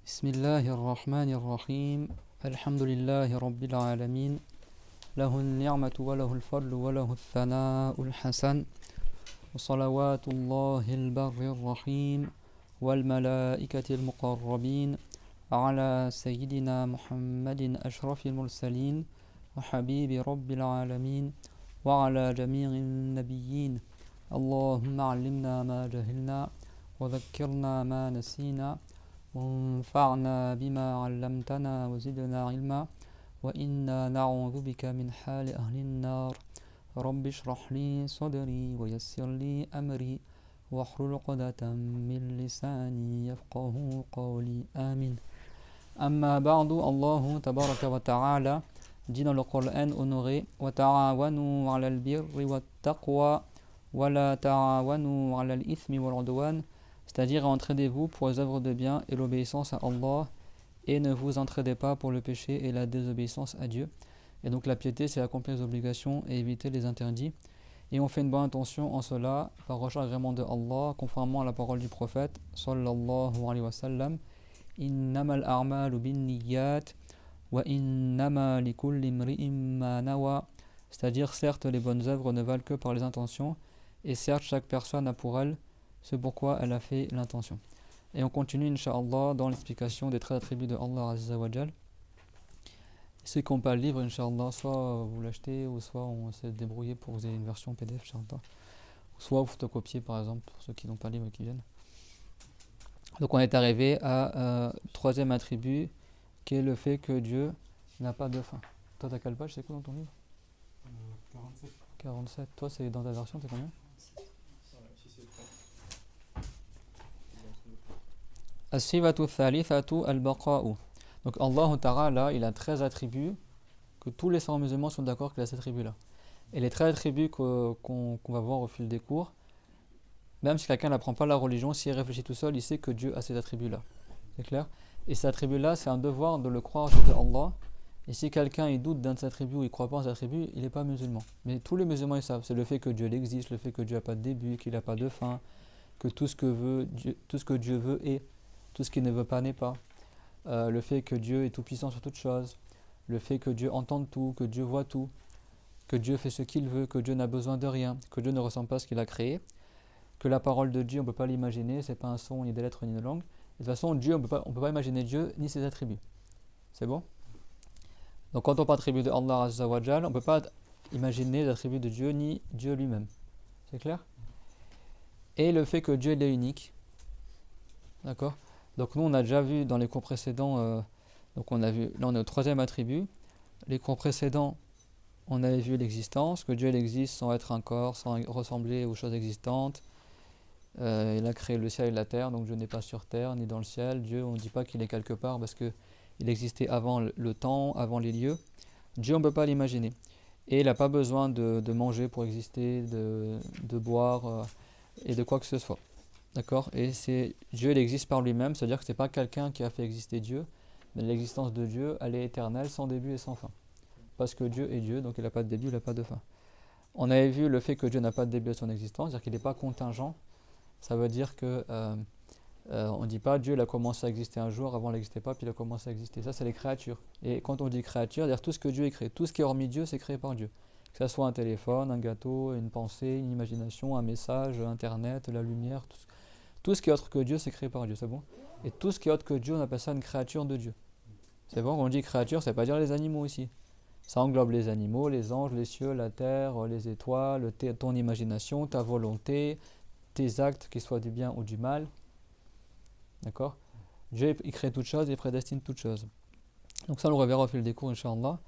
بسم الله الرحمن الرحيم الحمد لله رب العالمين له النعمة وله الفضل وله الثناء الحسن وصلوات الله البر الرحيم والملائكة المقربين على سيدنا محمد أشرف المرسلين وحبيب رب العالمين وعلى جميع النبيين اللهم علمنا ما جهلنا وذكرنا ما نسينا وانفعنا بما علمتنا وزدنا علما وإنا نعوذ بك من حال أهل النار رب اشرح لي صدري ويسر لي أمري واحلل عقدة من لساني يفقه قولي آمين أما بعد الله تبارك وتعالى dit dans le Coran honoré وتعاونوا على البر والتقوى ولا تعاونوا على الإثم والعدوان, c'est-à-dire entraidez-vous pour les œuvres de bien et l'obéissance à Allah, et ne vous entraidez pas pour le péché et la désobéissance à Dieu. Et donc la piété, c'est accomplir les obligations et éviter les interdits. Et on fait une bonne intention en cela par recherche agrément de Allah, conformément à la parole du prophète sallallahu alayhi wa sallam. Innamal a'malu bin niyyat wa innama likulli imri'in ma nawa, c'est-à-dire certes les bonnes œuvres ne valent que par les intentions, et certes chaque personne a pour elle c'est pourquoi elle a fait l'intention. Et on continue, Inch'Allah, dans l'explication des 13 attributs de Allah Azza wa Jal. Ceux qui n'ont pas le livre, Inch'Allah, soit vous l'achetez, ou soit on essaie de débrouiller pour que vous ayez une version PDF, Inch'Allah. Soit vous photocopiez, par exemple, pour ceux qui n'ont pas le livre et qui viennent. Donc on est arrivé à troisième attribut, qui est le fait que Dieu n'a pas de fin. Toi, t'as quelle page, c'est quoi dans ton livre 47. 47. Toi, c'est dans ta version, t'es combien As-sifatu thalithatu al-baqa'u. Donc Allah Ta'ala, il a 13 attributs que tous les savants musulmans sont d'accord qu'il a ces attributs-là. Et les 13 attributs qu'on va voir au fil des cours, même si quelqu'un n'apprend pas la religion, s'il réfléchit tout seul, il sait que Dieu a ces attributs-là. C'est clair? Et ces attributs-là, c'est un devoir de le croire de Allah. Et si quelqu'un il doute d'un de ces attributs ou il ne croit pas en ces attributs, il n'est pas musulman. Mais tous les musulmans ils savent, c'est le fait que Dieu existe, le fait que Dieu n'a pas de début, qu'il n'a pas de fin, que tout ce que Dieu veut est. Tout ce qu'il ne veut pas n'est pas. Le fait que Dieu est tout puissant sur toute chose. Le fait que Dieu entend tout, que Dieu voit tout. Que Dieu fait ce qu'il veut, que Dieu n'a besoin de rien. Que Dieu ne ressent pas ce qu'il a créé. Que la parole de Dieu, on ne peut pas l'imaginer. C'est pas un son, ni des lettres, ni une langue. De toute façon, Dieu, on peut pas imaginer Dieu, ni ses attributs. C'est bon? Donc quand on parle d'attributs de Allah Azza wa Jal, on ne peut pas imaginer les attributs de Dieu, ni Dieu lui-même. C'est clair? Et le fait que Dieu il est unique. D'accord? Donc nous on a déjà vu dans les cours précédents, donc on a vu, là on est au troisième attribut. Les cours précédents, on avait vu l'existence, que Dieu il existe sans être un corps, sans ressembler aux choses existantes. Il a créé le ciel et la terre, donc Dieu n'est pas sur terre ni dans le ciel. Dieu, on ne dit pas qu'il est quelque part parce qu'il existait avant le temps, avant les lieux. Dieu on ne peut pas l'imaginer. Et il n'a pas besoin de manger pour exister, de boire et de quoi que ce soit. D'accord? Et Dieu il existe par lui-même, c'est-à-dire que ce n'est pas quelqu'un qui a fait exister Dieu, mais l'existence de Dieu, elle est éternelle, sans début et sans fin. Parce que Dieu est Dieu, donc il n'a pas de début, il n'a pas de fin. On avait vu le fait que Dieu n'a pas de début à son existence, c'est-à-dire qu'il n'est pas contingent. Ça veut dire que on ne dit pas Dieu il a commencé à exister un jour, avant il n'existait pas, puis il a commencé à exister. Ça c'est les créatures. Et quand on dit créature, c'est-à-dire tout ce que Dieu a créé, tout ce qui est hormis Dieu, c'est créé par Dieu. Que ce soit un téléphone, un gâteau, une pensée, une imagination, un message, Internet, la lumière, tout ce qui est autre que Dieu, c'est créé par Dieu, c'est bon? Et tout ce qui est autre que Dieu, on appelle ça une créature de Dieu. C'est bon? Quand on dit créature, ça ne veut pas dire les animaux ici. Ça englobe les animaux, les anges, les cieux, la terre, les étoiles, ton imagination, ta volonté, tes actes, qu'ils soient du bien ou du mal. D'accord? Dieu, il crée toutes choses et prédestine toutes choses. Donc ça, on le reverra au fil des cours, Inch'Allah.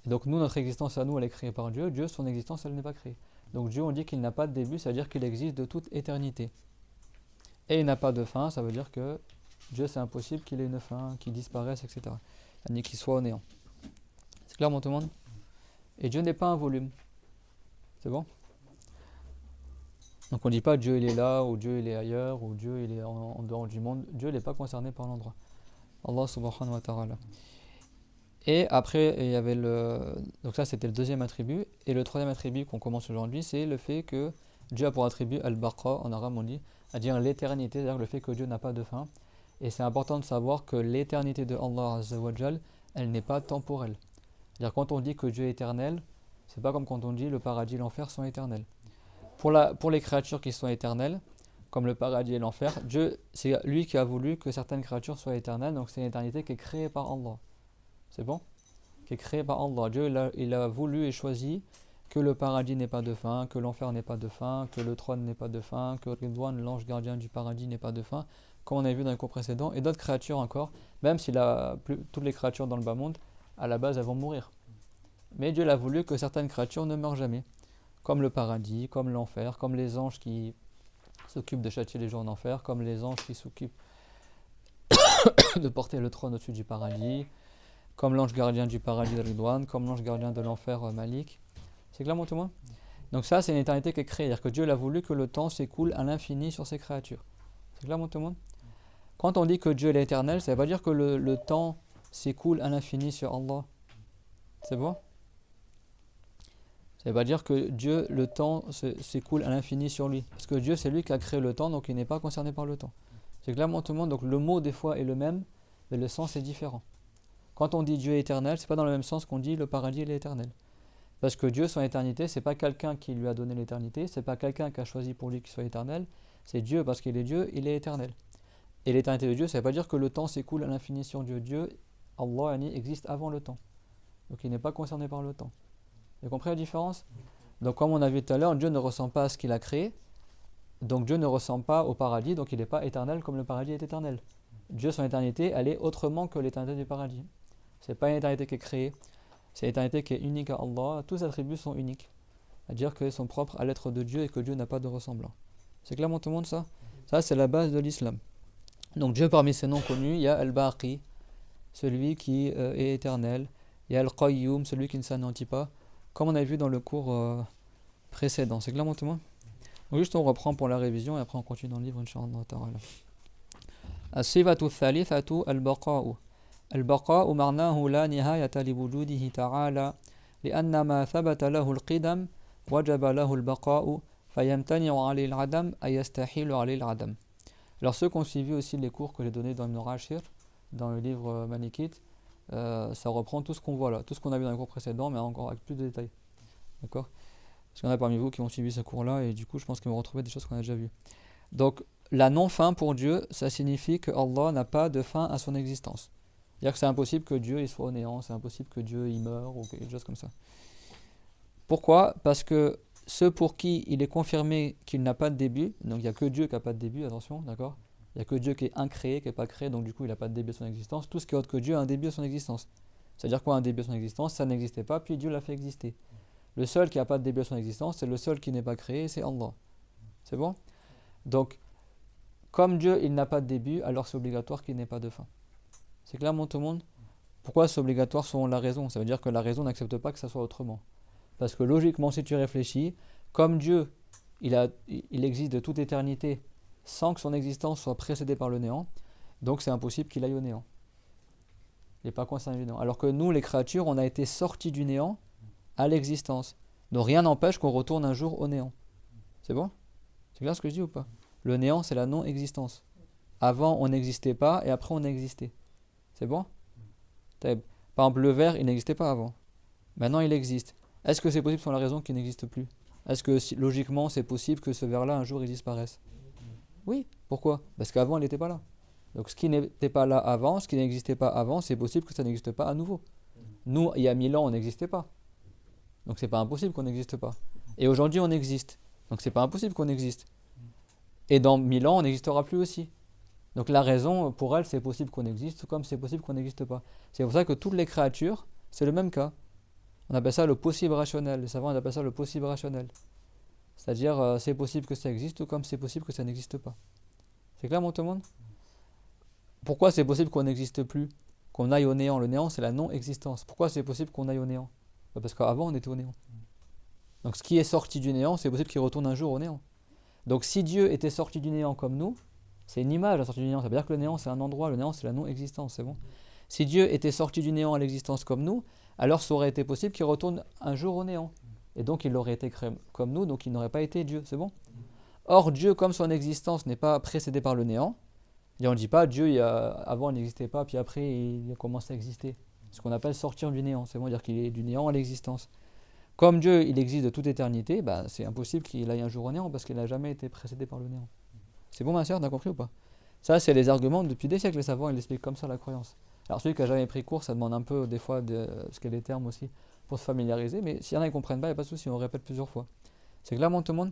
Et donc nous, notre existence à nous, elle est créée par Dieu. Dieu, son existence, elle n'est pas créée. Donc Dieu, on dit qu'il n'a pas de début, c'est-à-dire qu'il existe de toute éternité. Et il n'a pas de fin, ça veut dire que Dieu c'est impossible qu'il ait une fin, qu'il disparaisse, etc. Ni qu'il soit au néant. C'est clair, mon tout le monde? Et Dieu n'est pas un volume. C'est bon? Donc on ne dit pas Dieu il est là, ou Dieu il est ailleurs, ou Dieu il est en dehors du monde. Dieu n'est pas concerné par l'endroit. Allah subhanahu wa ta'ala. Et après, il y avait donc ça c'était le deuxième attribut. Et le troisième attribut qu'on commence aujourd'hui, c'est le fait que Dieu a pour attribut al-baqa, en arabe on dit, c'est-à-dire l'éternité, c'est-à-dire le fait que Dieu n'a pas de fin. Et c'est important de savoir que l'éternité de Allah Azza wa Jal, elle n'est pas temporelle. C'est-à-dire quand on dit que Dieu est éternel, c'est pas comme quand on dit le paradis et l'enfer sont éternels. Pour les créatures qui sont éternelles, comme le paradis et l'enfer, Dieu, c'est lui qui a voulu que certaines créatures soient éternelles, donc c'est une éternité qui est créée par Allah. C'est bon? Qui est créée par Allah. Dieu, il a voulu et choisi que le paradis n'ait pas de fin, que l'enfer n'ait pas de fin, que le trône n'ait pas de fin, que Ridwan, l'ange gardien du paradis, n'ait pas de fin, comme on a vu dans les cours précédents, et d'autres créatures encore, même si toutes les créatures dans le bas monde, à la base, elles vont mourir. Mais Dieu a voulu que certaines créatures ne meurent jamais, comme le paradis, comme l'enfer, comme les anges qui s'occupent de châtier les gens en enfer, comme les anges qui s'occupent de porter le trône au-dessus du paradis, comme l'ange gardien du paradis de Ridwan, comme l'ange gardien de l'enfer Malik. C'est clair, mon témoin? Donc ça, c'est une éternité qui est créée, c'est-à-dire que Dieu a voulu que le temps s'écoule à l'infini sur ses créatures. C'est clair, mon témoin? Quand on dit que Dieu est éternel, ça ne veut pas dire que le temps s'écoule à l'infini sur Allah. C'est bon? Ça ne veut pas dire que Dieu, le temps s'écoule à l'infini sur lui. Parce que Dieu, c'est lui qui a créé le temps, donc il n'est pas concerné par le temps. C'est clairement tout le monde. Donc le mot, des fois, est le même, mais le sens est différent. Quand on dit Dieu est éternel, ce n'est pas dans le même sens qu'on dit le paradis est éternel. Parce que Dieu, son éternité, ce n'est pas quelqu'un qui lui a donné l'éternité, ce n'est pas quelqu'un qui a choisi pour lui qu'il soit éternel, c'est Dieu, parce qu'il est Dieu, il est éternel. Et l'éternité de Dieu, ça ne veut pas dire que le temps s'écoule à l'infini sur Dieu. Dieu, Allah, existe avant le temps. Donc il n'est pas concerné par le temps. Vous comprenez la différence? Donc comme on a vu tout à l'heure, Dieu ne ressent pas à ce qu'il a créé. Donc Dieu ne ressent pas au paradis, donc il n'est pas éternel comme le paradis est éternel. Dieu, son éternité, elle est autrement que l'éternité du paradis. Ce n'est pas une éternité qui est créée, c'est une éternité qui est unique à Allah. Tous ses attributs sont uniques. C'est-à-dire qu'ils sont propres à l'être de Dieu et que Dieu n'a pas de ressemblant. C'est clairement tout le monde ça? Ça, c'est la base de l'islam. Donc Dieu, parmi ses noms connus, il y a Al-Baqi, celui qui est éternel. Il y a Al-Qayyum, celui qui ne s'anéantit pas, comme on a vu dans le cours précédent. C'est clairement tout le monde? Donc juste on reprend pour la révision et après on continue dans le livre, Inch'Allah ta'ala. As-sifatu thalithatu al-baqa'u. Al-baqa'u marnahu la nihayata li wujudihi ta'ala لأن ما ثبت له القدم وجب له البقاء فيمتنع عليه العدم أي يستحيل عليه العدم. Alors ceux qui ont suivi aussi les cours que j'ai donnés dans Ibn Rashir, dans le livre Malikite, ça reprend tout ce qu'on voit là, tout ce qu'on a vu dans les cours précédents, mais encore avec plus de détails. D'accord? Parce qu'il y en a parmi vous qui ont suivi ce cours-là, et du coup, je pense qu'ils vont retrouver des choses qu'on a déjà vues. Donc, la non-fin pour Dieu, ça signifie que Allah n'a pas de fin à son existence. C'est-à-dire que c'est impossible que Dieu il soit au néant, c'est impossible que Dieu il meure, ou quelque chose comme ça. Pourquoi? Parce que ceux pour qui il est confirmé qu'il n'a pas de début, donc il n'y a que Dieu qui n'a pas de début, attention, d'accord? Il n'y a que Dieu qui est incréé, qui n'est pas créé, donc du coup il n'a pas de début à son existence. Tout ce qui est autre que Dieu a un début à son existence. C'est-à-dire quoi un début à son existence? Ça n'existait pas, puis Dieu l'a fait exister. Le seul qui n'a pas de début à son existence, c'est le seul qui n'est pas créé, c'est Allah. C'est bon? Donc, comme Dieu il n'a pas de début, alors c'est obligatoire qu'il n'ait pas de fin. C'est clairement tout le monde? Pourquoi c'est obligatoire selon la raison? Ça veut dire que la raison n'accepte pas que ça soit autrement. Parce que logiquement, si tu réfléchis, comme Dieu il existe de toute éternité sans que son existence soit précédée par le néant, donc c'est impossible qu'il aille au néant. Il n'est pas concerné du néant. Alors que nous, les créatures, on a été sortis du néant à l'existence. Donc rien n'empêche qu'on retourne un jour au néant. C'est bon? C'est clair ce que je dis ou pas? Le néant, c'est la non-existence. Avant, on n'existait pas et après, on a existé. C'est bon? Par exemple, le verre, il n'existait pas avant. Maintenant, il existe. Est-ce que c'est possible sans la raison qu'il n'existe plus? Est-ce que logiquement, c'est possible que ce verre-là, un jour, il disparaisse? Oui. Pourquoi? Parce qu'avant, il n'était pas là. Donc, ce qui n'était pas là avant, ce qui n'existait pas avant, c'est possible que ça n'existe pas à nouveau. Nous, il y a 1000 ans, on n'existait pas. Donc, c'est pas impossible qu'on n'existe pas. Et aujourd'hui, on existe. Donc, c'est pas impossible qu'on existe. Et dans 1000 ans, on n'existera plus aussi. Donc, la raison, pour elle, c'est possible qu'on existe, comme c'est possible qu'on n'existe pas. C'est pour ça que toutes les créatures, c'est le même cas. On appelle ça le possible rationnel. Les savants appellent ça le possible rationnel. C'est-à-dire, c'est possible que ça existe, ou comme c'est possible que ça n'existe pas. C'est clair, tout le monde? Pourquoi c'est possible qu'on n'existe plus? Qu'on aille au néant? Le néant, c'est la non-existence. Pourquoi c'est possible qu'on aille au néant? Parce qu'avant, on était au néant. Donc, ce qui est sorti du néant, c'est possible qu'il retourne un jour au néant. Donc, si Dieu était sorti du néant comme nous, c'est une image, la sortie du néant. Ça veut dire que le néant, c'est un endroit. Le néant, c'est la non-existence. C'est bon? Si Dieu était sorti du néant à l'existence comme nous, alors ça aurait été possible qu'il retourne un jour au néant. Et donc, il aurait été créé comme nous, donc il n'aurait pas été Dieu. C'est bon? Or, Dieu, comme son existence n'est pas précédée par le néant, Et on ne dit pas Dieu, avant il n'existait pas, puis après il a commencé à exister. C'est ce qu'on appelle sortir du néant. C'est bon dire qu'il est du néant à l'existence. Comme Dieu, il existe de toute éternité, bah, c'est impossible qu'il aille un jour au néant parce qu'il n'a jamais été précédé par le néant. C'est bon, ma sœur, t'as compris ou pas? Ça, c'est les arguments depuis des siècles. Les savants, ils expliquent comme ça la croyance. Alors, celui qui n'a jamais pris cours, ça demande un peu, des fois, ce qu'il y a des termes aussi, pour se familiariser. Mais s'il y en a qui ne comprennent pas, il n'y a pas de souci, on répète plusieurs fois. C'est clairement tout le monde.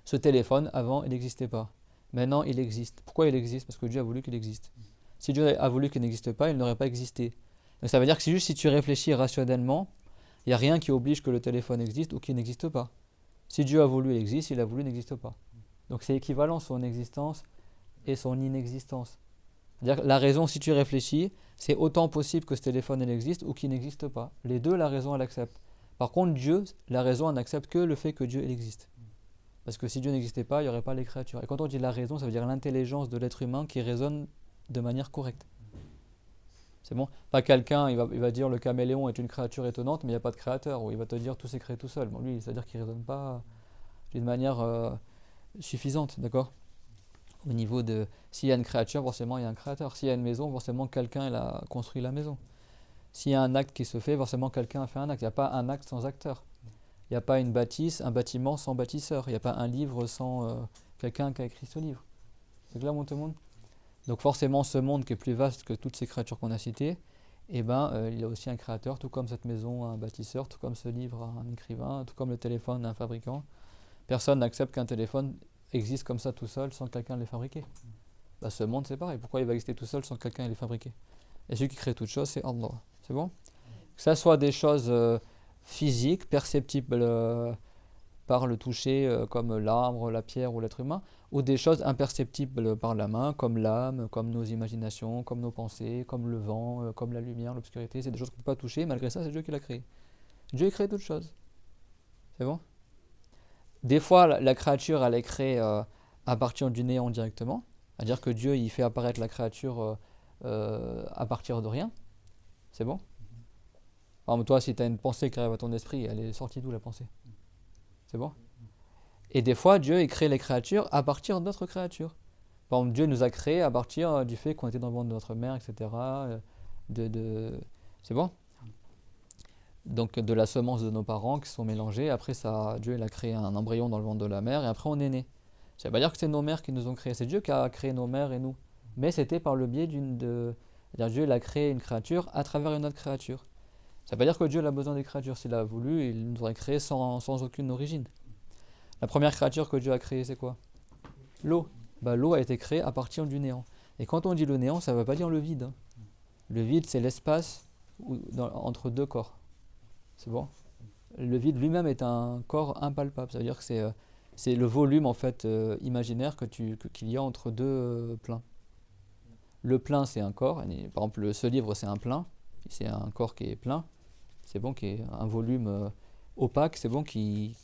Ce téléphone, avant, il n'existait pas. Maintenant, il existe. Pourquoi il existe? Parce que Dieu a voulu qu'il existe. Si Dieu a voulu qu'il n'existe pas, il n'aurait pas existé. Donc, ça veut dire que c'est juste si tu réfléchis rationnellement, il n'y a rien qui oblige que le téléphone existe ou qu'il n'existe pas. Si Dieu a voulu, il existe. S'il a voulu, il n'existe pas. Donc, c'est équivalent son existence et son inexistence. C'est-à-dire que la raison, si tu réfléchis, c'est autant possible que ce téléphone il existe ou qu'il n'existe pas. Les deux, la raison, elle accepte. Par contre, Dieu, la raison, elle n'accepte que le fait que Dieu il existe. Parce que si Dieu n'existait pas, il n'y aurait pas les créatures. Et quand on dit la raison, ça veut dire l'intelligence de l'être humain qui raisonne de manière correcte. C'est bon? Pas quelqu'un, il va dire le caméléon est une créature étonnante, mais il n'y a pas de créateur. Ou il va te dire tout s'est créé tout seul. Bon, lui, c'est-à-dire qu'il ne raisonne pas d'une manière suffisante, d'accord? Au niveau de, s'il y a une créature, forcément il y a un créateur. S'il y a une maison, forcément quelqu'un il a construit la maison. S'il y a un acte qui se fait, forcément quelqu'un a fait un acte. Il n'y a pas un acte sans acteur. Il n'y a pas une bâtisse, un bâtiment sans bâtisseur. Il n'y a pas un livre sans quelqu'un qui a écrit ce livre. C'est clair, mon tout le monde? Donc forcément, ce monde qui est plus vaste que toutes ces créatures qu'on a citées, eh ben, il a aussi un créateur, tout comme cette maison a un bâtisseur, tout comme ce livre a un écrivain, tout comme le téléphone a un fabricant. Personne n'accepte qu'un téléphone existe comme ça tout seul sans que quelqu'un l'ait fabriqué. Bah, ce monde, c'est pareil. Pourquoi il va exister tout seul sans que quelqu'un l'ait fabriqué? Et celui qui crée toute chose, c'est Allah. C'est bon? Que ça soit des choses physiques, perceptibles par le toucher, comme l'arbre, la pierre ou l'être humain, ou des choses imperceptibles par la main, comme l'âme, comme nos imaginations, comme nos pensées, comme le vent, comme la lumière, l'obscurité. C'est des choses qu'on ne peut pas toucher, malgré ça, c'est Dieu qui l'a créé. Dieu crée toutes choses. C'est bon? Des fois, la créature, elle est créée à partir du néant directement. C'est-à-dire que Dieu, il fait apparaître la créature à partir de rien. C'est bon? Par exemple, toi, si tu as une pensée qui arrive à ton esprit, elle est sortie d'où la pensée? C'est bon? Et des fois, Dieu, il crée les créatures à partir d'autres créatures. Par exemple, Dieu nous a créés à partir du fait qu'on était dans le ventre de notre mère, etc. C'est bon? Donc de la semence de nos parents qui sont mélangées. Après, ça, Dieu il a créé un embryon dans le ventre de la mère et après on est né. Ça veut pas dire que c'est nos mères qui nous ont créés. C'est Dieu qui a créé nos mères et nous. Mais c'était par le biais c'est-à-dire Dieu il a créé une créature à travers une autre créature. Ça veut pas dire que Dieu il a besoin des créatures. S'il a voulu, il nous aurait créé sans aucune origine. La première créature que Dieu a créée, c'est quoi? L'eau. Bah, l'eau a été créée à partir du néant. Et quand on dit le néant, ça ne veut pas dire le vide. Hein. Le vide, c'est l'espace entre deux corps. C'est bon? Le vide lui-même est un corps impalpable. Ça veut dire que c'est le volume en fait imaginaire qu'il y a entre deux pleins. Le plein, c'est un corps. Par exemple, ce livre, c'est un plein. C'est un corps qui est plein. C'est bon, qui est un volume opaque. C'est bon, qui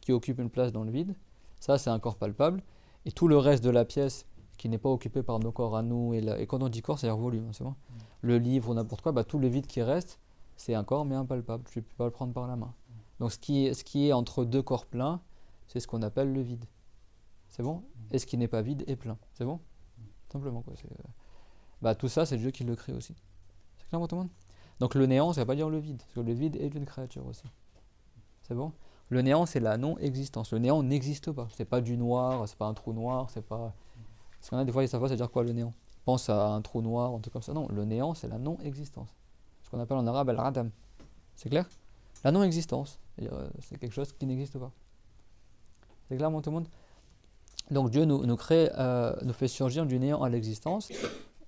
occupe une place dans le vide. Ça, c'est un corps palpable. Et tout le reste de la pièce qui n'est pas occupé par nos corps à nous. Et quand on dit corps, c'est-à-dire volume. C'est bon? Le livre ou n'importe quoi, bah, tout le vide qui reste, c'est un corps mais impalpable. Tu ne peux pas le prendre par la main. Donc ce qui est entre deux corps pleins, c'est ce qu'on appelle le vide. C'est bon? Et ce qui n'est pas vide est plein. C'est bon? Simplement quoi. Bah, tout ça, c'est Dieu qui le crée aussi. C'est clair pour tout le monde? Donc le néant, ça ne veut pas dire le vide. Parce que le vide est une créature aussi. C'est bon? Le néant, c'est la non-existence. Le néant n'existe pas. C'est pas du noir, c'est pas un trou noir, c'est pas... Parce qu'il y en a des fois, ils savent pas, ça veut dire quoi le néant? Pense à un trou noir, un truc comme ça. Non, le néant, c'est la non-existence. Ce qu'on appelle en arabe al-adam. C'est clair? La non-existence. C'est quelque chose qui n'existe pas. C'est clair, tout le monde? Donc Dieu nous crée, nous fait surgir du néant à l'existence.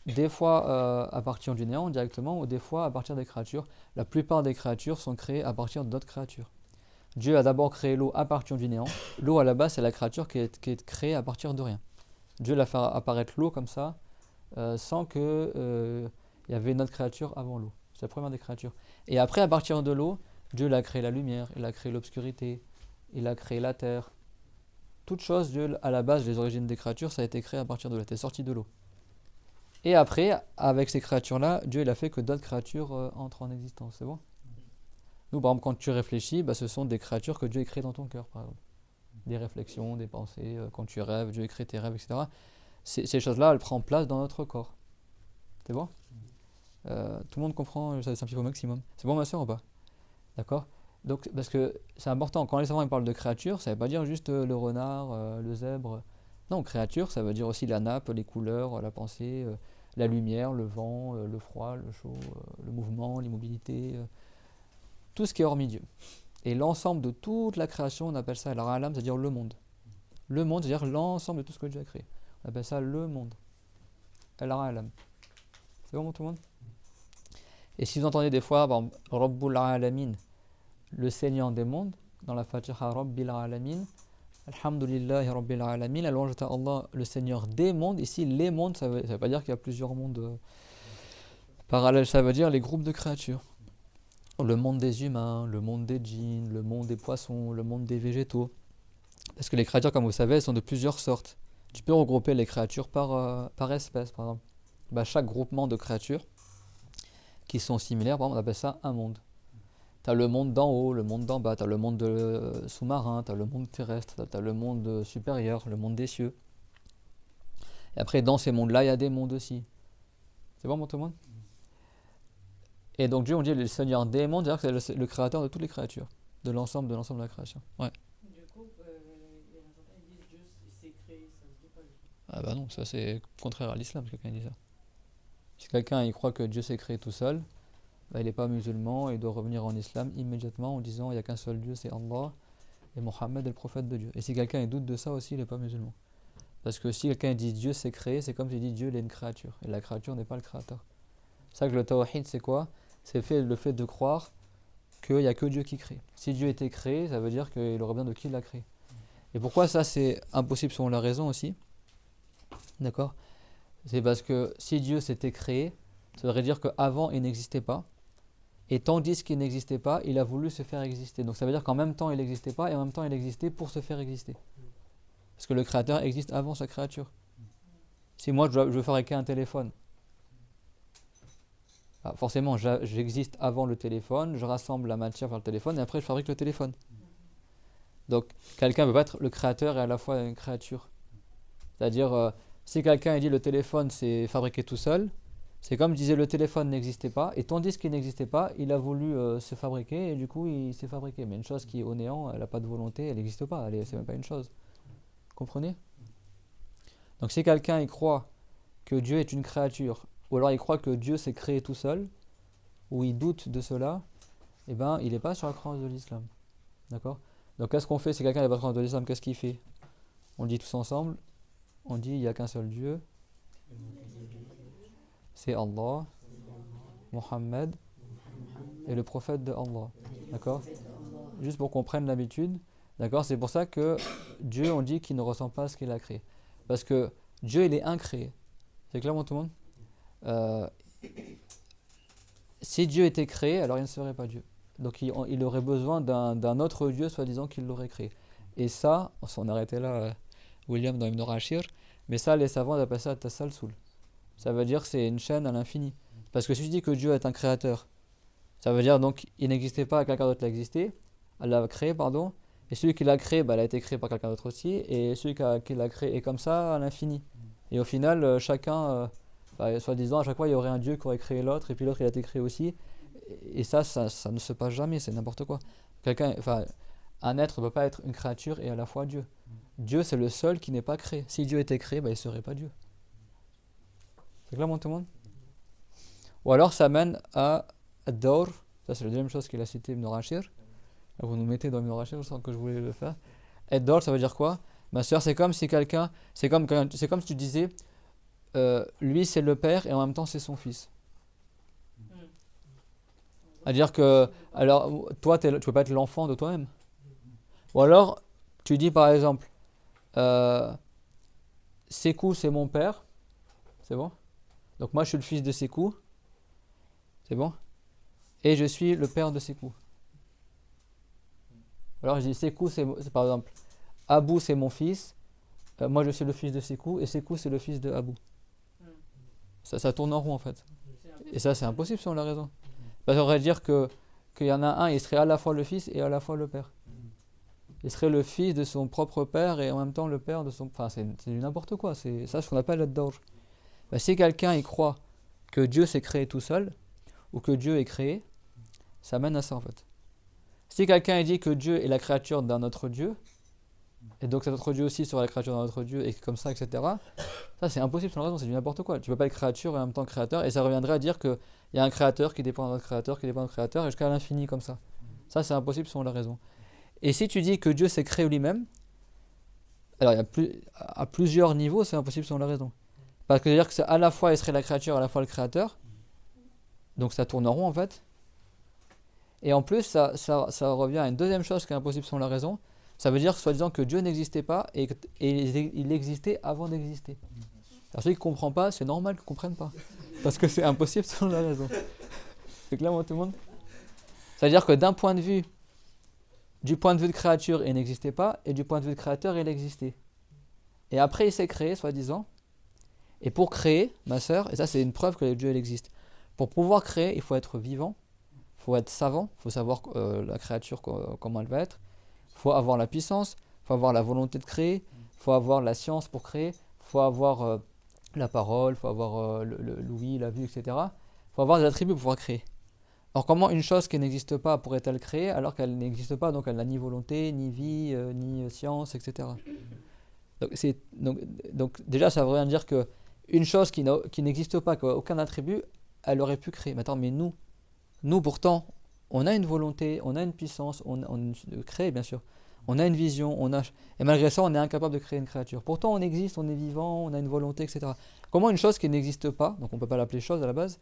Des fois à partir du néant directement, ou des fois à partir des créatures. La plupart des créatures sont créées à partir d'autres créatures. Dieu a d'abord créé l'eau à partir du néant. L'eau à la base, c'est la créature qui est créée à partir de rien. Dieu l'a fait apparaître l'eau comme ça, sans que y avait une autre créature avant l'eau. C'est la première des créatures. Et après, à partir de l'eau, Dieu a créé la lumière, il a créé l'obscurité, il a créé la terre. Toute chose, Dieu, à la base, les origines des créatures, ça a été créé à partir de l'eau, c'est sorti de l'eau. Et après, avec ces créatures-là, Dieu il a fait que d'autres créatures entrent en existence. C'est bon? Nous, par exemple, quand tu réfléchis, bah, ce sont des créatures que Dieu a créées dans ton cœur, par exemple. Des réflexions, des pensées, quand tu rêves, Dieu a créé tes rêves, etc. ces choses-là, elles prennent place dans notre corps. C'est bon? Tout le monde comprend, ça simplifie au maximum. C'est bon, ma soeur, ou pas? D'accord? Donc, parce que c'est important, quand les savants ils parlent de créatures, ça ne veut pas dire juste le renard, le zèbre. Non, créature, ça veut dire aussi la nappe, les couleurs, la pensée, la lumière, le vent, le froid, le chaud, le mouvement, l'immobilité, tout ce qui est hormis Dieu. Et l'ensemble de toute la création, on appelle ça al-alam, c'est-à-dire le monde. Le monde, c'est-à-dire l'ensemble de tout ce que Dieu a créé. On appelle ça le monde. Al-alam. C'est bon pour tout le monde? Et si vous entendez des fois, par exemple, Rabbul Alamin, le Seigneur des mondes, dans la Fatiha, Rabbil Alamin, Alhamdulillahi Rabbil Alamin, la louange à Allah, le Seigneur des mondes. Ici, les mondes, ça veut pas dire qu'il y a plusieurs mondes parallèles, ça veut dire les groupes de créatures. Le monde des humains, le monde des djinns, le monde des poissons, le monde des végétaux. Parce que les créatures, comme vous savez, elles sont de plusieurs sortes. Tu peux regrouper les créatures par espèce, par exemple. Chaque groupement de créatures qui sont similaires, par exemple, on appelle ça un monde. Tu as le monde d'en haut, le monde d'en bas, tu as le monde sous-marin, tu as le monde terrestre, tu as le monde supérieur, le monde des cieux. Et après, dans ces mondes-là, il y a des mondes aussi. C'est bon pour tout le monde? Et donc Dieu, on dit le Seigneur des mondes, c'est-à-dire que c'est le créateur de toutes les créatures, de l'ensemble de la création. Ouais. Du coup, il y en a certains qui disent Dieu s'est créé, ça se dit pas du tout. Ah bah non, ça c'est contraire à l'islam, quelqu'un dit ça. Si quelqu'un il croit que Dieu s'est créé tout seul, il n'est pas musulman, il doit revenir en islam immédiatement en disant il n'y a qu'un seul Dieu, c'est Allah, et Mohammed est le prophète de Dieu. Et si quelqu'un doute de ça aussi, il n'est pas musulman. Parce que si quelqu'un dit Dieu s'est créé, c'est comme s'il dit Dieu il est une créature, et la créature n'est pas le créateur. C'est ça que le tawhid c'est quoi? C'est le fait de croire qu'il n'y a que Dieu qui crée. Si Dieu était créé, ça veut dire qu'il aurait besoin de qui l'a créé. Et pourquoi ça c'est impossible selon la raison aussi? D'accord? C'est parce que si Dieu s'était créé, ça voudrait dire qu'avant il n'existait pas, et tandis qu'il n'existait pas, il a voulu se faire exister. Donc ça veut dire qu'en même temps il n'existait pas, et en même temps il existait pour se faire exister. Parce que le créateur existe avant sa créature. Si moi je veux fabriquer un téléphone, forcément j'existe avant le téléphone, je rassemble la matière pour le téléphone, et après je fabrique le téléphone. Donc quelqu'un ne peut pas être le créateur et à la fois une créature. C'est-à-dire, si quelqu'un dit le téléphone c'est fabriqué tout seul, c'est comme disait le téléphone n'existait pas, et tandis qu'il n'existait pas, il a voulu se fabriquer, et du coup il s'est fabriqué. Mais une chose qui est au néant, elle n'a pas de volonté, elle n'existe pas, c'est même pas une chose. Comprenez? Donc si quelqu'un il croit que Dieu est une créature, ou alors il croit que Dieu s'est créé tout seul, ou il doute de cela, eh ben il n'est pas sur la croyance de l'islam. D'accord? Donc qu'est-ce qu'on fait si quelqu'un n'est pas sur la croyance de l'islam? Qu'est-ce qu'il fait? On dit tous ensemble, on dit il n'y a qu'un seul Dieu, c'est Allah, Mohammed et le prophète de Allah. D'accord? Juste pour qu'on prenne l'habitude. D'accord? C'est pour ça que Dieu, on dit qu'il ne ressent pas ce qu'il a créé. Parce que Dieu, il est incréé. C'est clair pour tout le monde? Si Dieu était créé, alors il ne serait pas Dieu. Donc il aurait besoin d'un autre Dieu, soi-disant qu'il l'aurait créé. Et ça, on s'en arrêtait là, William dans Ibn Rashir, mais ça, les savants appellent ça Tasalsul. Ça veut dire que c'est une chaîne à l'infini. Parce que si je dis que Dieu est un créateur, ça veut dire donc il n'existait pas, quelqu'un d'autre l'a existé, elle l'a créé, pardon, et celui qui l'a créé, elle a été créé par quelqu'un d'autre aussi, et celui qui l'a créé est comme ça à l'infini. Et au final, chacun, soi-disant, à chaque fois, il y aurait un Dieu qui aurait créé l'autre, et puis l'autre, il a été créé aussi. Et ça ne se passe jamais, c'est n'importe quoi. Un être ne peut pas être une créature et à la fois Dieu. Dieu, c'est le seul qui n'est pas créé. Si Dieu était créé, il ne serait pas Dieu. C'est clair, tout le monde? Ou alors, ça mène à Ad-Dawr. Ça, c'est la deuxième chose qu'il a cité Ibn Rashir. Là, vous nous mettez dans Ibn Rashir, je sens que je voulais le faire. Ad-Dawr, ça veut dire quoi? Ma soeur, c'est comme si quelqu'un. C'est comme si tu disais lui, c'est le père et en même temps, c'est son fils. C'est-à-dire que. Alors, toi, tu ne peux pas être l'enfant de toi-même. Ou alors, tu dis par exemple Sekou, c'est mon père. C'est bon? Donc moi je suis le fils de Sekou, c'est bon? Et je suis le père de Sekou. Alors je dis Sekou, c'est par exemple, Abou c'est mon fils, moi je suis le fils de Sekou, et Sekou c'est le fils de Abou. Ça tourne en rond en fait. Et ça c'est impossible si on a raison. Parce qu'on va dire qu'il y en a un, il serait à la fois le fils et à la fois le père. il serait le fils de son propre père et en même temps le père de son... Enfin, c'est du n'importe quoi, c'est ça ce qu'on appelle l'ad-dawj. Bah, si quelqu'un y croit que Dieu s'est créé tout seul, ou que Dieu est créé, ça mène à ça en fait. Si quelqu'un dit que Dieu est la créature d'un autre Dieu, et donc cet autre Dieu aussi sera la créature d'un autre Dieu, et comme ça, etc., ça c'est impossible sans raison, c'est du n'importe quoi. Tu peux pas être créature et en même temps créateur, et ça reviendrait à dire qu'il y a un créateur qui dépend d'un autre créateur, qui dépend d'un autre créateur, et jusqu'à l'infini comme ça. Ça c'est impossible sans la raison. Et si tu dis que Dieu s'est créé lui-même, alors à plusieurs niveaux, c'est impossible sans la raison. Parce que c'est-à-dire que c'est à la fois il serait la créature, à la fois le créateur, donc ça tourne en rond en fait. Et en plus, ça revient à une deuxième chose qui est impossible sans la raison. Ça veut dire, soi-disant, que Dieu n'existait pas et il existait avant d'exister. Alors celui qui ne comprend pas, c'est normal qu'il ne comprenne pas. Parce que c'est impossible sans la raison. C'est clair, moi, tout le monde? C'est-à-dire que du point de vue de créature, il n'existait pas, et du point de vue de créateur, il existait. Et après, il s'est créé, soi-disant. Et pour créer, ma sœur, et ça c'est une preuve que Dieu il existe, pour pouvoir créer, il faut être vivant, il faut être savant, il faut savoir la créature, comment elle va être, il faut avoir la puissance, il faut avoir la volonté de créer, il faut avoir la science pour créer, il faut avoir la parole, il faut avoir l'ouïe, la vue, etc. Il faut avoir des attributs pour pouvoir créer. Alors comment une chose qui n'existe pas pourrait-elle créer alors qu'elle n'existe pas, donc elle n'a ni volonté, ni vie, ni science, etc. Donc déjà ça veut rien dire que une chose qui n'existe pas, qui n'a aucun attribut, elle aurait pu créer. Mais attends, mais nous pourtant, on a une volonté, on a une puissance, on crée bien sûr, on a une vision, et malgré ça on est incapable de créer une créature. Pourtant on existe, on est vivant, on a une volonté, etc. Comment une chose qui n'existe pas, donc on ne peut pas l'appeler chose à la base,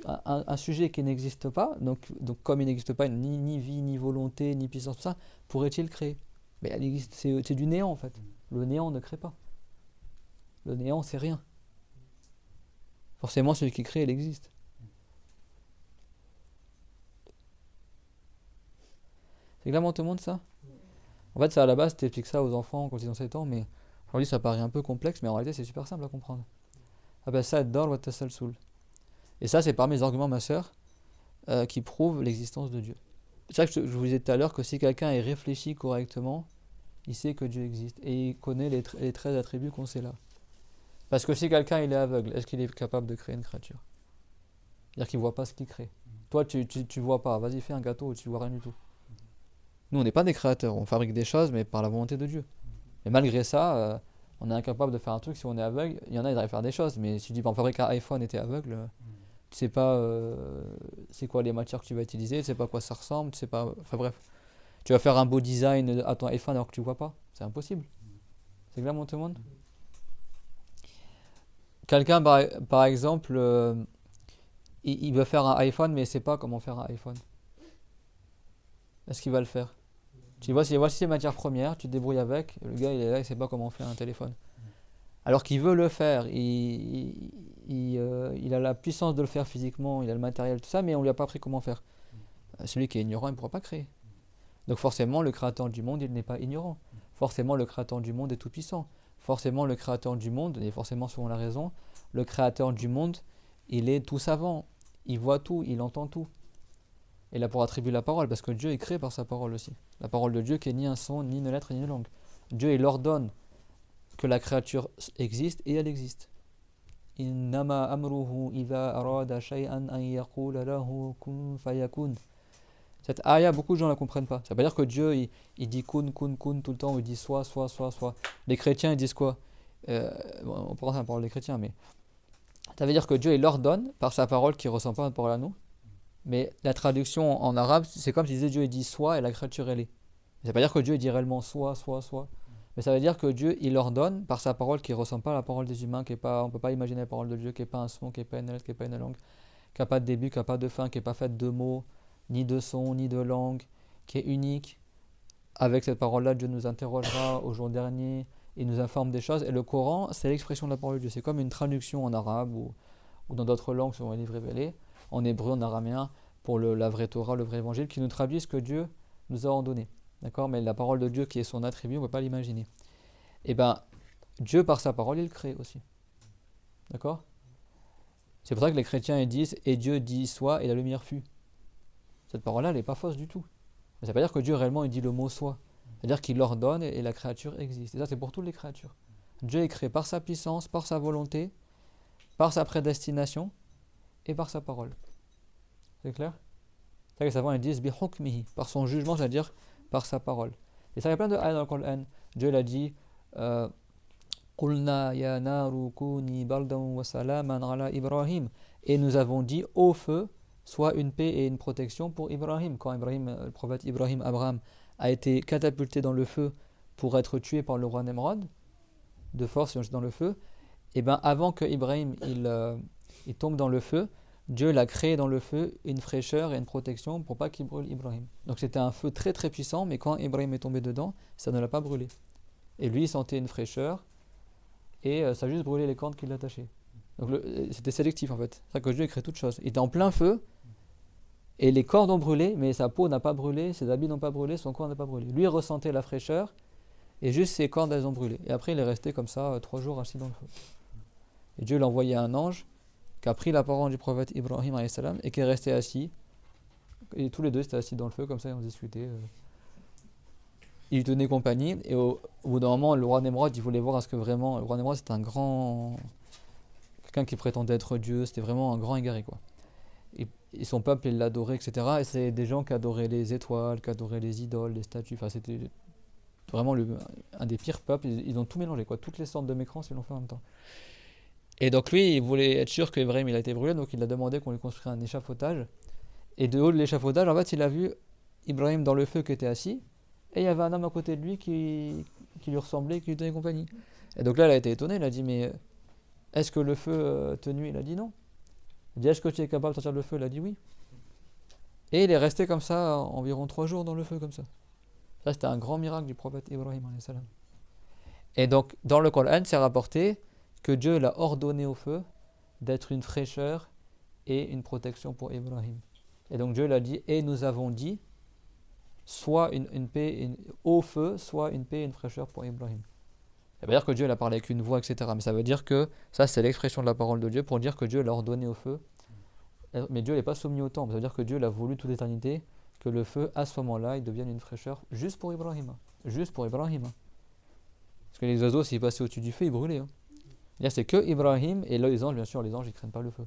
un sujet qui n'existe pas, donc comme il n'existe pas ni vie, ni volonté, ni puissance, tout ça, pourrait-il créer? Mais elle existe, c'est du néant en fait. Le néant ne crée pas. Le néant, c'est rien. Forcément, celui qui crée, il existe. C'est clairement tout le monde ça? En fait, ça à la base, tu expliques ça aux enfants quand ils ont 7 ans, mais aujourd'hui, ça paraît un peu complexe, mais en réalité, c'est super simple à comprendre. On appelle ça ad-dar wa tasalsul. Et ça, c'est parmi les arguments, ma sœur, qui prouvent l'existence de Dieu. C'est ça que je vous disais tout à l'heure, que si quelqu'un est réfléchi correctement, il sait que Dieu existe et il connaît les 13 attributs qu'on sait là. Parce que si quelqu'un il est aveugle, est-ce qu'il est capable de créer une créature? C'est-à-dire qu'il ne voit pas ce qu'il crée. Toi, tu vois pas. Vas-y, fais un gâteau et tu vois rien du tout. Nous, on n'est pas des créateurs. On fabrique des choses, mais par la volonté de Dieu. Et malgré ça, on est incapable de faire un truc si on est aveugle. Il y en a, ils arrivent à faire des choses. Mais si tu dis, on fabrique un iPhone et tu es aveugle, tu sais pas c'est quoi les matières que tu vas utiliser, tu sais pas à quoi ça ressemble, tu sais pas... Enfin bref. Tu vas faire un beau design à ton iPhone alors que tu vois pas. C'est impossible. C'est clairement tout le monde. Quelqu'un, par exemple, il veut faire un iPhone, mais il ne sait pas comment faire un iPhone. Est-ce qu'il va le faire? Tu vois, voici ces matières premières, tu te débrouilles avec. Le gars, il est là, il ne sait pas comment faire un téléphone. Alors qu'il veut le faire, il a la puissance de le faire physiquement, il a le matériel, tout ça, mais on ne lui a pas appris comment faire. Celui qui est ignorant, il ne pourra pas créer. Donc forcément, le créateur du monde, il n'est pas ignorant. Forcément, le créateur du monde est tout puissant. Forcément, le créateur du monde, et forcément selon la raison, le créateur du monde, il est tout savant. Il voit tout, il entend tout. Et là pour attribuer la parole, parce que Dieu est créé par sa parole aussi. La parole de Dieu qui est ni un son, ni une lettre, ni une langue. Dieu, il ordonne que la créature existe et elle existe. Innama amruhu idha arada shay'an an yaqula lahu kun fayakun. Cette ayah, beaucoup de gens ne la comprennent pas. Ça veut pas dire que Dieu, il dit kun, kun, kun tout le temps, ou il dit soit, soit, soit, soit. Les chrétiens, ils disent quoi? On prend la parole des chrétiens, mais ça veut dire que Dieu, il ordonne par sa parole qui ne ressemble pas à notre parole à nous. Mais la traduction en arabe, c'est comme si Dieu, il dit soit et la créature, elle est. Ça veut pas dire que Dieu, il dit réellement soit, soit, soit. Mais ça veut dire que Dieu, il ordonne par sa parole qui ne ressemble pas à la parole des humains, on ne peut pas imaginer la parole de Dieu, qui n'est pas un son, qui n'est pas une lettre, qui n'est pas une langue, qui n'a pas de début, qui n'a pas de fin, qui n'est pas faite de mots, ni de son, ni de langue, qui est unique. Avec cette parole-là, Dieu nous interrogera au jour dernier, il nous informe des choses. Et le Coran, c'est l'expression de la parole de Dieu. C'est comme une traduction en arabe ou dans d'autres langues selon les livres révélés, en hébreu, en araméen, pour la vraie Torah, le vrai évangile, qui nous traduit ce que Dieu nous a ordonné. D'accord? Mais la parole de Dieu qui est son attribut, on ne peut pas l'imaginer. Et bien, Dieu, par sa parole, il crée aussi. D'accord? C'est pour ça que les chrétiens ils disent « Et Dieu dit soit, et la lumière fut ». Cette parole-là, elle n'est pas fausse du tout. Mais ça ne veut pas dire que Dieu réellement il dit le mot soit. C'est-à-dire qu'il ordonne et la créature existe. Et ça, c'est pour toutes les créatures. Dieu est créé par sa puissance, par sa volonté, par sa prédestination et par sa parole. C'est clair? C'est ça que les savants ils disent bi hukmihi, par son jugement, c'est-à-dire par sa parole. Et ça, il y a plein de ayats dans le Coran. Dieu l'a dit Qulna ya naru kuni bardan wa salaman ala Ibrahim. Et nous avons dit au feu, soit une paix et une protection pour Ibrahim. Quand Ibrahim, le prophète Ibrahim, Abraham, a été catapulté dans le feu pour être tué par le roi Nemrod, de force dans le feu, et bien avant que Ibrahim il tombe dans le feu, Dieu l'a créé dans le feu une fraîcheur et une protection pour pas qu'il brûle Ibrahim. Donc c'était un feu très très puissant, mais quand Ibrahim est tombé dedans, ça ne l'a pas brûlé. Et lui, il sentait une fraîcheur et ça a juste brûlé les cordes qui l'attachaient. Donc c'était sélectif en fait. C'est ça que Dieu a créé toute chose. Il était en plein feu et les cordes ont brûlé, mais sa peau n'a pas brûlé, ses habits n'ont pas brûlé, son corps n'a pas brûlé. Lui, il ressentait la fraîcheur et juste ses cordes, elles ont brûlé. Et après, il est resté comme ça 3 jours assis dans le feu. Et Dieu l'a envoyé un ange qui a pris la parole du prophète Ibrahim alayhi salam et qui est resté assis. Et tous les deux étaient assis dans le feu, comme ça, ils ont discuté. Il lui tenait compagnie. Et au bout d'un moment, le roi Nemrod, il voulait voir est-ce que vraiment. Le roi Nemrod, c'était un grand. Quelqu'un qui prétendait être Dieu, c'était vraiment un grand égaré, quoi. Et son peuple, il l'adorait, etc. Et c'est des gens qui adoraient les étoiles, qui adoraient les idoles, les statues. Enfin, c'était vraiment un des pires peuples. Ils ont tout mélangé, quoi. Toutes les sortes de mécrans, ils l'ont fait en même temps. Et donc lui, il voulait être sûr qu'Ibrahim il a été brûlé, donc il a demandé qu'on lui construise un échafaudage. Et de haut de l'échafaudage, en fait, il a vu Ibrahim dans le feu qui était assis, et il y avait un homme à côté de lui qui lui ressemblait, qui lui tenait compagnie. Et donc là, il a été étonné, il a dit, mais est-ce que le feu te nuit? Il a dit non. Il a dit, est-ce que tu es capable de sortir le feu? Il a dit oui. Et il est resté comme ça environ 3 jours dans le feu comme ça. Ça, c'était un grand miracle du prophète Ibrahim alayhi salam. Et donc, dans le Coran, c'est rapporté que Dieu l'a ordonné au feu d'être une fraîcheur et une protection pour Ibrahim. Et donc Dieu l'a dit, et nous avons dit, soit une paix au feu, soit une paix et une fraîcheur pour Ibrahim. Ça veut dire que Dieu l'a parlé avec une voix, etc. Mais ça veut dire que, ça c'est l'expression de la parole de Dieu pour dire que Dieu l'a ordonné au feu. Mais Dieu n'est pas soumis au temps. Ça veut dire que Dieu l'a voulu toute l'éternité, que le feu, à ce moment-là, il devienne une fraîcheur juste pour Ibrahim. Juste pour Ibrahim. Parce que les oiseaux, s'ils passaient au-dessus du feu, ils brûlaient. C'est que Ibrahim, et là les anges, bien sûr, les anges ils craignent pas le feu.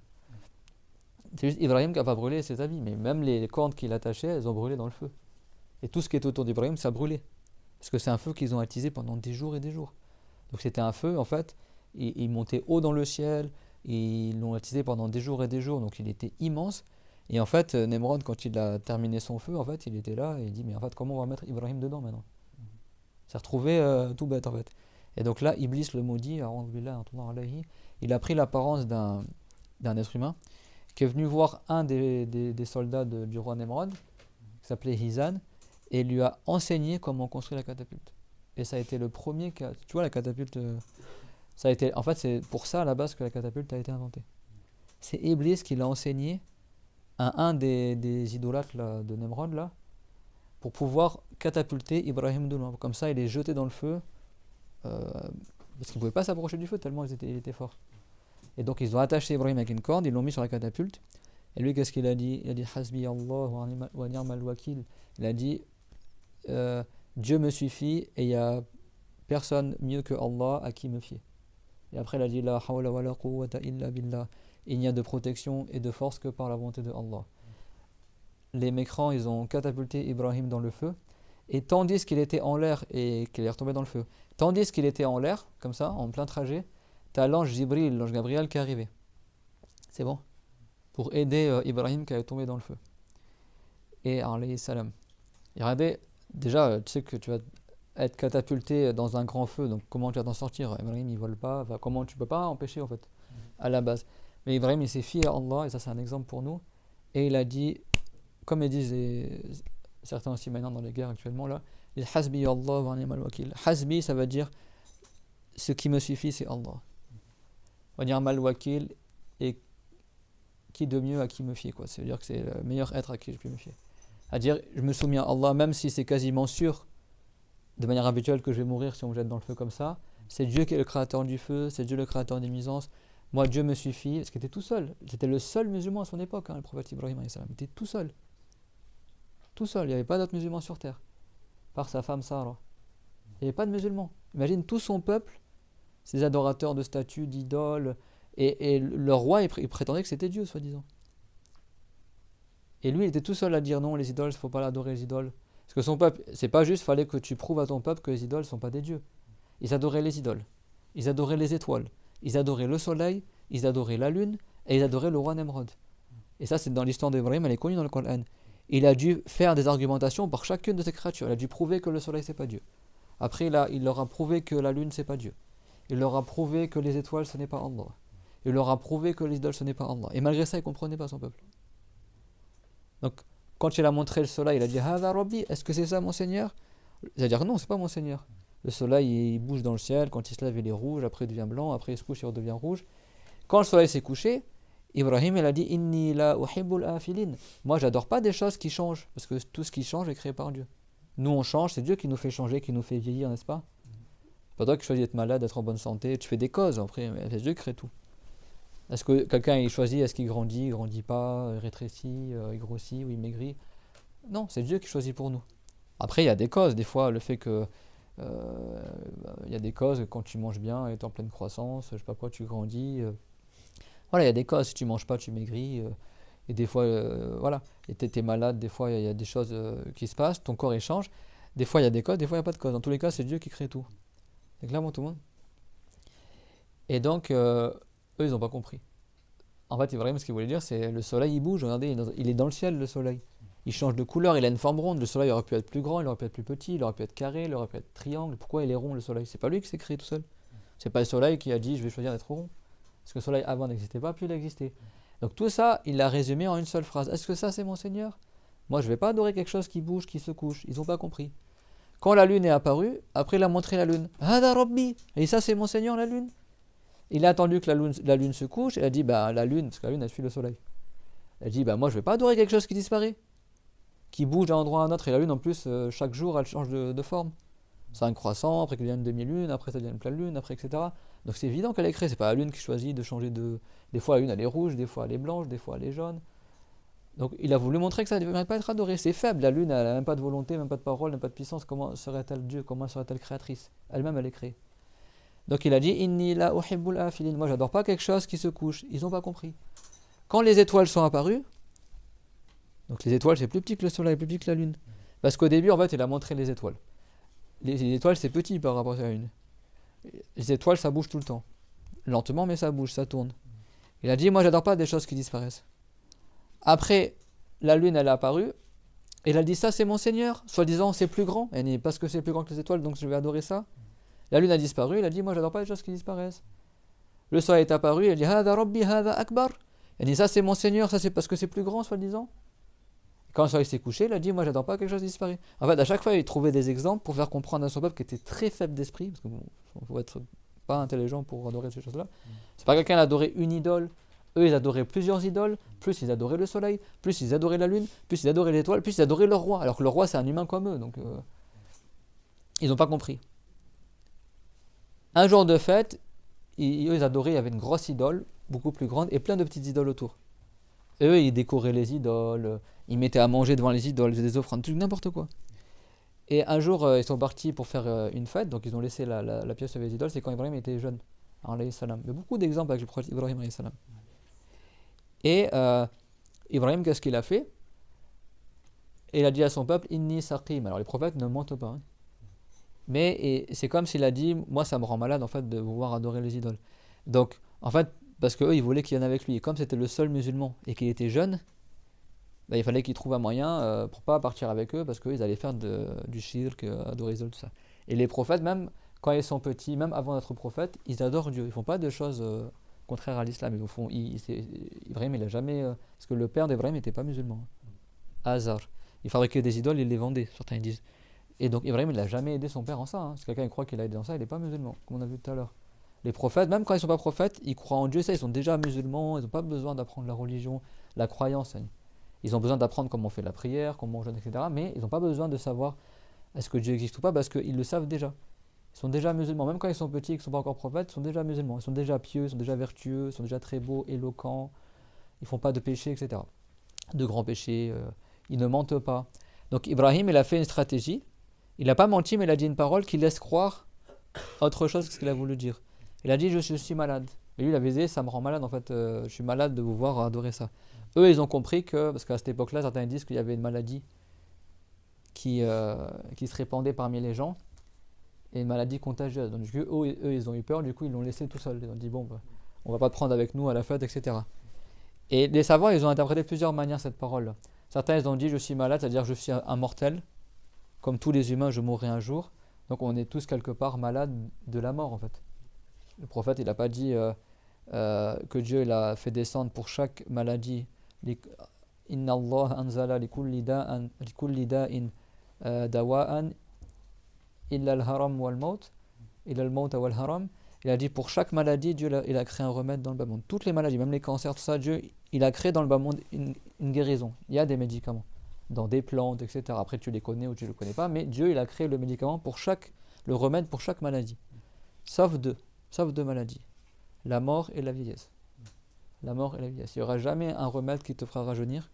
C'est juste Ibrahim qui n'a pas brûlé ses habits, mais même les cordes qu'il attachait, elles ont brûlé dans le feu. Et tout ce qui est autour d'Ibrahim, ça a brûlé. Parce que c'est un feu qu'ils ont attisé pendant des jours et des jours. Donc c'était un feu, en fait, il montait haut dans le ciel, ils l'ont attisé pendant des jours et des jours, donc il était immense. Et en fait, Nemrod, quand il a terminé son feu, en fait, il était là et il dit, mais en fait, comment on va mettre Ibrahim dedans maintenant? Il s'est retrouvé tout bête, en fait. Et donc là, Iblis, le maudit, il a pris l'apparence d'un être humain qui est venu voir un des soldats du roi Nemrod, qui s'appelait Hizan, et lui a enseigné comment construire la catapulte. Et ça a été le premier cas. Tu vois, la catapulte, ça a été, en fait, c'est pour ça à la base que la catapulte a été inventée. C'est Iblis qui l'a enseigné à un des idolâtres là, de Nemrod, là, pour pouvoir catapulter Ibrahim de loin. Comme ça, il est jeté dans le feu. Parce qu'ils ne pouvaient pas s'approcher du feu tellement il était fort. Et donc ils ont attaché Ibrahim avec une corde, ils l'ont mis sur la catapulte. Et lui, qu'est-ce qu'il a dit? Il a dit Hasbi Allah wa ni'mal wakil. Il a dit Dieu me suffit et il n'y a personne mieux que Allah à qui me fier. Et après il a dit La hawla wa la quwwata illa billah. Il n'y a de protection et de force que par la volonté de Allah. Les mécrans, ils ont catapulté Ibrahim dans le feu. Et tandis qu'il était en l'air et qu'il est retombé dans le feu, tandis qu'il était en l'air, comme ça, en plein trajet, t'as l'ange Jibril, l'ange Gabriel qui est arrivé. C'est bon? Pour aider Ibrahim qui est tombé dans le feu. Et alayhi salam. Et regardez, déjà, tu sais que tu vas être catapulté dans un grand feu, donc comment tu vas t'en sortir? Ibrahim, il vole pas, enfin, comment tu peux pas empêcher en fait, à la base. Mais Ibrahim, il s'est fié à Allah, et ça c'est un exemple pour nous. Et il a dit, comme ils disent certains aussi maintenant dans les guerres actuellement là, il hasbi Allah wa ni'mal wakil. Hasbi, ça veut dire ce qui me suffit, c'est Allah. Wa ni'mal wakil, et qui de mieux à qui me fier, quoi. Ça veut dire que c'est le meilleur être à qui je peux me fier. C'est-à-dire, je me soumets à Allah, même si c'est quasiment sûr, de manière habituelle, que je vais mourir si on me jette dans le feu comme ça. C'est Dieu qui est le créateur du feu, c'est Dieu le créateur des nuisances. Moi, Dieu me suffit, parce qu'il était tout seul. C'était le seul musulman à son époque, le prophète Ibrahim alayhi salam. Il était tout seul. Tout seul, il n'y avait pas d'autres musulmans sur terre. par sa femme Sarah. Il n'y avait pas de musulmans. Imagine tout son peuple, ces adorateurs de statues, d'idoles, et le roi, il prétendait que c'était Dieu, soi-disant. Et lui, il était tout seul à dire non, les idoles, il ne faut pas adorer les idoles. Parce que son peuple, c'est pas juste, il fallait que tu prouves à ton peuple que les idoles ne sont pas des dieux. Ils adoraient les idoles, ils adoraient les étoiles, ils adoraient le soleil, ils adoraient la lune, et ils adoraient le roi Nemrod. Et ça, c'est dans l'histoire d'Ibrahim, elle est connue dans le Coran. Il a dû faire des argumentations par chacune de ces créatures. Il a dû prouver que le soleil, c'est pas Dieu. Après, il leur a prouvé que la lune, c'est pas Dieu. Il leur a prouvé que les étoiles, ce n'est pas Allah. Il leur a prouvé que les idoles, ce n'est pas Allah. Et malgré ça, il ne comprenait pas son peuple. Donc, quand il a montré le soleil, il a dit Hada Rabbi, est-ce que c'est ça mon Seigneur? C'est-à-dire non, c'est pas mon Seigneur. Le soleil, il bouge dans le ciel, quand il se lève, il est rouge, après il devient blanc, après il se couche, il redevient rouge. Quand le soleil s'est couché, Ibrahim, il a dit Inni la uhibbul afilin. Moi, j'adore pas des choses qui changent, parce que tout ce qui change est créé par Dieu. Nous, on change, c'est Dieu qui nous fait changer, qui nous fait vieillir, n'est-ce pas? Pas toi qui choisis d'être malade, d'être en bonne santé, tu fais des causes, après, mais c'est Dieu qui crée tout. Est-ce que quelqu'un il choisit, est-ce qu'il grandit pas, il rétrécit, il grossit ou il maigrit? Non, c'est Dieu qui choisit pour nous. Après, il y a des causes, des fois, le fait que il y a des causes quand tu manges bien et tu es en pleine croissance, je sais pas quoi, tu grandis. Voilà, il y a des causes, si tu manges pas, tu maigris. Et des fois, voilà, et tu es malade, des fois, il y a des choses qui se passent, ton corps il change. Des fois, il y a des causes, des fois, il n'y a pas de cause. Dans tous les cas, c'est Dieu qui crée tout. C'est clairement tout le monde. Et donc, eux, ils n'ont pas compris. En fait, Ibrahim, ce qu'il voulait dire, c'est le soleil, il bouge. Regardez, il est dans le ciel, le soleil. Il change de couleur, il a une forme ronde. Le soleil aurait pu être plus grand, il aurait pu être plus petit, il aurait pu être carré, il aurait pu être triangle. Pourquoi il est rond, le soleil? C'est pas lui qui s'est créé tout seul. C'est pas le soleil qui a dit, je vais choisir d'être rond. Parce que le soleil, avant, n'existait pas, puis il a existé. Donc tout ça, il l'a résumé en une seule phrase. Est-ce que ça, c'est mon Seigneur? Moi, je ne vais pas adorer quelque chose qui bouge, qui se couche. Ils n'ont pas compris. Quand la lune est apparue, après il a montré la lune. Hada Rabbi. Et ça, c'est mon Seigneur, la lune. Il a attendu que la lune se couche. Et il a dit, bah, la lune, parce que la lune, elle suit le soleil. Elle dit, bah, moi, je ne vais pas adorer quelque chose qui disparaît, qui bouge d'un endroit à un autre. Et la lune, en plus, chaque jour, elle change de forme. C'est un croissant, après qu'il devient une demi-lune, après ça devient une pleine lune, après, etc. Donc c'est évident qu'elle est créée. C'est pas la lune qui choisit de changer de. Des fois, la lune, elle est rouge, des fois, elle est blanche, des fois, elle est jaune. Donc il a voulu montrer que ça ne devrait pas être adoré. C'est faible. La lune, elle n'a même pas de volonté, même pas de parole, même pas de puissance. Comment serait-elle Dieu? Comment serait-elle créatrice? Elle-même, elle est créée. Donc il a dit Inni la uhibbul afilin. Moi, j'adore pas quelque chose qui se couche. Ils n'ont pas compris. Quand les étoiles sont apparues, donc les étoiles, c'est plus petit que le soleil, plus petit que la lune. Parce qu'au début, en fait, il a montré les étoiles. Les étoiles, c'est petit par rapport à la lune. Les étoiles, ça bouge tout le temps. Lentement, mais ça bouge, ça tourne. Il a dit, moi, j'adore pas des choses qui disparaissent. Après, la lune, elle est apparue. Et il a dit, ça, c'est mon Seigneur. Soi-disant, c'est plus grand. Et dit, parce que c'est plus grand que les étoiles, donc je vais adorer ça. La lune a disparu. Il a dit, moi, j'adore pas les choses qui disparaissent. Le soleil est apparu. Il a dit, Hada Rabbi, Hada Akbar. Il a dit, ça, c'est mon Seigneur. Ça, c'est parce que c'est plus grand, soi-disant. Quand le soleil s'est couché, il a dit, moi, j'adore pas quelque chose qui disparaît. En fait, à chaque fois, il trouvait des exemples pour faire comprendre à son peuple qui était très faible d'esprit. Parce qu'il faut être pas intelligent pour adorer ces choses-là. C'est pas quelqu'un qui adorait une idole. Eux, ils adoraient plusieurs idoles. Plus ils adoraient le soleil, plus ils adoraient la lune, plus ils adoraient l'étoile, plus ils adoraient leur roi. Alors que le roi, c'est un humain comme eux. Donc, ils n'ont pas compris. Un jour de fête, eux, ils adoraient, il y avait une grosse idole, beaucoup plus grande, et plein de petites idoles autour. Et eux, ils décoraient les idoles, ils mettaient à manger devant les idoles, ils faisaient des offrandes, tout, n'importe quoi. Et un jour, ils sont partis pour faire une fête, donc ils ont laissé la pièce avec les idoles, c'est quand Ibrahim était jeune, alayhi salam. Il y a beaucoup d'exemples avec le prophète Ibrahim, alayhi salam. Et Ibrahim, qu'est-ce qu'il a fait? Et il a dit à son peuple, Inni saqim. Alors les prophètes ne mentent pas. Hein. Mais c'est comme s'il a dit, moi ça me rend malade en fait de vouloir adorer les idoles. Donc, en fait, parce qu'eux, ils voulaient qu'il y en ait avec lui. Et comme c'était le seul musulman et qu'il était jeune, bah, il fallait qu'il trouve un moyen pour pas partir avec eux, parce qu'ils allaient faire du shirk, adorer les idoles, tout ça. Et les prophètes, même quand ils sont petits, même avant d'être prophètes, ils adorent Dieu. Ils font pas de choses contraires à l'islam. Ibrahim, il a jamais... parce que le père d'Ibrahim n'était pas musulman. Hazar. Il fabriquait des idoles, il les vendait, certains disent. Et donc Ibrahim, il n'a jamais aidé son père en ça. Hein. Si quelqu'un croit qu'il a aidé dans ça, il n'est pas musulman, comme on a vu tout à l'heure. Les prophètes, même quand ils ne sont pas prophètes, ils croient en Dieu, ça, ils sont déjà musulmans, ils n'ont pas besoin d'apprendre la religion, la croyance. Ils ont besoin d'apprendre comment on fait la prière, comment on jeûne, etc. Mais ils n'ont pas besoin de savoir est-ce que Dieu existe ou pas, parce qu'ils le savent déjà. Ils sont déjà musulmans, même quand ils sont petits, qu'ils ne sont pas encore prophètes, ils sont déjà musulmans. Ils sont déjà pieux, ils sont déjà vertueux, ils sont déjà très beaux, éloquents, ils ne font pas de péchés, etc. De grands péchés, ils ne mentent pas. Donc Ibrahim, il a fait une stratégie. Il n'a pas menti, mais il a dit une parole qui laisse croire autre chose que ce qu'il a voulu dire. Il a dit je suis malade. Et lui, il avait dit ça me rend malade en fait, je suis malade de vous voir adorer ça. Eux, ils ont compris que, parce qu'à cette époque-là, certains disent qu'il y avait une maladie qui se répandait parmi les gens, et une maladie contagieuse. Donc, du coup, eux, ils ont eu peur, du coup, ils l'ont laissé tout seul. Ils ont dit bon, bah, on va pas te prendre avec nous à la fête, etc. Et les savants, ils ont interprété de plusieurs manières cette parole-là. Certains, ils ont dit je suis malade, c'est-à-dire je suis un mortel, comme tous les humains, je mourrai un jour. Donc, on est tous quelque part malades de la mort en fait. Le prophète, il n'a pas dit que Dieu il a fait descendre pour chaque maladie. Inna Allah anzala li kulli da'in dawa'an illa al-haram wal maut, illa al-maut wal haram. Il a dit pour chaque maladie, Dieu il a créé un remède dans le bas monde. Toutes les maladies, même les cancers, tout ça, Dieu il a créé dans le bas monde une guérison. Il y a des médicaments, dans des plantes, etc. Après, tu les connais ou tu ne les connais pas, mais Dieu il a créé le médicament le remède pour chaque maladie. Sauf deux maladies, la mort et la vieillesse. La mort et la vieillesse. Il n'y aura jamais un remède qui te fera rajeunir.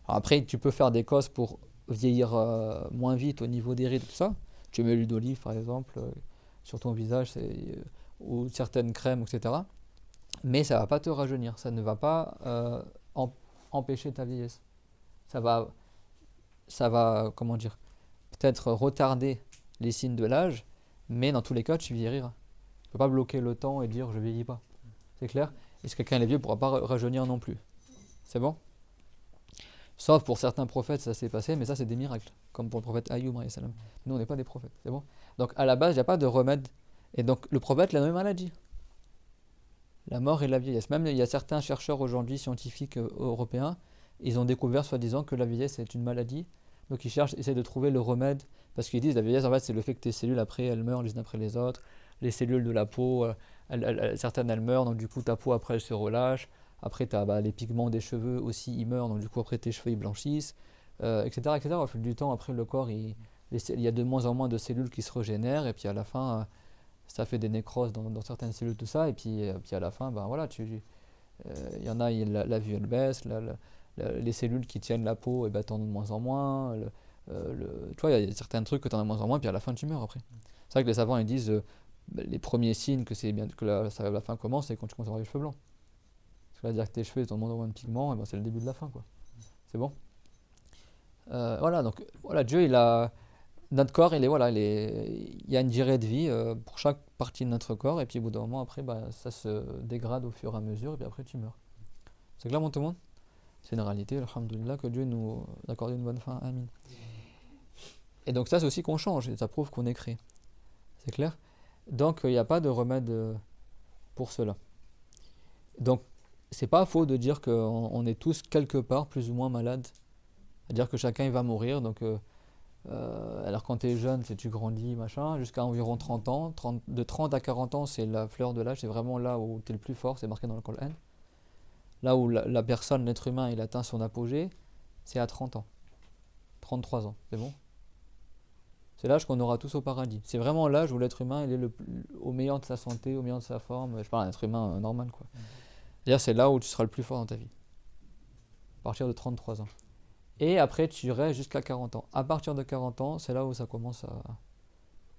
Alors après, tu peux faire des causes pour vieillir moins vite au niveau des rides, tout ça. Tu mets l'huile d'olive, par exemple, sur ton visage, ou certaines crèmes, etc. Mais ça ne va pas te rajeunir. Ça ne va pas empêcher ta vieillesse. Ça va, comment dire, peut-être retarder les signes de l'âge, mais dans tous les cas, tu vieilliras. Tu ne peux pas bloquer le temps et dire je ne vieillis pas. C'est clair? Et si quelqu'un est vieux, il ne pourra pas rajeunir non plus. C'est bon? Sauf pour certains prophètes, ça s'est passé, mais ça, c'est des miracles. Comme pour le prophète Ayyub, nous, on n'est pas des prophètes. C'est bon? Donc, à la base, il n'y a pas de remède. Et donc, le prophète, il a nommé maladie. La mort et la vieillesse. Même, il y a certains chercheurs aujourd'hui, scientifiques européens, ils ont découvert, soi-disant, que la vieillesse est une maladie. Donc, ils essaient de trouver le remède. Parce qu'ils disent la vieillesse, en fait, c'est le fait que tes cellules, après, elles meurent les unes après les autres. Les cellules de la peau, certaines, elles meurent. Donc, du coup, ta peau, après, elle se relâche. Après, tu as les pigments des cheveux aussi, ils meurent. Donc, du coup, après, tes cheveux, ils blanchissent, etc., etc. Au fil du temps, après, le corps, il y a de moins en moins de cellules qui se régénèrent. Et puis, à la fin, ça fait des nécroses dans certaines cellules, tout ça. Et puis à la fin, ben voilà, il y en a, la vue, elle baisse. Les cellules qui tiennent la peau, et ben, t'en as de moins en moins. Tu vois, il y a certains trucs que t'en as de moins en moins. Puis à la fin, tu meurs après. C'est vrai que les savants, ils disent les premiers signes que c'est bien que la fin commence, c'est quand tu commences à avoir les cheveux blancs. Parce que là, dire que tes cheveux ils ont de moins en moins de pigments, et ben, c'est le début de la fin, quoi. C'est bon. Voilà, donc voilà, Dieu, notre corps, il y a une durée de vie pour chaque partie de notre corps, et puis au bout d'un moment, après, bah, ça se dégrade au fur et à mesure, et puis après, tu meurs. C'est clair, mon tout le monde? C'est une réalité, alhamdoulilah, que Dieu nous accorde une bonne fin. Amin. Et donc, ça, c'est aussi qu'on change, et ça prouve qu'on est créé. C'est clair? Donc, il n'y a pas de remède pour cela. Donc, c'est pas faux de dire qu'on est tous quelque part plus ou moins malades. C'est-à-dire que chacun il va mourir. Donc, alors quand tu es jeune, tu grandis, machin, jusqu'à environ 30 ans. De 30 à 40 ans, c'est la fleur de l'âge. C'est vraiment là où tu es le plus fort. C'est marqué dans le Coran. Là où la personne, l'être humain, il atteint son apogée, c'est à 30 ans. 33 ans, c'est bon? C'est l'âge qu'on aura tous au paradis. C'est vraiment l'âge où l'être humain il est au meilleur de sa santé, au meilleur de sa forme. Je parle d'un être humain normal, quoi. C'est-à-dire c'est là où tu seras le plus fort dans ta vie. À partir de 33 ans. Et après, tu irais jusqu'à 40 ans. À partir de 40 ans, c'est là où ça commence à...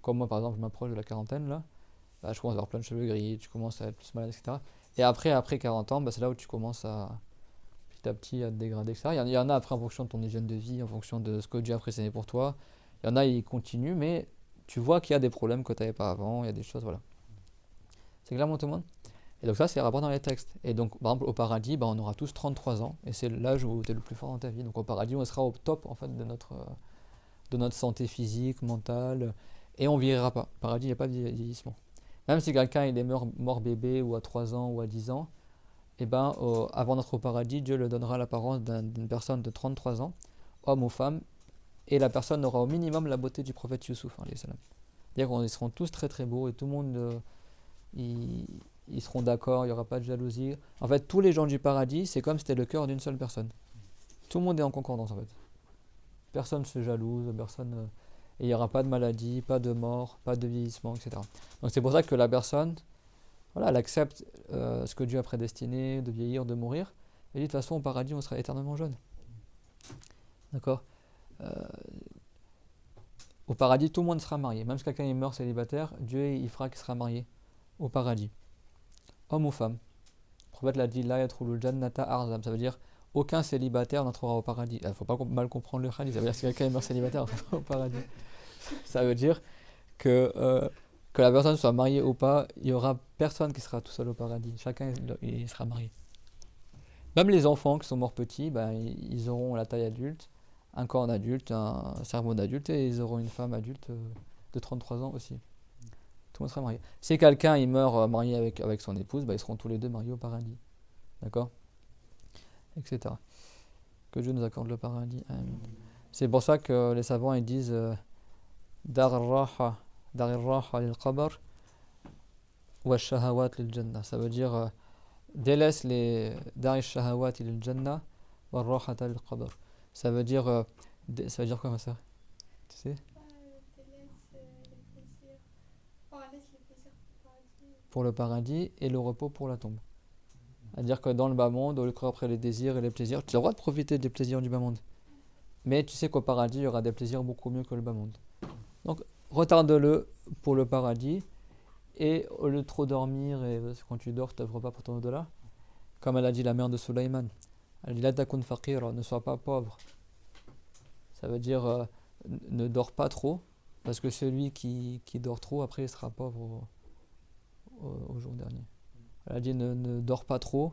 Comme moi, par exemple, je m'approche de la quarantaine, là. Bah, je commence à avoir plein de cheveux gris, tu commences à être plus malade, etc. Et après 40 ans, bah, c'est là où tu commences petit à petit à te dégrader, etc. Il y en a après en fonction de ton hygiène de vie, en fonction de ce que Dieu a précisé pour toi. Il y en a, ils continuent, mais tu vois qu'il y a des problèmes que tu n'avais pas avant, il y a des choses, voilà. C'est clair, mon tout le monde? Et donc ça, c'est rapport dans les textes. Et donc, par exemple, au paradis, bah, on aura tous 33 ans, et c'est l'âge où tu es le plus fort dans ta vie. Donc au paradis, on sera au top, en fait, de notre santé physique, mentale, et on ne vieillira pas. Au paradis, il n'y a pas de vieillissement. Même si quelqu'un il est mort bébé, ou à 3 ans, ou à 10 ans, et ben, avant d'être au paradis, Dieu lui donnera l'apparence d'une personne de 33 ans, homme ou femme, et la personne aura au minimum la beauté du prophète Youssouf. C'est-à-dire qu'ils seront tous très très beaux, et tout le monde... ils seront d'accord, il n'y aura pas de jalousie. En fait, tous les gens du paradis, c'est comme si c'était le cœur d'une seule personne. Tout le monde est en concordance, en fait. Personne ne se jalouse, personne... et il n'y aura pas de maladie, pas de mort, pas de vieillissement, etc. Donc c'est pour ça que la personne, voilà, elle accepte ce que Dieu a prédestiné, de vieillir, de mourir. Et dit, de toute façon, au paradis, on sera éternellement jeune. D'accord? Au paradis, tout le monde sera marié. Même si quelqu'un il meurt célibataire, Dieu il fera qu'il sera marié au paradis. Homme ou femme. Le prophète l'a dit, la yadkhulul jannata arzam. Ça veut dire, aucun célibataire n'entrera au paradis. Il ne faut pas mal comprendre le hadith. Ça veut dire que si quelqu'un il meurt célibataire, il n'entrera pas au paradis. Ça veut dire que la personne soit mariée ou pas, il n'y aura personne qui sera tout seul au paradis. Chacun il sera marié. Même les enfants qui sont morts petits, ben, ils auront la taille adulte, un corps d'adulte, un cerveau d'adulte, et ils auront une femme adulte de 33 ans aussi. Tout le monde sera marié. Si quelqu'un il meurt marié avec son épouse, ben, ils seront tous les deux mariés au paradis. D'accord, etc. Que Dieu nous accorde le paradis. Amen. C'est pour ça que les savants ils disent Dar al-raha lil qabr wa shahawat lil jannah. Ça veut dire délaisse les dar al-shahawat lil jannah wa rahata lil qabr. Ça veut dire quoi ça? Tu sais? Pour le paradis et le repos pour la tombe. C'est-à-dire que dans le bas monde, au lieu de courir après les désirs et les plaisirs, tu as le droit de profiter des plaisirs du bas monde. Mais tu sais qu'au paradis, il y aura des plaisirs beaucoup mieux que le bas monde. Donc, retarde-le pour le paradis. Et au lieu de trop dormir, et quand tu dors, tu n'œuvres pas pour ton au-delà. Comme elle a dit la mère de Sulaiman. Elle dit, la takun faqira, ne sois pas pauvre. Ça veut dire, ne dors pas trop. Parce que celui qui dort trop, après, il sera pauvre au jour dernier. Elle a dit ne dors pas trop.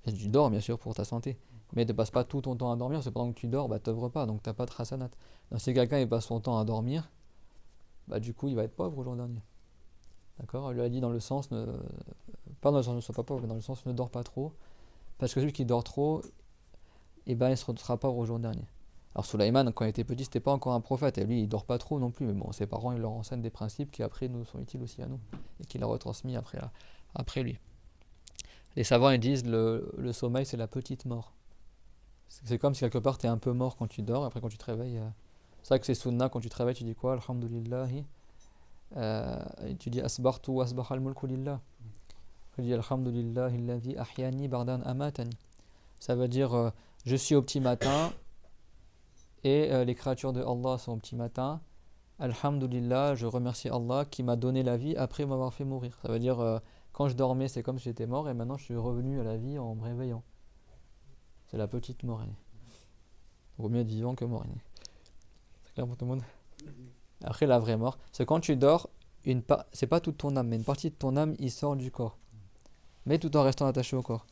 Et tu dors bien sûr pour ta santé. Mais ne passe pas tout ton temps à dormir. C'est pendant que tu dors, bah, tu n'œuvres pas. Donc tu n'as pas de hasanat. Donc si quelqu'un il passe son temps à dormir, bah, du coup il va être pauvre au jour dernier. D'accord. Elle lui a dit dans le sens, pas dans le sens ne sois pas pauvre, mais dans le sens ne dors pas trop. Parce que celui qui dort trop, il ne sera pauvre au jour dernier. Alors Sulaiman, quand il était petit, c'était pas encore un prophète. Et lui, il dort pas trop non plus. Mais bon, ses parents, ils leur enseignent des principes qui après nous sont utiles aussi à nous. Et qu'il a retransmis après lui. Les savants ils disent le sommeil c'est la petite mort. C'est comme si quelque part tu es un peu mort quand tu dors, et après quand tu te réveilles. C'est vrai que c'est sunna, quand tu te réveilles tu dis quoi? Alhamdulillahi. Tu dis asbartu wa asbahal mulku lillah. Tu dis Alhamdulillahi alladhi ahyani bardan amatani. Ça veut dire je suis au petit matin et les créatures de Allah sont au petit matin. Alhamdulillah, je remercie Allah qui m'a donné la vie après m'avoir fait mourir. Ça veut dire quand je dormais, c'est comme si j'étais mort et maintenant je suis revenu à la vie en me réveillant. C'est la petite mort. Il vaut mieux être vivant que mort. C'est clair pour tout le monde? Après, la vraie mort, c'est quand tu dors, c'est pas toute ton âme, mais une partie de ton âme, il sort du corps. Mais tout en restant attaché au corps.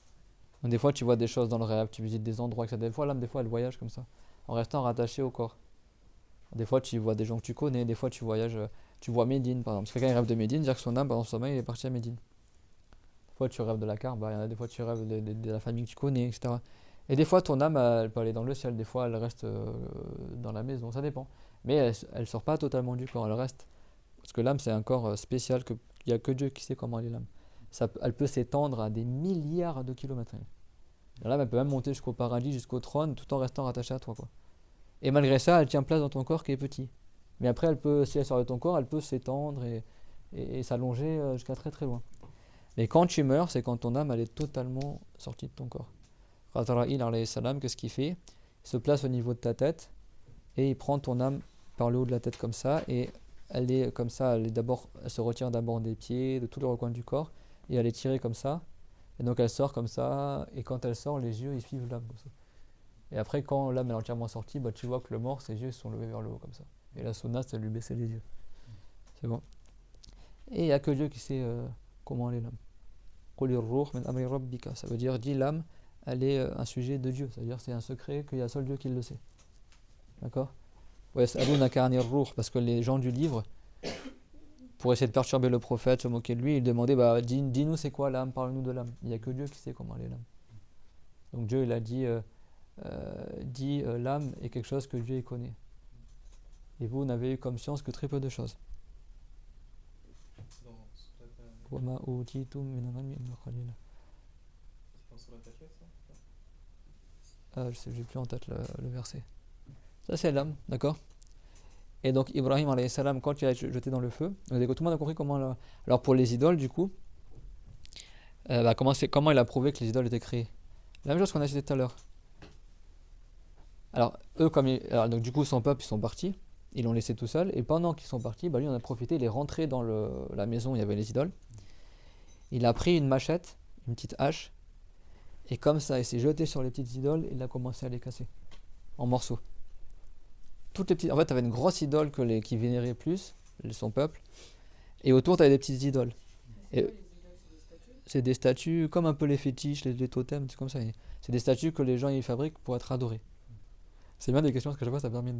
Donc, des fois, tu vois des choses dans le rêve, tu visites des endroits, etc. Des fois, l'âme, elle voyage comme ça, en restant rattaché au corps. Des fois, tu vois des gens que tu connais, des fois, tu voyages, tu vois Médine, par exemple. Si quelqu'un rêve de Médine, dire que son âme, pendant son sommeil, il est parti à Médine. Des fois tu rêves de la Kaaba, il y en a des fois tu rêves de la famille que tu connais, etc. Et des fois ton âme elle peut aller dans le ciel, des fois elle reste dans la maison, ça dépend. Mais elle sort pas totalement du corps, elle reste. Parce que l'âme c'est un corps spécial, il n'y a que Dieu qui sait comment elle est l'âme. Elle peut s'étendre à des milliards de kilomètres. L'âme elle peut même monter jusqu'au paradis, jusqu'au trône, tout en restant rattachée à toi, quoi. Et malgré ça, elle tient place dans ton corps qui est petit. Mais après, si elle sort de ton corps, elle peut s'étendre et s'allonger jusqu'à très très loin. Mais quand tu meurs, c'est quand ton âme elle est totalement sortie de ton corps. Razraïl alayhi salam, qu'est-ce qu'il fait? Il se place au niveau de ta tête et il prend ton âme par le haut de la tête comme ça et elle est comme ça, elle se retire d'abord des pieds, de tous les recoins du corps et elle est tirée comme ça. Et donc elle sort comme ça et quand elle sort, les yeux ils suivent l'âme comme ça. Et après quand l'âme est entièrement sortie, bah, tu vois que le mort, ses yeux sont levés vers le haut comme ça. Et la sunna c'est de lui baisser les yeux. C'est bon. Et il n'y a que Dieu qui sait comment elle est l'âme. Ça veut dire, dit l'âme, elle est un sujet de Dieu. C'est-à-dire c'est un secret qu'il y a seul Dieu qui le sait. D'accord? Parce que les gens du livre, pour essayer de perturber le prophète, se moquer de lui, ils demandaient dis-nous c'est quoi l'âme, parle-nous de l'âme. Il n'y a que Dieu qui sait comment elle est l'âme. Donc Dieu il a dit l'âme est quelque chose que Dieu connaît. Et vous n'avez eu comme science que très peu de choses. وما أوتيتم من العلم إلا قليلا. J'ai plus en tête le verset. Ça c'est l'âme, d'accord? Et donc Ibrahim alayhi salam, quand il a été jeté dans le feu, tout le monde a compris comment. Alors pour les idoles, du coup, comment il a prouvé que les idoles étaient créées? La même chose qu'on a cité tout à l'heure. Alors eux, donc du coup son peuple ils sont partis. Ils l'ont laissé tout seul. Et pendant qu'ils sont partis, lui, on a profité. Il est rentré dans la maison où il y avait les idoles. Il a pris une machette, une petite hache. Et comme ça, il s'est jeté sur les petites idoles. Et il a commencé à les casser en morceaux. Toutes les petites... En fait, tu avais une grosse idole qui vénérait plus, son peuple. Et autour, tu avais des petites idoles. Et c'est des statues, comme un peu les fétiches, les totems, c'est comme ça. C'est des statues que les gens ils fabriquent pour être adorés. C'est bien des questions parce que je vois ça permet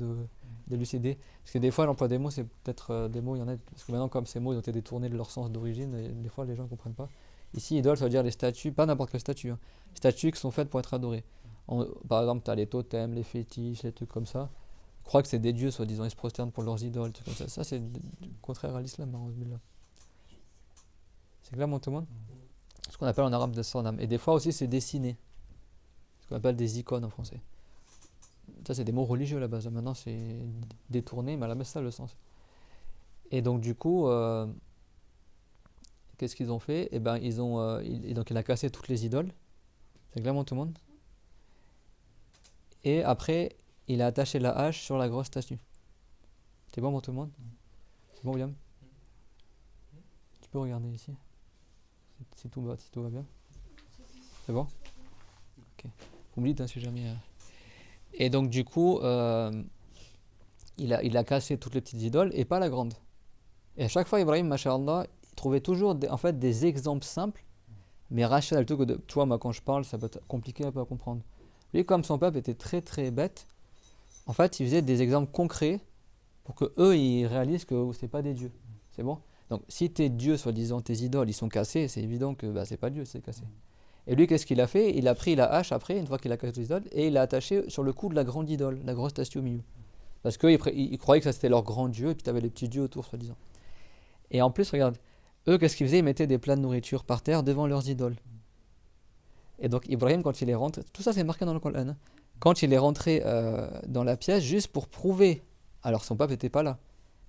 d'élucider. Parce que des fois, l'emploi des mots, c'est peut-être des mots, il y en a. Parce que maintenant, comme ces mots ils ont été détournés de leur sens d'origine, et des fois, les gens ne comprennent pas. Ici, idole, ça veut dire les statues, pas n'importe quelle statue. Hein. Statues qui sont faites pour être adorées. Par exemple, tu as les totems, les fétiches, les trucs comme ça. Je crois que c'est des dieux, soi-disant, ils se prosternent pour leurs idoles, trucs comme ça. Ça, c'est contraire à l'islam, hein, c'est clair, mon tout le monde. Ce qu'on appelle en arabe des sanam. Et des fois aussi, c'est dessiné. Ce qu'on appelle des icônes en français. Ça, c'est des mots religieux à la base. Maintenant, c'est détourné, mais à la base, ça le sens. Et donc, du coup, qu'est-ce qu'ils ont fait? Eh ben, donc, il a cassé toutes les idoles. C'est clairement tout le monde. Et après, il a attaché la hache sur la grosse statue. C'est bon pour tout le monde? C'est bon, William? Tu peux regarder ici. Si tout va bien. C'est bon? Ok. Vous me dites si jamais. Et donc, du coup, il a cassé toutes les petites idoles et pas la grande. Et à chaque fois, Ibrahim, masha'Allah, il trouvait toujours des exemples simples, mais rationnels. Plutôt que tu vois, moi, quand je parle, ça peut être compliqué un peu à comprendre. Lui, comme son peuple était très très bête, en fait, il faisait des exemples concrets pour que eux ils réalisent que c'est pas des dieux. C'est bon? Donc, si tes dieux, soi-disant tes idoles, ils sont cassés, c'est évident que c'est pas Dieu, c'est cassé. Et lui, qu'est-ce qu'il a fait? Il a pris la hache après, une fois qu'il a cassé les idoles, et il l'a attaché sur le cou de la grande idole, la grosse statue au milieu. Parce qu'ils croyaient que ça c'était leur grand dieu, et puis tu avais les petits dieux autour, soi-disant. Et en plus, regarde, eux, qu'est-ce qu'ils faisaient? Ils mettaient des plats de nourriture par terre devant leurs idoles. Et donc, Ibrahim, quand il est rentré, tout ça c'est marqué dans le Coran, hein, quand il est rentré dans la pièce, juste pour prouver, alors son peuple n'était pas là,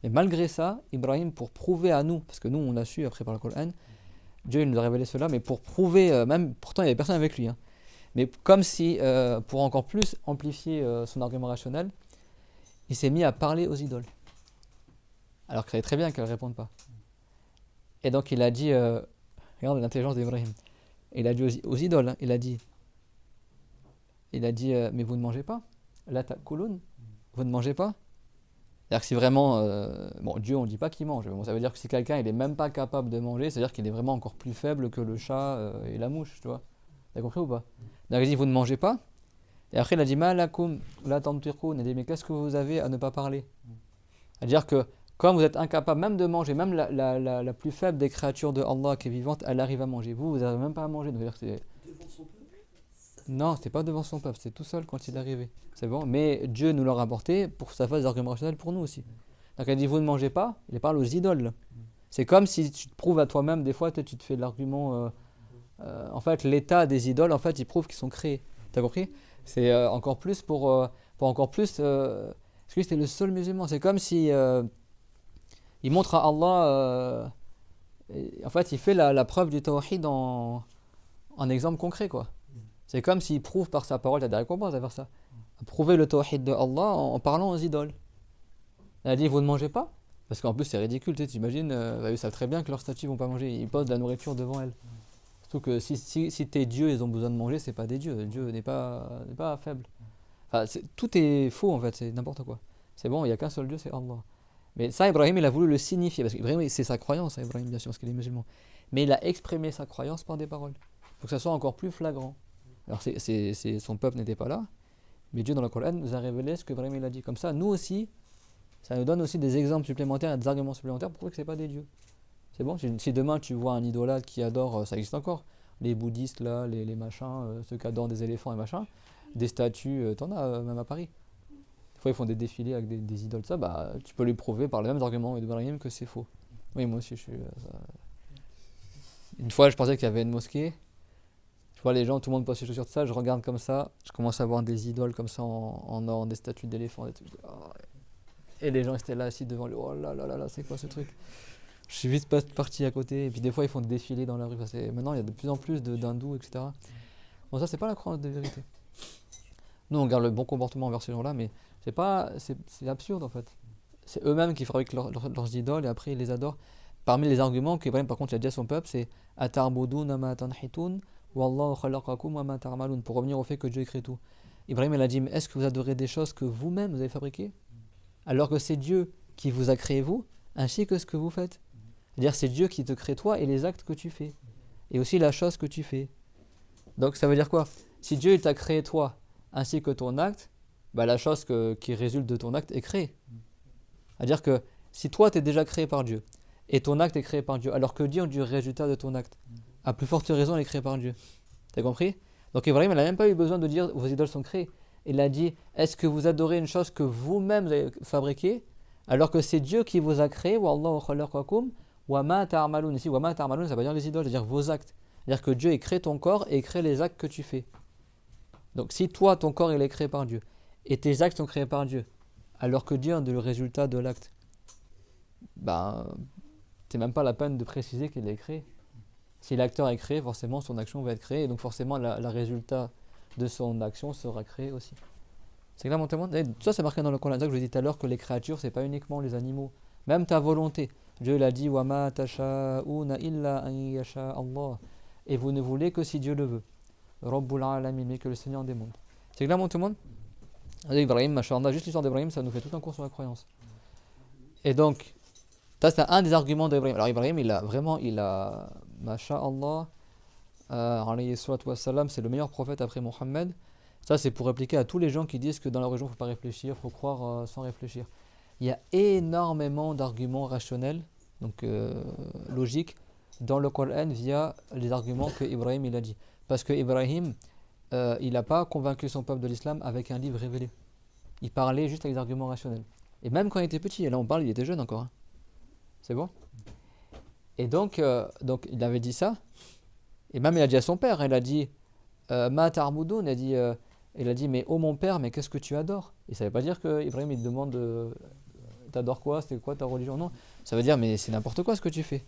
mais malgré ça, Ibrahim, pour prouver à nous, parce que nous on a su après par le Coran, Dieu il nous a révélé cela, mais pour prouver, même pourtant il n'y avait personne avec lui, hein, mais comme si, pour encore plus amplifier son argument rationnel, il s'est mis à parler aux idoles. Alors qu'il savait très bien qu'elles ne répondent pas. Et donc il a dit, regarde l'intelligence d'Ibrahim, il a dit aux idoles, hein, il a dit, mais vous ne mangez pas? La ta'kulun, vous ne mangez pas? C'est-à-dire que si vraiment, Dieu on ne dit pas qu'il mange, bon, ça veut dire que si quelqu'un il est même pas capable de manger, c'est-à-dire qu'il est vraiment encore plus faible que le chat et la mouche, tu vois. T'as compris ou pas? Donc il dit vous ne mangez pas? Et après il a dit ma lakum la tantiqun, il a dit mais qu'est-ce que vous avez à ne pas parler? C'est-à-dire que comme vous êtes incapable même de manger, même la plus faible des créatures de Allah qui est vivante, elle arrive à manger. Vous n'arrivez même pas à manger. Donc, c'est... Devant son peuple? Non, c'était pas devant son peuple, c'était tout seul quand il est arrivé. C'est bon, mais Dieu nous l'a rapporté pour que ça fasse des arguments rationnels pour nous aussi. Donc elle dit vous ne mangez pas, il parle aux idoles. C'est comme si tu te prouves à toi-même, des fois tu te fais de l'argument. En fait, l'état des idoles, en fait, ils prouvent qu'ils sont créés. T'as compris? C'est encore plus pour encore plus. Parce que c'était le seul musulman. C'est comme si il montre à Allah. En fait, il fait la preuve du tawhid en exemple concret, quoi. C'est comme s'il prouve par sa parole, il y a des récompenses à faire ça. À prouver le tawhid de Allah en parlant aux idoles. Elle a dit vous ne mangez pas? Parce qu'en plus c'est ridicule, tu imagines, ils savent très bien que leurs statues ne vont pas manger, ils posent de la nourriture devant elles. Surtout que si tes dieux ils ont besoin de manger, c'est pas des dieux, Dieu n'est pas faible. Enfin, tout est faux en fait, c'est n'importe quoi. C'est bon, il n'y a qu'un seul Dieu, c'est Allah. Mais ça, Ibrahim, il a voulu le signifier, parce qu'Ibrahim, c'est sa croyance, hein, Ibrahim, bien sûr, parce qu'il est musulman. Mais il a exprimé sa croyance par des paroles. Il faut que ça soit encore plus flagrant. Alors, son peuple n'était pas là, mais Dieu, dans le Coran, nous a révélé ce que Ibrahim il a dit. Comme ça, nous aussi, ça nous donne aussi des exemples supplémentaires et des arguments supplémentaires pour prouver que ce n'est pas des dieux. C'est bon? Si demain, tu vois un idolâtre qui adore, ça existe encore, les bouddhistes, là, les machins, ceux qui adorent des éléphants et machins, des statues, t'en as même à Paris. Des fois, ils font des défilés avec des idoles, ça, tu peux lui prouver par les mêmes arguments d'Ibrahim que c'est faux. Oui, moi aussi, je suis. Une fois, je pensais qu'il y avait une mosquée. Je vois les gens, tout le monde pose ses chaussures de ça, je regarde comme ça, je commence à voir des idoles comme ça en or, des statues d'éléphants et tout. Et les gens étaient là assis devant lui, oh là là là là, c'est quoi ce truc? Je suis vite parti à côté, et puis des fois ils font des défilés dans la rue, maintenant il y a de plus en plus d'hindous, etc. Bon, ça c'est pas la croyance de vérité. Nous on garde le bon comportement envers ces gens-là, mais c'est absurde en fait. c'est eux-mêmes qui fabriquent leurs idoles et après ils les adorent. Parmi les arguments qu'Ibrahim par contre il a dit à son peuple, c'est Ata'buduna ma tanhitun wallahu khalaqakum wa ma ta'malun, pour revenir au fait que Dieu crée tout. Ibrahim il a dit, mais est-ce que vous adorez des choses que vous-même vous avez fabriquées alors que c'est Dieu qui vous a créé vous ainsi que ce que vous faites. C'est-à-dire c'est Dieu qui te crée toi et les actes que tu fais et aussi la chose que tu fais. Donc ça veut dire quoi? Si Dieu il t'a créé toi ainsi que ton acte, bah, la chose qui résulte de ton acte est créée. C'est-à-dire que si toi tu es déjà créé par Dieu et ton acte est créé par Dieu, alors que Dieu du résultat de ton acte, à plus forte raison il est créé par Dieu. T'as compris? Donc Ibrahim n'a même pas eu besoin de dire vos idoles sont créées. Il a dit, est-ce que vous adorez une chose que vous-même avez fabriquée alors que c'est Dieu qui vous a créé? Wallahu khalaqakum wa ma ta'malun. Ici wa ma ta'malun ça veut dire les idoles, c'est-à-dire vos actes. C'est-à-dire que Dieu il crée ton corps et il crée les actes que tu fais. Donc si toi ton corps il est créé par Dieu et tes actes sont créés par Dieu alors que Dieu est le résultat de l'acte, ben c'est même pas la peine de préciser qu'il est créé. Si l'acteur est créé, forcément son action va être créée et donc forcément le résultat de son action sera créé aussi. C'est clair mon témoin? Ça c'est marqué dans le Coran. C'est ça que je vous ai dit tout à l'heure que les créatures c'est pas uniquement les animaux, même ta volonté. Dieu l'a dit wa ma tasha'una illa an yasha Allah, et vous ne voulez que si Dieu le veut. Rabbul alamin, mais que le Seigneur des mondes. C'est clair mon témoin? Ibrahim, machallah, juste l'histoire d'Ibrahim, ça nous fait tout un cours sur la croyance. Et donc, ça c'est un des arguments d'Ibrahim. Alors Ibrahim, il a, masha'Allah, alayhi salatu wassalam, c'est le meilleur prophète après Mohammed. Ça c'est pour répliquer à tous les gens qui disent que dans la religion il ne faut pas réfléchir, il faut croire sans réfléchir. Il y a énormément d'arguments rationnels, donc logiques, dans le Coran via les arguments que Ibrahim il a dit. Parce que Ibrahim, il n'a pas convaincu son peuple de l'islam avec un livre révélé. Il parlait juste avec des arguments rationnels. Et même quand il était petit, et là on parle, il était jeune encore. Hein. C'est bon? Et donc il avait dit ça. Et même il a dit à son père, il a dit Ma ta'budun, il a dit mais oh mon père, mais qu'est-ce que tu adores? Et ça ne veut pas dire que Ibrahim il te demande t'adores quoi, c'est quoi ta religion? Non, ça veut dire mais c'est n'importe quoi ce que tu fais.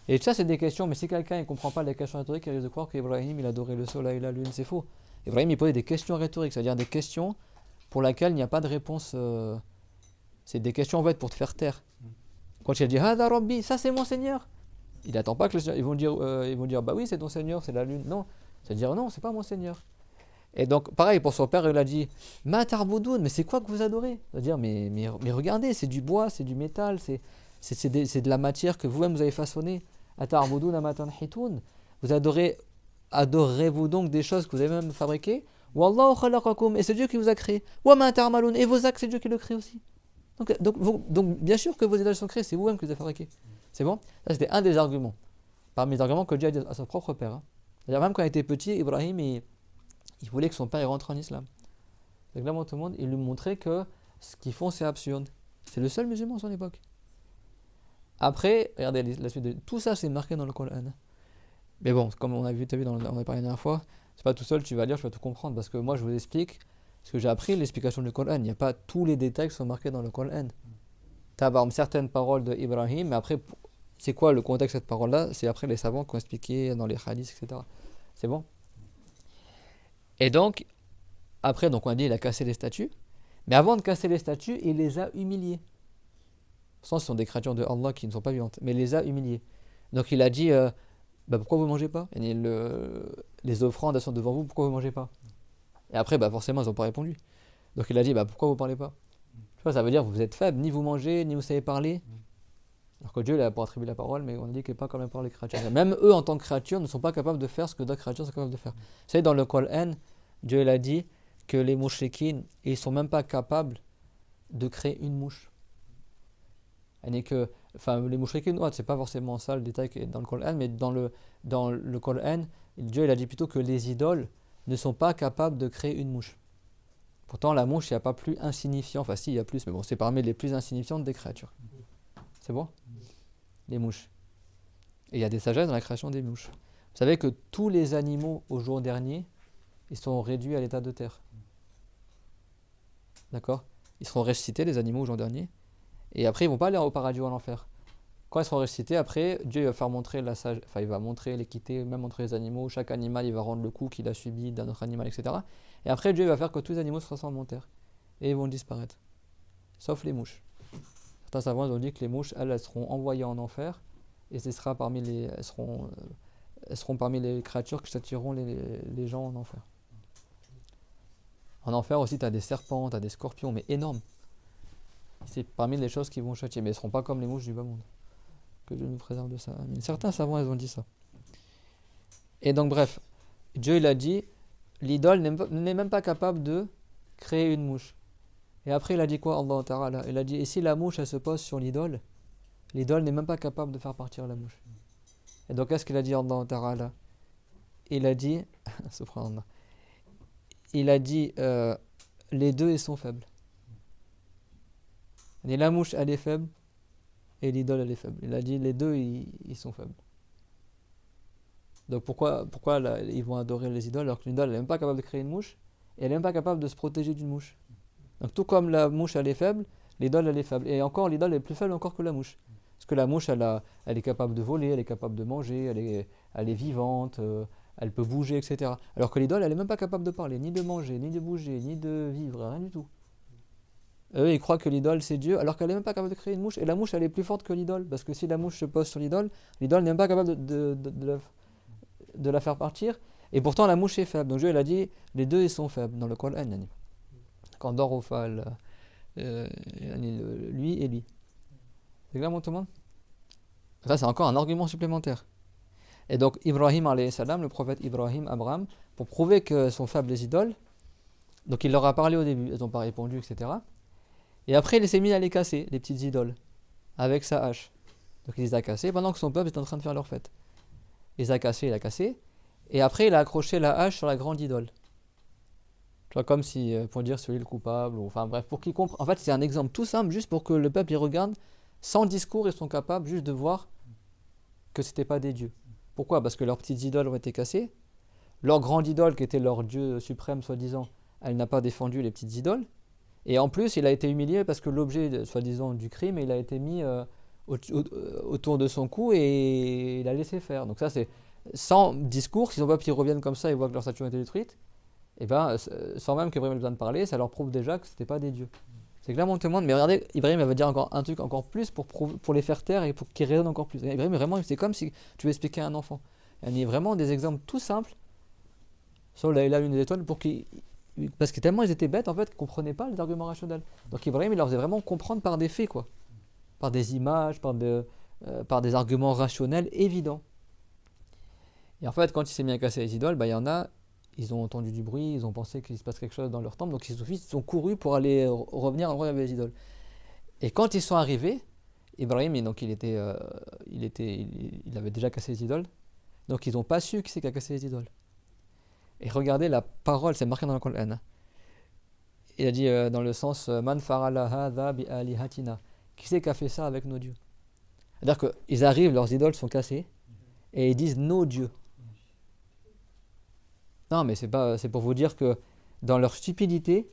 Et ça c'est des questions, mais si quelqu'un ne comprend pas les questions rhétoriques, il risque de croire qu'Ibrahim il adorait le soleil, la lune, c'est faux. Ibrahim il posait des questions rhétoriques, c'est-à-dire des questions pour lesquelles il n'y a pas de réponse. C'est des questions en fait pour te faire taire. Quand il a dit Hada Rabbi, ça c'est mon Seigneur, il n'attend pas que ils vont dire bah oui c'est ton Seigneur, c'est la lune. Non, c'est-à-dire non, c'est pas mon Seigneur. Et donc pareil pour son père, il a dit Ma ta'budun, mais c'est quoi que vous adorez? C'est-à-dire mais regardez, c'est du bois, c'est du métal, c'est de la matière que vous-même vous avez façonnée. Ata'buduna ma tanhitun, vous adorez-vous donc des choses que vous avez même fabriquées? Wallahu khalaqakum, et c'est Dieu qui vous a créé. Wa ma ta'malun, et vos actes c'est Dieu qui le crée aussi. Donc bien sûr que vos idoles sont créées, c'est vous-même qui les avez fabriquées. C'est bon? Ça c'était un des arguments. Parmi les arguments que Dieu a dit à son propre père. Hein. C'est-à-dire même quand il était petit, Ibrahim il voulait que son père rentre en islam. Donc là, tout le monde, il lui montrait que ce qu'ils font c'est absurde. C'est le seul musulman à son époque. Après, regardez la suite de tout ça, c'est marqué dans le Coran. Mais bon, comme on a vu, on a parlé la dernière fois, c'est pas tout seul, tu vas lire, tu vas tout comprendre. Parce que moi, je vous explique ce que j'ai appris, l'explication du Coran. Il n'y a pas tous les détails qui sont marqués dans le Coran. Tu as par exemple certaines paroles d'Ibrahim, mais après, c'est quoi le contexte de cette parole-là? C'est après les savants qui ont expliqué dans les hadiths, etc. C'est bon? Et donc, après, donc on a dit il a cassé les statues. Mais avant de casser les statues, il les a humiliées. Ce sont des créatures de Allah qui ne sont pas vivantes, mais il les a humiliées. Donc il a dit pourquoi vous ne mangez pas? Et les offrandes elles sont devant vous, pourquoi vous ne mangez pas? Et après, forcément, ils n'ont pas répondu. Donc il a dit pourquoi vous ne parlez pas? Ça veut dire que vous êtes faibles, ni vous mangez, ni vous savez parler. Alors que Dieu il a pas attribué la parole, mais on dit qu'il n'est pas quand même par les créatures. Même eux, en tant que créatures, ne sont pas capables de faire ce que d'autres créatures sont capables de faire. Vous savez, dans le Coran, Dieu il a dit que les mouchriquines, ils ne sont même pas capables de créer une mouche. Les mouchriquines, c'est pas forcément ça le détail qui est dans le Coran, mais dans le Coran, Dieu il a dit plutôt que les idoles ne sont pas capables de créer une mouche. Pourtant, la mouche, il n'y a pas plus insignifiant. Enfin, si, il y a plus, mais bon, c'est parmi les plus insignifiantes des créatures. C'est bon? Les mouches. Et il y a des sagesses dans la création des mouches. Vous savez que tous les animaux au jour dernier, ils sont réduits à l'état de terre. D'accord? Ils seront ressuscités, les animaux au jour dernier. Et après, ils ne vont pas aller au paradis ou à l'enfer. Quand ils seront ressuscités, après, Dieu va faire montrer il va montrer l'équité, même entre les animaux. Chaque animal, il va rendre le coup qu'il a subi d'un autre animal, etc. Et après, Dieu va faire que tous les animaux se transforment en terre. Et ils vont disparaître. Sauf les mouches. Certains savants ils ont dit que les mouches, elles seront envoyées en enfer et ce sera elles seront parmi les créatures qui châtieront les gens en enfer. En enfer aussi, tu as des serpents, tu as des scorpions, mais énormes. C'est parmi les choses qui vont châtier, mais elles ne seront pas comme les mouches du bas monde. Que Dieu nous préserve de ça. Mais certains savants, ils ont dit ça. Et donc, bref, Dieu, il a dit, l'idole n'est même pas capable de créer une mouche. Et après, il a dit quoi, Allah Ta'ala? Il a dit, et si la mouche, elle se pose sur l'idole n'est même pas capable de faire partir la mouche. Et donc, qu'est-ce qu'il a dit, Allah Ta'ala? Il a dit, subhanallah, il a dit, les deux, ils sont faibles. Et la mouche, elle est faible, et l'idole, elle est faible. Il a dit, les deux, ils sont faibles. Donc, pourquoi là, ils vont adorer les idoles alors que l'idole, elle n'est même pas capable de créer une mouche, et elle n'est même pas capable de se protéger d'une mouche. Donc, tout comme la mouche, elle est faible, l'idole, elle est faible. Et encore, l'idole est plus faible encore que la mouche. Parce que la mouche, elle est capable de voler, elle est capable de manger, elle est vivante, elle peut bouger, etc. Alors que l'idole, elle n'est même pas capable de parler, ni de manger, ni de bouger, ni de vivre, rien du tout. Eux, ils croient que l'idole, c'est Dieu, alors qu'elle n'est même pas capable de créer une mouche. Et la mouche, elle est plus forte que l'idole. Parce que si la mouche se pose sur l'idole n'est même pas capable de la faire partir. Et pourtant, la mouche est faible. Donc Dieu, il a dit, les deux, ils sont faibles dans le Coran. Quand Dorofal, lui et lui. C'est clair, tout le monde? Ça, c'est encore un argument supplémentaire. Et donc, Ibrahim, alayhi salam, le prophète Ibrahim, Abraham, pour prouver que sont faibles les idoles, donc il leur a parlé au début, ils n'ont pas répondu, etc. Et après, il s'est mis à les casser, les petites idoles, avec sa hache. Donc il les a cassées pendant que son peuple était en train de faire leur fête. Il les a cassés, il a cassé. Et après, il a accroché la hache sur la grande idole. Tu vois, comme si, pour dire celui le coupable, ou, enfin bref, pour qu'ils comprennent. En fait, c'est un exemple tout simple, juste pour que le peuple y regarde, sans discours, ils sont capables juste de voir que ce n'était pas des dieux. Pourquoi? Parce que leurs petites idoles ont été cassées. Leur grande idole, qui était leur dieu suprême, soi-disant, elle n'a pas défendu les petites idoles. Et en plus, il a été humilié parce que l'objet, soi-disant, du crime, il a été mis autour de son cou et il a laissé faire. Donc ça, c'est sans discours. Si son peuple, ils reviennent comme ça et voient que leur statue a été détruite, et ben, sans même qu'Ibrahim ait besoin de parler, ça leur prouve déjà que ce n'était pas des dieux. C'est clairement tout le monde. Mais regardez, Ibrahim va dire encore un truc encore plus pour les faire taire et pour qu'ils raisonnent encore plus. Ibrahim, vraiment, c'est comme si tu veux expliquer à un enfant. Il y a vraiment des exemples tout simples sur la lune des étoiles parce que tellement ils étaient bêtes en fait qu'ils ne comprenaient pas les arguments rationnels. Donc Ibrahim, il leur faisait vraiment comprendre par des faits, quoi. Par des images, par des arguments rationnels évidents. Et en fait, quand il s'est mis à casser les idoles, il y en a, ils ont entendu du bruit, ils ont pensé qu'il se passe quelque chose dans leur temple, donc ils sont courus pour aller revenir à l'endroit où il y avait les idoles. Et quand ils sont arrivés, Ibrahim, donc il avait déjà cassé les idoles, donc ils n'ont pas su qui c'est qui a cassé les idoles. Et regardez la parole, c'est marqué dans le Coran. Il a dit dans le sens Man farala hadha bi alihatina. Qui c'est qui a fait ça avec nos dieux? C'est-à-dire qu'ils arrivent, leurs idoles sont cassées, et ils disent nos dieux. Non, mais c'est pour vous dire que dans leur stupidité,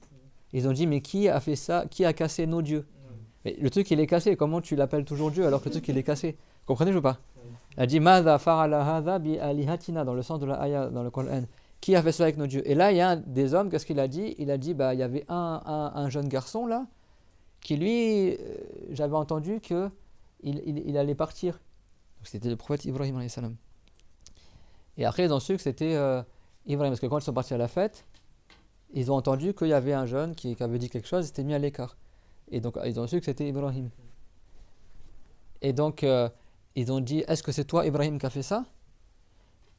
ils ont dit mais qui a fait ça? Qui a cassé nos dieux? Mais le truc il est cassé, comment tu l'appelles toujours Dieu alors que le truc il est cassé? Comprenez-vous ou pas? Il a dit Madha farala hadha bi alihatina dans le sens de la ayah dans le Coran. Qui a fait ça avec nos dieux? Et là il y a un des hommes, qu'est-ce qu'il a dit? Il a dit il y avait un jeune garçon là qui lui j'avais entendu que il allait partir. Donc, c'était le prophète Ibrahim alayhi salam. Et après ils ont su que c'était Ibrahim, parce que quand ils sont partis à la fête, ils ont entendu qu'il y avait un jeune qui avait dit quelque chose, il s'était mis à l'écart. Et donc ils ont su que c'était Ibrahim. Et donc ils ont dit est-ce que c'est toi Ibrahim qui a fait ça?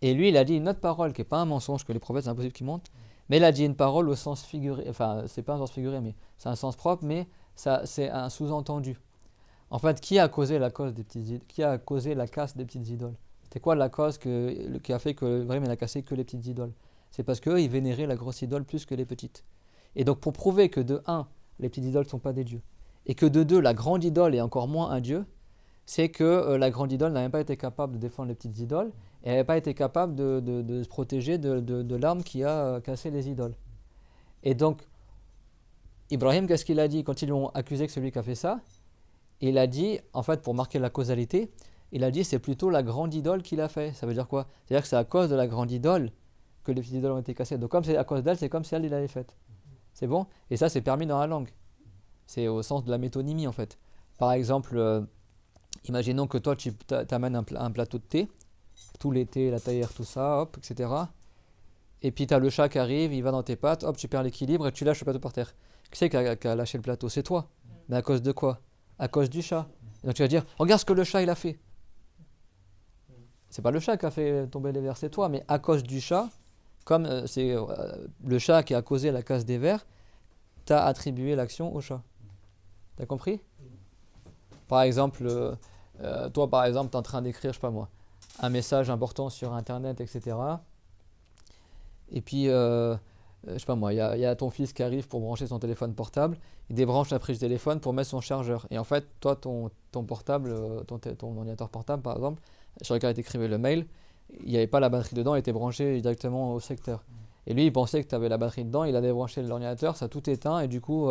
Et lui il a dit une autre parole qui n'est pas un mensonge, que les prophètes c'est impossible qu'ils mentent, mais il a dit une parole au sens figuré, enfin c'est pas un sens figuré mais c'est un sens propre, mais ça, c'est un sous-entendu. En fait, qui a causé la casse des petites idoles? C'est quoi la cause qui a fait que Ibrahim n'a cassé que les petites idoles? C'est parce qu'eux, ils vénéraient la grosse idole plus que les petites. Et donc, pour prouver que de 1, les petites idoles ne sont pas des dieux, et que de 2, la grande idole est encore moins un dieu, c'est que la grande idole n'a même pas été capable de défendre les petites idoles, et elle n'a pas été capable de se protéger de l'arme qui a cassé les idoles. Et donc, Ibrahim, qu'est-ce qu'il a dit quand ils lui ont accusé que celui qui a fait ça? Il a dit, en fait, pour marquer la causalité, il a dit c'est plutôt la grande idole qui l'a fait. Ça veut dire quoi? C'est-à-dire que c'est à cause de la grande idole que les petites idoles ont été cassées. Donc comme c'est à cause d'elle, c'est comme si elle l'avait faite. C'est bon? Et ça, c'est permis dans la langue. C'est au sens de la métonymie en fait. Par exemple, imaginons que toi, tu t'amènes un plateau de thé, tout l'été, la taillère, tout ça, hop, etc. Et puis tu as le chat qui arrive, il va dans tes pattes, hop, tu perds l'équilibre et tu lâches le plateau par terre. Qui c'est qui a lâché le plateau? C'est toi. Mais à cause de quoi? À cause du chat. Et donc tu vas dire, regarde ce que le chat il a fait. C'est pas le chat qui a fait tomber les verres, c'est toi, mais à cause du chat, comme c'est le chat qui a causé la casse des verres, tu as attribué l'action au chat. T'as compris? Par exemple, toi par exemple, tu es en train d'écrire, je sais pas moi, un message important sur internet, etc. Et puis, je sais pas moi, il y a ton fils qui arrive pour brancher son téléphone portable, il débranche la prise du téléphone pour mettre son chargeur. Et en fait, toi, ton portable, ton ordinateur portable par exemple, sur lequel tu écrivais le mail, il n'y avait pas la batterie dedans, il était branché directement au secteur. Et lui, il pensait que tu avais la batterie dedans, il a débranché l'ordinateur, ça a tout éteint et du coup,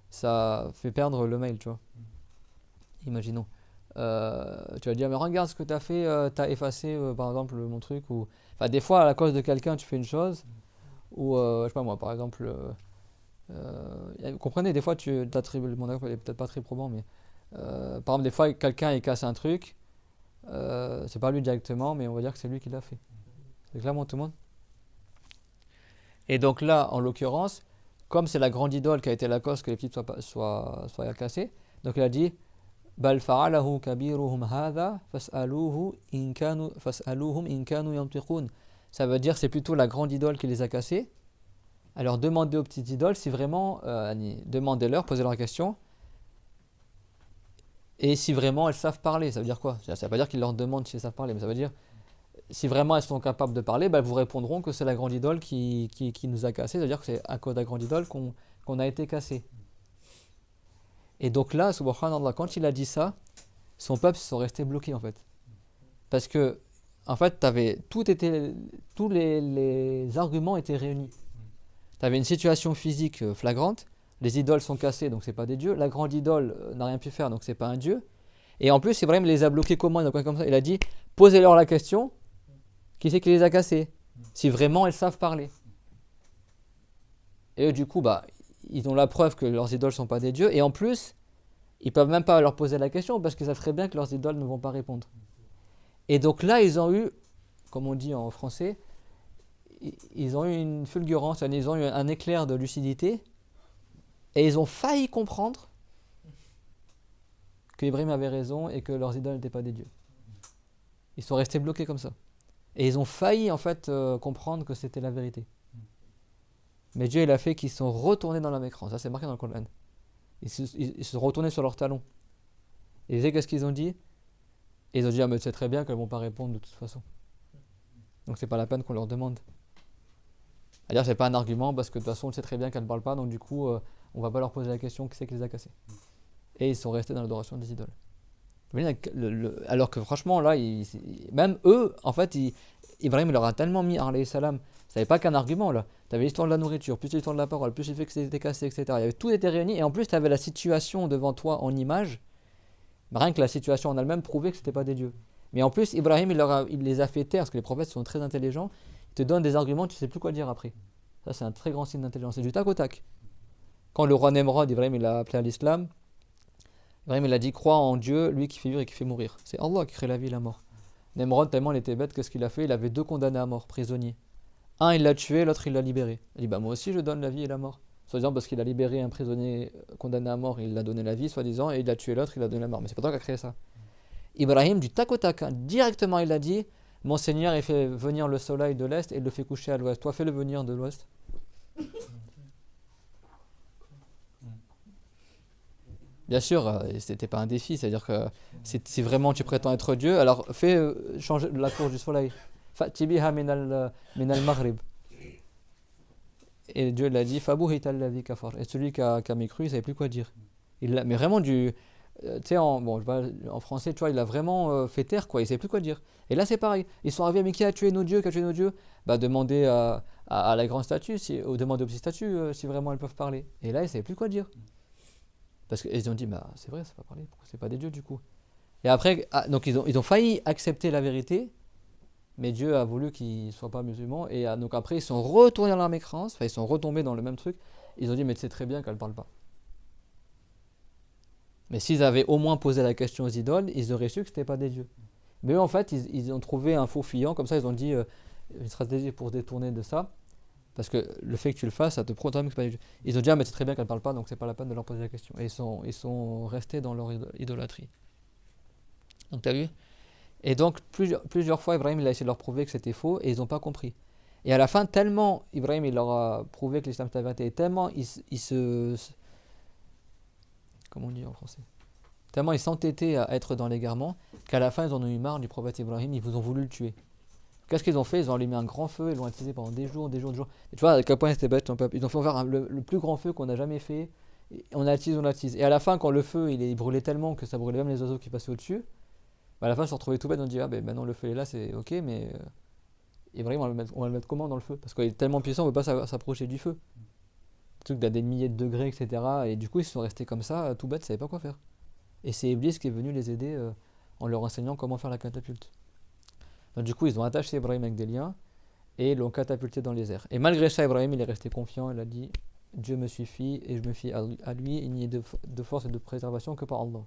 ça fait perdre le mail, tu vois. Imaginons. Tu vas dire, mais regarde ce que tu as fait, tu as effacé par exemple mon truc. Ou... Enfin, des fois, à la cause de quelqu'un, tu fais une chose. Ou, je sais pas moi, par exemple, vous comprenez, des fois, mon exemple n'est peut-être pas très probant, mais par exemple, des fois, quelqu'un il casse un truc. C'est pas lui directement, mais on va dire que c'est lui qui l'a fait. C'est clairement tout le monde. Et donc là, en l'occurrence, comme c'est la grande idole qui a été la cause que les petites soient cassées, donc il a dit بل فعله كبيرهم هذا فاسألوهم إن كانوا ينطقون. Ça veut dire c'est plutôt la grande idole qui les a cassés. Alors demandez aux petites idoles si vraiment, demandez-leur, posez-leur la question. Et si vraiment elles savent parler, ça veut dire quoi? Ça ne veut pas dire qu'ils leur demandent si elles savent parler, mais ça veut dire si vraiment elles sont capables de parler, elles vous répondront que c'est la grande idole qui nous a cassés. Ça veut dire que c'est à cause de la grande idole qu'on a été cassé. Et donc là, subhanallah, quand il a dit ça, son peuple se sont restés bloqués en fait. Parce que, en fait, tous les arguments étaient réunis. Tu avais une situation physique flagrante, les idoles sont cassées, donc c'est pas des dieux. La grande idole n'a rien pu faire, donc c'est pas un dieu. Et en plus, Ibrahim les a bloqués comment? Donc, comme ça, il a dit, posez-leur la question, qui c'est qui les a cassés? Si vraiment elles savent parler. Et eux, du coup, ils ont la preuve que leurs idoles ne sont pas des dieux, et en plus, ils ne peuvent même pas leur poser la question, parce qu'ils savent très bien que leurs idoles ne vont pas répondre. Et donc là, ils ont eu, comme on dit en français, ils ont eu une fulgurance, ils ont eu un éclair de lucidité, et ils ont failli comprendre que Ibrahim avait raison, et que leurs idoles n'étaient pas des dieux. Ils sont restés bloqués comme ça. Et ils ont failli, en fait, comprendre que c'était la vérité. Mais Dieu, il a fait qu'ils sont retournés dans la mécrance. Ça, c'est marqué dans le Coran. Ils se sont retournés sur leurs talons. Et vous savez qu'est-ce qu'ils ont dit? Ils ont dit, mais c'est très bien qu'elles ne vont pas répondre de toute façon. Donc, c'est pas la peine qu'on leur demande. C'est-à-dire, c'est pas un argument parce que de toute façon, on sait très bien qu'elles ne parlent pas. Donc, du coup, on va pas leur poser la question qui c'est qui les a cassés. Et ils sont restés dans l'adoration des idoles. Alors que franchement, là, même eux, en fait, Ibrahim leur a tellement mis, alayhi salam, ça n'avait pas qu'un argument là. Tu avais l'histoire de la nourriture, plus l'histoire de la parole, plus le fait que c'était cassé, etc. Il y avait tout était réuni et en plus tu avais la situation devant toi en image. Rien que la situation en elle-même prouvait que ce n'était pas des dieux. Mais en plus, Ibrahim, il les a fait taire parce que les prophètes sont très intelligents. Ils te donnent des arguments, tu ne sais plus quoi dire après. Ça, c'est un très grand signe d'intelligence. C'est du tac au tac. Quand le roi Nemrod, Ibrahim, il a appelé à l'islam, Ibrahim, il a dit crois en Dieu, lui qui fait vivre et qui fait mourir. C'est Allah qui crée la vie et la mort. Nemrod, tellement il était bête, qu'est-ce qu'il a fait? Il avait 2 condamnés à mort, prisonniers. Un, il l'a tué, l'autre, il l'a libéré. Il dit, moi aussi, je donne la vie et la mort. Soi-disant, parce qu'il a libéré un prisonnier condamné à mort, il l'a donné la vie, soi-disant, et il a tué l'autre, il a donné la mort. Mais c'est pas toi qui as créé ça. Ibrahim, du tac au tac, directement, il a dit, mon Seigneur, il fait venir le soleil de l'Est et il le fait coucher à l'Ouest. Toi, fais-le venir de l'Ouest. Bien sûr, c'était pas un défi, c'est-à-dire que si vraiment tu prétends être Dieu, alors fais changer la course du soleil. Fa'tibiha minal maghrib. Et Dieu l'a dit, Fabuhita alladhi kafar. Et celui qui a mécru, il savait plus quoi dire. Mais vraiment tu sais, en français, tu vois, il a vraiment fait taire, quoi. Il savait plus quoi dire. Et là, c'est pareil. Ils sont arrivés, mais qui a tué nos dieux, Demandez à la grande statue, ou demandez aux petites statues si vraiment elles peuvent parler. Et là, ils savaient plus quoi dire. Parce qu'ils ont dit, c'est vrai, ça va parler, pourquoi c'est pas des dieux du coup? Et après, donc ils ont failli accepter la vérité, mais Dieu a voulu qu'ils ne soient pas musulmans, et donc après ils sont retournés dans la mécrance, ils sont retombés dans le même truc, ils ont dit, mais c'est très bien qu'elle ne parle pas. Mais s'ils avaient au moins posé la question aux idoles, ils auraient su que ce n'était pas des dieux. Mais eux, en fait, ils ont trouvé un faux fuyant, comme ça, ils ont dit une stratégie pour se détourner de ça. Parce que le fait que tu le fasses, ça te prouve que c'est pas des dieux. Ils ont dit, ah, mais c'est très bien qu'elle ne parle pas, donc c'est pas la peine de leur poser la question. Et ils sont restés dans leur idolâtrie. Donc, tu as vu? Et donc, plusieurs fois, Ibrahim il a essayé de leur prouver que c'était faux, et ils n'ont pas compris. Et à la fin, tellement Ibrahim il leur a prouvé que l'islam était la vérité, et tellement comment on dit en français? Tellement ils s'entêtaient à être dans l'égarement, qu'à la fin, ils en ont eu marre du prophète Ibrahim, ils vous ont voulu le tuer. Qu'est-ce qu'ils ont fait? Ils ont allumé un grand feu, ils l'ont attisé pendant des jours, des jours, des jours. Et tu vois, à quel point c'était bête ton peuple. Ils ont fait faire le plus grand feu qu'on a jamais fait. Et on attise. Et à la fin, quand le feu il brûlait tellement que ça brûlait même les oiseaux qui passaient au-dessus, bah à la fin, ils se sont retrouvés tout bêtes. On dit, ah ben maintenant le feu est là, c'est ok, mais Ibrahim, on va le mettre comment dans le feu? Parce qu'il est tellement puissant, on ne peut pas s'approcher du feu. Le truc d'à des milliers de degrés, etc. Et du coup, ils se sont restés comme ça, tout bêtes, ils ne savaient pas quoi faire. Et c'est Iblis qui est venu les aider en leur enseignant comment faire la catapulte. Donc du coup, ils ont attaché Ibrahim avec des liens et l'ont catapulté dans les airs. Et malgré ça, Ibrahim, il est resté confiant, il a dit, Dieu me suffit et je me fie à lui, il n'y a de force et de préservation que par Allah.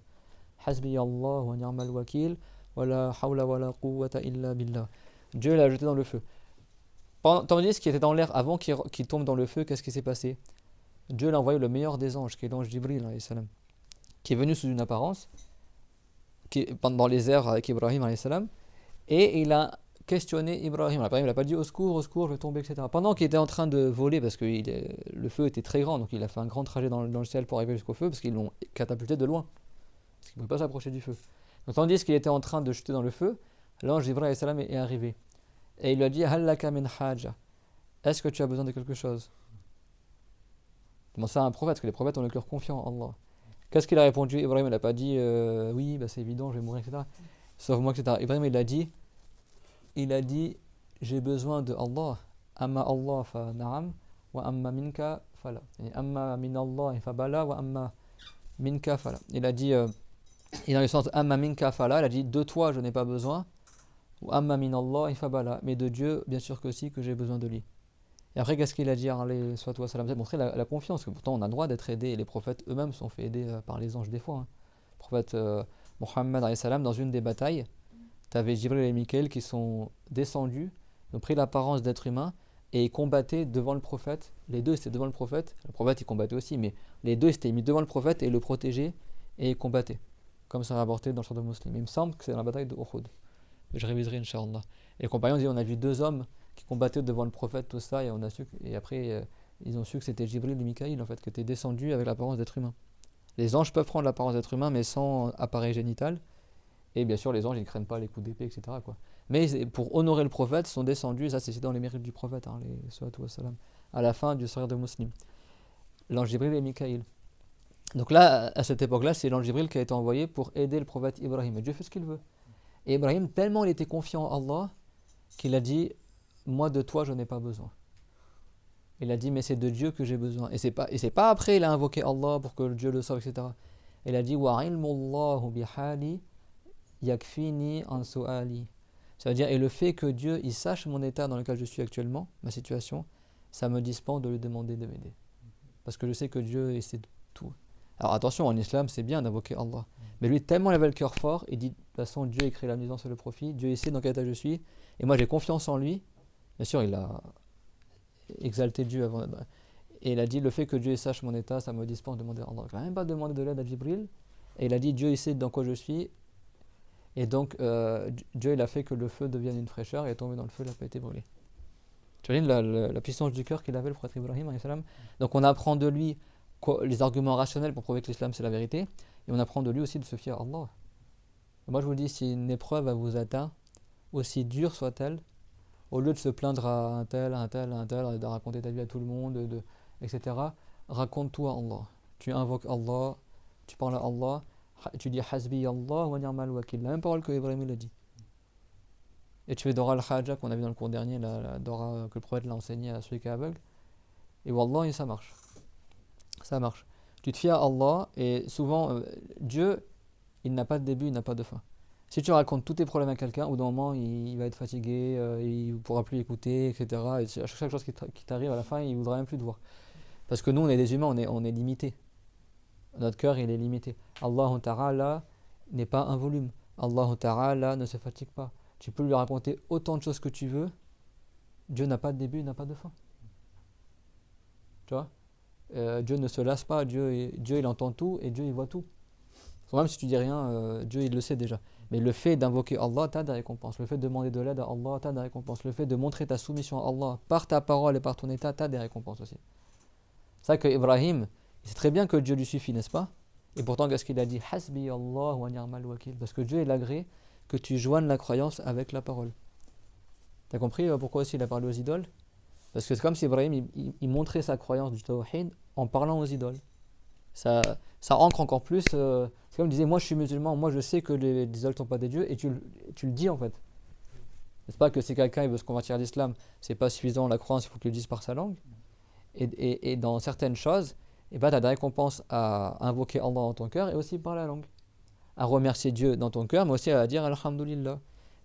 Hasbi Allah wa ni'mal wakil, wa la hawla wa la quwwata illa billah. Dieu l'a jeté dans le feu. Tandis qu'il était dans l'air avant qu'il tombe dans le feu, qu'est-ce qui s'est passé? Dieu l'a envoyé le meilleur des anges, qui est l'ange Jibril, qui est venu sous une apparence, dans les airs avec Ibrahim, et il a questionné Ibrahim. Ibrahim n'a pas dit au secours, je vais tomber, etc. Pendant qu'il était en train de voler, parce que le feu était très grand, donc il a fait un grand trajet dans le ciel pour arriver jusqu'au feu, parce qu'ils l'ont catapulté de loin, parce qu'il ne pouvait pas s'approcher du feu. Donc, tandis qu'il était en train de jeter dans le feu, l'ange Jibril est arrivé. Et il lui a dit, Hallaka min haja. Est-ce que tu as besoin de quelque chose? Comment ça, un prophète? Parce que les prophètes ont le cœur confiant en Allah. Qu'est-ce qu'il a répondu? Ibrahim n'a pas dit oui, bah c'est évident, je vais mourir, etc. Sauf moi, etc. Ibrahim il a dit j'ai besoin de Allah. Amma Allah fa na'am, wa amma minka fala. Amma min Allah fa bala, wa amma minka fala. Il a dit, et dans le sens amma minka fala, il a dit de toi je n'ai pas besoin, ou amma min Allah fa bala, mais de Dieu, bien sûr que si, que j'ai besoin de lui. Et après, qu'est-ce qu'il a dit? C'est montrer la confiance, que pourtant on a le droit d'être aidé, et les prophètes eux-mêmes sont fait aider par les anges des fois. Hein. Le prophète Mohammed, dans une des batailles, tu avais Jibril et Mikaël qui sont descendus, ont pris l'apparence d'être humains, et ils combattaient devant le prophète. Les deux étaient devant le prophète il combattait aussi, mais les deux étaient mis devant le prophète et le protégeaient, et ils combattaient. Comme ça rapporté dans le Sahih Muslim. Il me semble que c'est dans la bataille de Uhud. Je réviserai, Inch'Allah. Et les compagnons disent on a vu deux hommes qui combattaient devant le prophète, tout ça, et après ils ont su que c'était Jibril et Mikaïl en fait, qui étaient descendus avec l'apparence d'être humain. Les anges peuvent prendre l'apparence d'être humain mais sans appareil génital, et bien sûr les anges ils ne craignent pas les coups d'épée, etc. quoi. Mais pour honorer le prophète, ils sont descendus, ça c'est dans les mérites du prophète, hein, à la fin du Sahih de Muslim. L'ange Jibril et Mikaïl. Donc là, à cette époque-là, c'est l'ange Jibril qui a été envoyé pour aider le prophète Ibrahim, et Dieu fait ce qu'il veut. Et Ibrahim, tellement il était confiant en Allah, qu'il a dit moi de toi je n'ai pas besoin. Il a dit mais c'est de Dieu que j'ai besoin. Et c'est pas après il a invoqué Allah pour que Dieu le sauve, etc. Il a dit wa ilmullahu bihali yakfini an su'ali. Ça veut dire et le fait que Dieu il sache mon état dans lequel je suis actuellement, ma situation, ça me dispense de lui demander de m'aider. Parce que je sais que Dieu il sait tout. Alors attention, en islam c'est bien d'invoquer Allah. Mais lui tellement il avait le cœur fort, il dit de toute façon Dieu écrit la nuisance et le profit, Dieu sait dans quel état je suis, et moi j'ai confiance en lui. Bien sûr, il a exalté Dieu avant. Et il a dit le fait que Dieu sache mon état, ça me dispense de demander à Allah. Il n'a même pas demandé de l'aide à Jibril. Et il a dit Dieu sait dans quoi je suis. Et donc, Dieu il a fait que le feu devienne une fraîcheur et est tombé dans le feu, il n'a pas été brûlé. Tu vois la puissance du cœur qu'il avait, le prophète Ibrahim. Donc, on apprend de lui les arguments rationnels pour prouver que l'islam c'est la vérité. Et on apprend de lui aussi de se fier à Allah. Et moi, je vous dis, si une épreuve vous atteint, aussi dure soit-elle, au lieu de se plaindre à un tel, de raconter ta vie à tout le monde, etc., raconte-toi à Allah. Tu invoques Allah, tu parles à Allah, tu dis Hasbi Allah wa ni'mal wakil, la même parole que Ibrahim l'a dit. Et tu fais Dora al-Haja qu'on a vu dans le cours dernier, la Dora que le prophète l'a enseigné à celui qui est aveugle. Et Wallah, ça marche. Ça marche. Tu te fies à Allah et souvent, Dieu, il n'a pas de début, il n'a pas de fin. Si tu racontes tous tes problèmes à quelqu'un, au bout d'un moment, il va être fatigué, il ne pourra plus écouter, etc. Et à chaque chose qui t'arrive à la fin, il ne voudra même plus te voir. Parce que nous, on est des humains, on est limités. Notre cœur, il est limité. Allah Ta'ala n'est pas un volume. Allah Ta'ala ne se fatigue pas. Tu peux lui raconter autant de choses que tu veux. Dieu n'a pas de début, il n'a pas de fin. Tu vois, Dieu ne se lasse pas. Dieu, il entend tout et Dieu, il voit tout. Même si tu dis rien, Dieu, il le sait déjà. Mais le fait d'invoquer Allah, tu as des récompenses. Le fait de demander de l'aide à Allah, tu as des récompenses. Le fait de montrer ta soumission à Allah par ta parole et par ton état, tu as des récompenses aussi. C'est ça que Ibrahim, il sait très bien que Dieu lui suffit, n'est-ce pas? Et pourtant, qu'est-ce qu'il a dit? Hasbi Allah wa ni'mal wakil. Parce que Dieu, il agrée que tu joignes la croyance avec la parole. T'as compris pourquoi aussi il a parlé aux idoles? Parce que c'est comme si Ibrahim, il montrait sa croyance du tawhid en parlant aux idoles. Ça ancre encore plus. C'est comme il disait, moi je suis musulman, moi je sais que les idoles ne sont pas des dieux, et tu le dis en fait. N'est-ce pas que si quelqu'un il veut se convertir à l'islam, c'est pas suffisant la croyance, il faut qu'il le dise par sa langue. Et dans certaines choses, tu as des récompenses à invoquer Allah dans ton cœur et aussi par la langue. À remercier Dieu dans ton cœur, mais aussi à dire Alhamdulillah.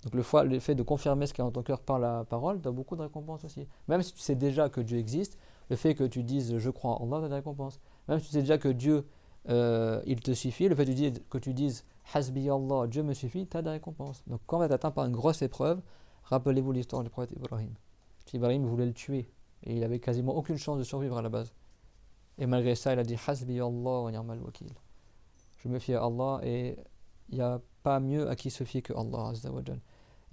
Donc le fait de confirmer ce qu'il y a dans ton cœur par la parole, tu as beaucoup de récompenses aussi. Même si tu sais déjà que Dieu existe, le fait que tu dises je crois en Allah, tu as des récompenses. Même si tu sais déjà que Dieu, il te suffit, le fait que tu dises Hasbi Allah, Dieu me suffit, tu as des récompenses. Donc quand on va atteint par une grosse épreuve, rappelez-vous l'histoire du prophète Ibrahim. Ibrahim voulait le tuer et il avait quasiment aucune chance de survivre à la base. Et malgré ça, il a dit Hasbi Allah wa ni'mal wakil. Je me fie à Allah et il n'y a pas mieux à qui se fier que Allah Azza wa Jal.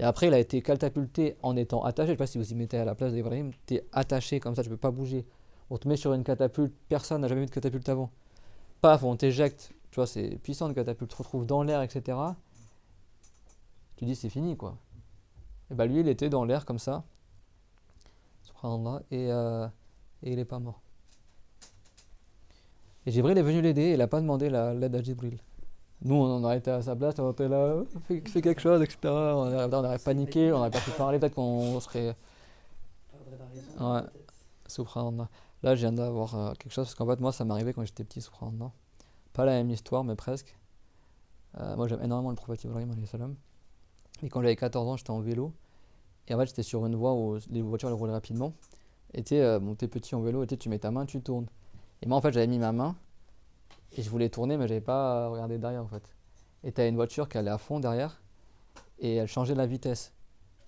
Et après, il a été catapulté en étant attaché. Je ne sais pas si vous y mettez à la place d'Ibrahim. Tu es attaché comme ça, tu ne peux pas bouger. On te met sur une catapulte, personne n'a jamais vu de catapulte avant. Paf, on t'éjecte. Tu vois, c'est puissant une catapulte. Tu te retrouves dans l'air, etc. Tu dis, c'est fini, quoi. Et bien lui, il était dans l'air comme ça. Subhanallah. Et il n'est pas mort. Et Jibril est venu l'aider. Il n'a pas demandé l'aide à Jibril. Nous, on aurait été à sa place, on était là, fais quelque chose, etc. On aurait paniqué, on n'aurait pas pu parler, peut-être qu'on serait. Ouais, subhanallah. Là, je viens d'avoir quelque chose, parce qu'en fait, moi, ça m'est arrivé quand j'étais petit, subhanallah. Pas la même histoire, mais presque. Moi, j'aime énormément le prophète Ibrahim, alayhi salam. Et quand j'avais 14 ans, j'étais en vélo. Et en fait, j'étais sur une voie où les voitures elles roulaient rapidement. Et t'es petit en vélo, et tu mets ta main, tu tournes. Et moi, en fait, j'avais mis ma main. Et je voulais tourner, mais j'avais pas regardé derrière en fait. Et t'as une voiture qui allait à fond derrière et elle changeait la vitesse.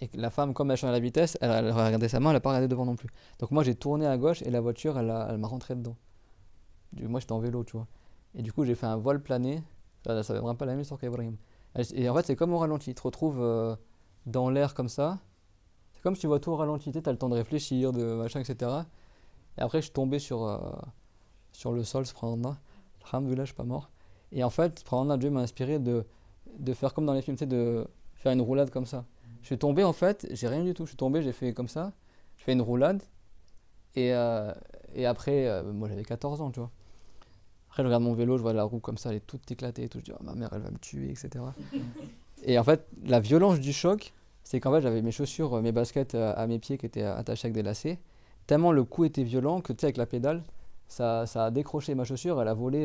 Et la femme, comme elle changeait la vitesse, elle regardait sa main, elle n'a pas regardé devant non plus. Donc moi j'ai tourné à gauche et la voiture elle m'a rentré dedans. Moi j'étais en vélo, tu vois. Et du coup j'ai fait un vol plané. Ça ne vraiment pas la même histoire qu'Ibrahim. Et en fait c'est comme au ralenti. Tu te retrouves dans l'air comme ça. C'est comme si tu vois tout au ralenti. Tu as le temps de réfléchir, de machin, etc. Et après je suis tombé sur le sol, subhanallah. Alhamdoulilah, je suis pas mort. Et en fait, Dieu m'a inspiré de faire comme dans les films, tu sais, de faire une roulade comme ça. Je suis tombé en fait, j'ai rien du tout. Je suis tombé, j'ai fait comme ça. Je fais une roulade. Et après, moi j'avais 14 ans, tu vois. Après, je regarde mon vélo, je vois la roue comme ça, elle est toute éclatée et tout. Je dis, oh, ma mère, elle va me tuer, etc. Et en fait, la violence du choc, c'est qu'en fait, j'avais mes chaussures, mes baskets à mes pieds qui étaient attachés avec des lacets. Tellement le coup était violent que, tu sais, avec la pédale, ça a décroché ma chaussure, elle a volé